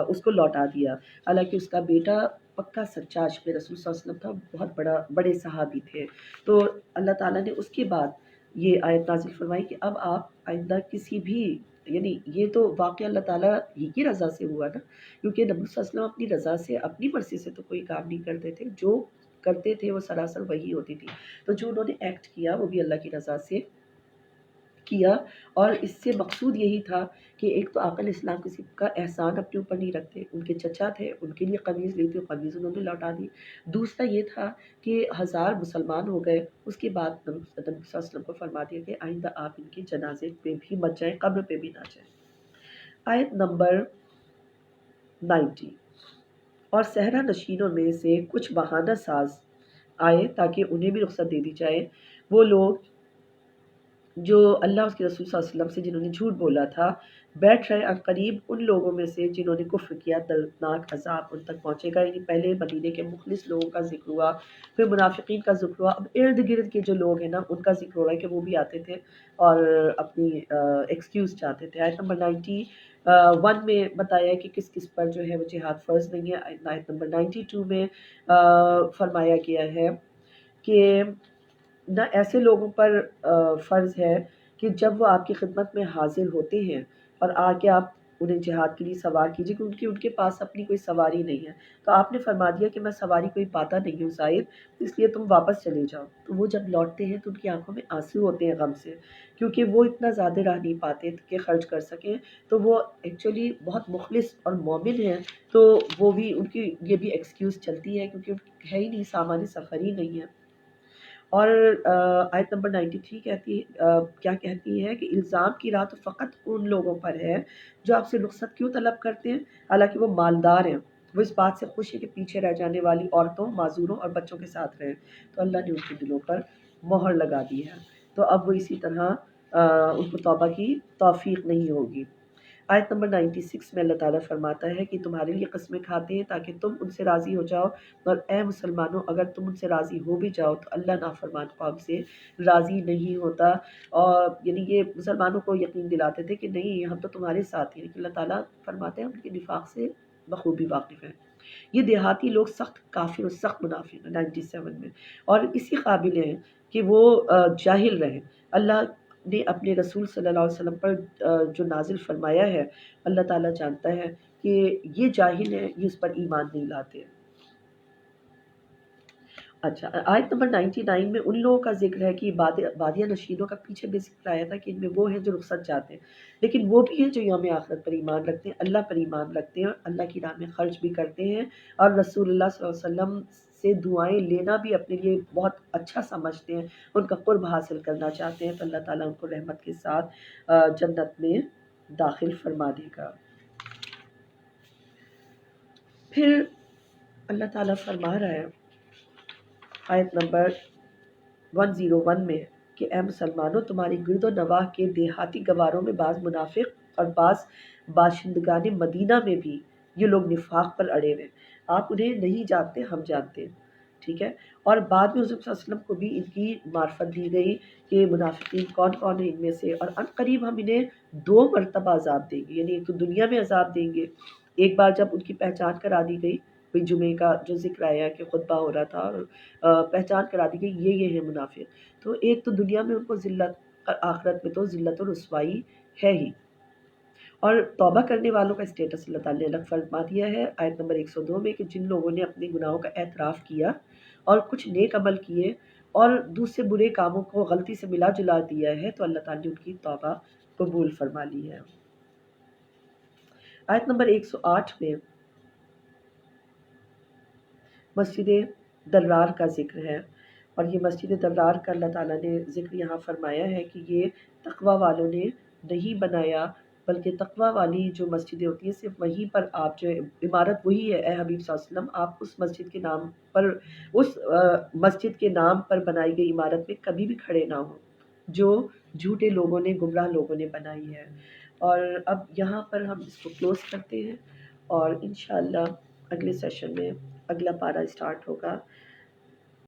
اس کو لوٹا دیا۔ حالانکہ اس کا بیٹا پکا سچا عاشق رسول صلی اللہ علیہ وسلم تھا، بہت بڑے صحابی تھے۔ تو اللہ تعالیٰ نے اس کے بعد یہ آیت نازل فرمائی کہ اب آپ آئندہ کسی بھی، یعنی یہ تو واقعہ اللہ تعالیٰ ہی کی رضا سے ہوا نا، کیونکہ نبی صلی اللہ علیہ وسلم اپنی رضا سے اپنی مرضی سے تو کوئی کام نہیں کرتے تھے، جو کرتے تھے وہ سراسر وہی ہوتی تھی، تو جو انہوں نے ایکٹ کیا وہ بھی اللہ کی رضا سے کیا، اور اس سے مقصود یہی تھا کہ ایک تو آقا علیہ السلام کسی کا احسان اپنے اوپر نہیں رکھتے، ان کے چچا تھے، ان کے لیے قمیض لی تھی، قمیض انہوں نے لوٹا دی۔ دوسرا یہ تھا کہ 1000 مسلمان ہو گئے، اس کے بعد نبی صلی اللہ علیہ وسلم کو فرما دیا کہ آئندہ آپ ان کے جنازے پہ بھی مت جائیں، قبر پہ بھی نہ جائیں۔ آیت نمبر 90، اور صحرا نشینوں میں سے کچھ بہانہ ساز آئے تاکہ انہیں بھی رخصت دے دی جائے، وہ لوگ جو اللہ اس کے رسول صلی اللہ علیہ وسلم سے جنہوں نے جھوٹ بولا تھا، بیٹھ رہے عنقریب ان لوگوں میں سے جنہوں نے کفر کیا، دردناک عذاب ان تک پہنچے گا۔ یعنی پہلے مدینے کے مخلص لوگوں کا ذکر ہوا، پھر منافقین کا ذکر ہوا، اب ارد گرد کے جو لوگ ہیں نا ان کا ذکر ہو رہا ہے کہ وہ بھی آتے تھے اور اپنی ایکسکیوز چاہتے تھے۔ آیت نمبر 91 میں بتایا ہے کہ کس کس پر جو ہے وہ جہاد فرض نہیں ہے۔ آیت نمبر 92 میں فرمایا گیا ہے کہ نہ ایسے لوگوں پر فرض ہے کہ جب وہ آپ کی خدمت میں حاضر ہوتے ہیں اور آ کے آپ انہیں جہاد کے لیے سوار کیجیے، کیونکہ ان کے پاس اپنی کوئی سواری نہیں ہے۔ تو آپ نے فرما دیا کہ میں سواری کوئی پاتا نہیں ہوں زائد، اس لیے تم واپس چلے جاؤ۔ تو وہ جب لوٹتے ہیں تو ان کی آنکھوں میں آنسو ہوتے ہیں غم سے، کیونکہ وہ اتنا زیادہ راہ نہیں پاتے کہ خرچ کر سکیں۔ تو وہ ایکچولی بہت مخلص اور مومن ہیں، تو وہ بھی ان کی یہ بھی ایکسکیوز چلتی ہے کیونکہ ہے ہی نہیں، سامان سفر ہی نہیں ہے۔ اور آیت نمبر 93 کیا کہتی ہے کہ الزام کی راہ تو فقط ان لوگوں پر ہے جو آپ سے رخصت کیوں طلب کرتے ہیں، حالانکہ وہ مالدار ہیں، وہ اس بات سے خوش ہے کہ پیچھے رہ جانے والی عورتوں، معذوروں اور بچوں کے ساتھ رہیں۔ تو اللہ نے ان کے دلوں پر مہر لگا دی ہے، تو اب وہ اسی طرح ان کو توبہ کی توفیق نہیں ہوگی۔ آیت نمبر 96 میں اللہ تعالیٰ فرماتا ہے کہ تمہارے لیے قسمیں کھاتے ہیں تاکہ تم ان سے راضی ہو جاؤ، اور اے مسلمانوں اگر تم ان سے راضی ہو بھی جاؤ تو اللہ نافرمان قوم سے راضی نہیں ہوتا۔ اور یعنی یہ مسلمانوں کو یقین دلاتے تھے کہ نہیں ہم تو تمہارے ساتھ ہیں، لیکن اللہ تعالیٰ فرماتے ہیں ہم ان کے نفاق سے بخوبی واقف ہیں۔ یہ دیہاتی لوگ سخت کافر اور سخت منافق ہیں 97 میں، اور اسی قابل ہیں کہ وہ جاہل رہیں۔ اللہ نے اپنے رسول صلی اللہ علیہ وسلم پر جو نازل فرمایا ہے، اللہ تعالیٰ جانتا ہے کہ یہ جاہل ہیں، یہ اس پر ایمان نہیں لاتے۔ اچھا، آیت نمبر 99 میں ان لوگوں کا ذکر ہے کہ بادیہ نشینوں کا پیچھے بھی ذکر آیا تھا کہ ان میں وہ ہیں جو رخصت چاہتے ہیں، لیکن وہ بھی ہیں جو یوم آخرت پر ایمان رکھتے ہیں، اللہ پر ایمان رکھتے ہیں اور اللہ کی راہ میں خرچ بھی کرتے ہیں، اور رسول اللہ صلی اللہ علیہ وسلم سے دعائیں لینا بھی اپنے لیے بہت اچھا سمجھتے ہیں، ان کا قرب حاصل کرنا چاہتے ہیں، تو اللہ تعالیٰ ان کو رحمت کے ساتھ جنت میں داخل فرما دے گا۔ پھر اللہ تعالیٰ فرما رہا ہے آیت نمبر 101 میں کہ اے مسلمانوں تمہاری گرد و نواح کے دیہاتی گواروں میں بعض منافق اور بعض باشندگان مدینہ میں بھی یہ لوگ نفاق پر اڑے ہوئے، آپ انہیں نہیں جانتے، ہم جانتے ہیں، ٹھیک ہے۔ اور بعد میں حضور صلی اللہ علیہ وسلم کو بھی ان کی معرفت دی گئی کہ منافقین کون کون ہیں ان میں سے، اور ان قریب ہم انہیں 2 مرتبہ عذاب دیں گے، یعنی ایک تو دنیا میں عذاب دیں گے، ایک بار جب ان کی پہچان کرا دی گئی، کوئی جمعے کا جو ذکر آیا کہ خطبہ ہو رہا تھا اور پہچان کرا دی گئی یہ ہیں منافق، تو ایک تو دنیا میں ان کو ذلت، اور آخرت میں تو ذلت و رسوائی ہے ہی۔ اور توبہ کرنے والوں کا اسٹیٹس اللہ تعالیٰ نے الگ فرما دیا ہے آیت نمبر 102 میں کہ جن لوگوں نے اپنے گناہوں کا اعتراف کیا اور کچھ نیک عمل کیے اور دوسرے برے کاموں کو غلطی سے ملا جلا دیا ہے تو اللہ تعالیٰ نے ان کی توبہ قبول فرما لی ہے۔ آیت نمبر 108 میں مسجد درار کا ذکر ہے، اور یہ مسجد درار کا اللہ تعالیٰ نے ذکر یہاں فرمایا ہے کہ یہ تقوی والوں نے نہیں بنایا، بلکہ تقوی والی جو مسجدیں ہوتی ہیں صرف وہیں پر آپ جو عمارت وہی ہے، اے حبیب صلی اللہ علیہ وسلم آپ اس مسجد کے نام پر، اس مسجد کے نام پر بنائی گئی عمارت میں کبھی بھی کھڑے نہ ہوں جو جھوٹے لوگوں نے، گمراہ لوگوں نے بنائی ہے۔ اور اب یہاں پر ہم اس کو کلوز کرتے ہیں، اور انشاءاللہ اگلے سیشن میں اگلا پارہ اسٹارٹ ہوگا۔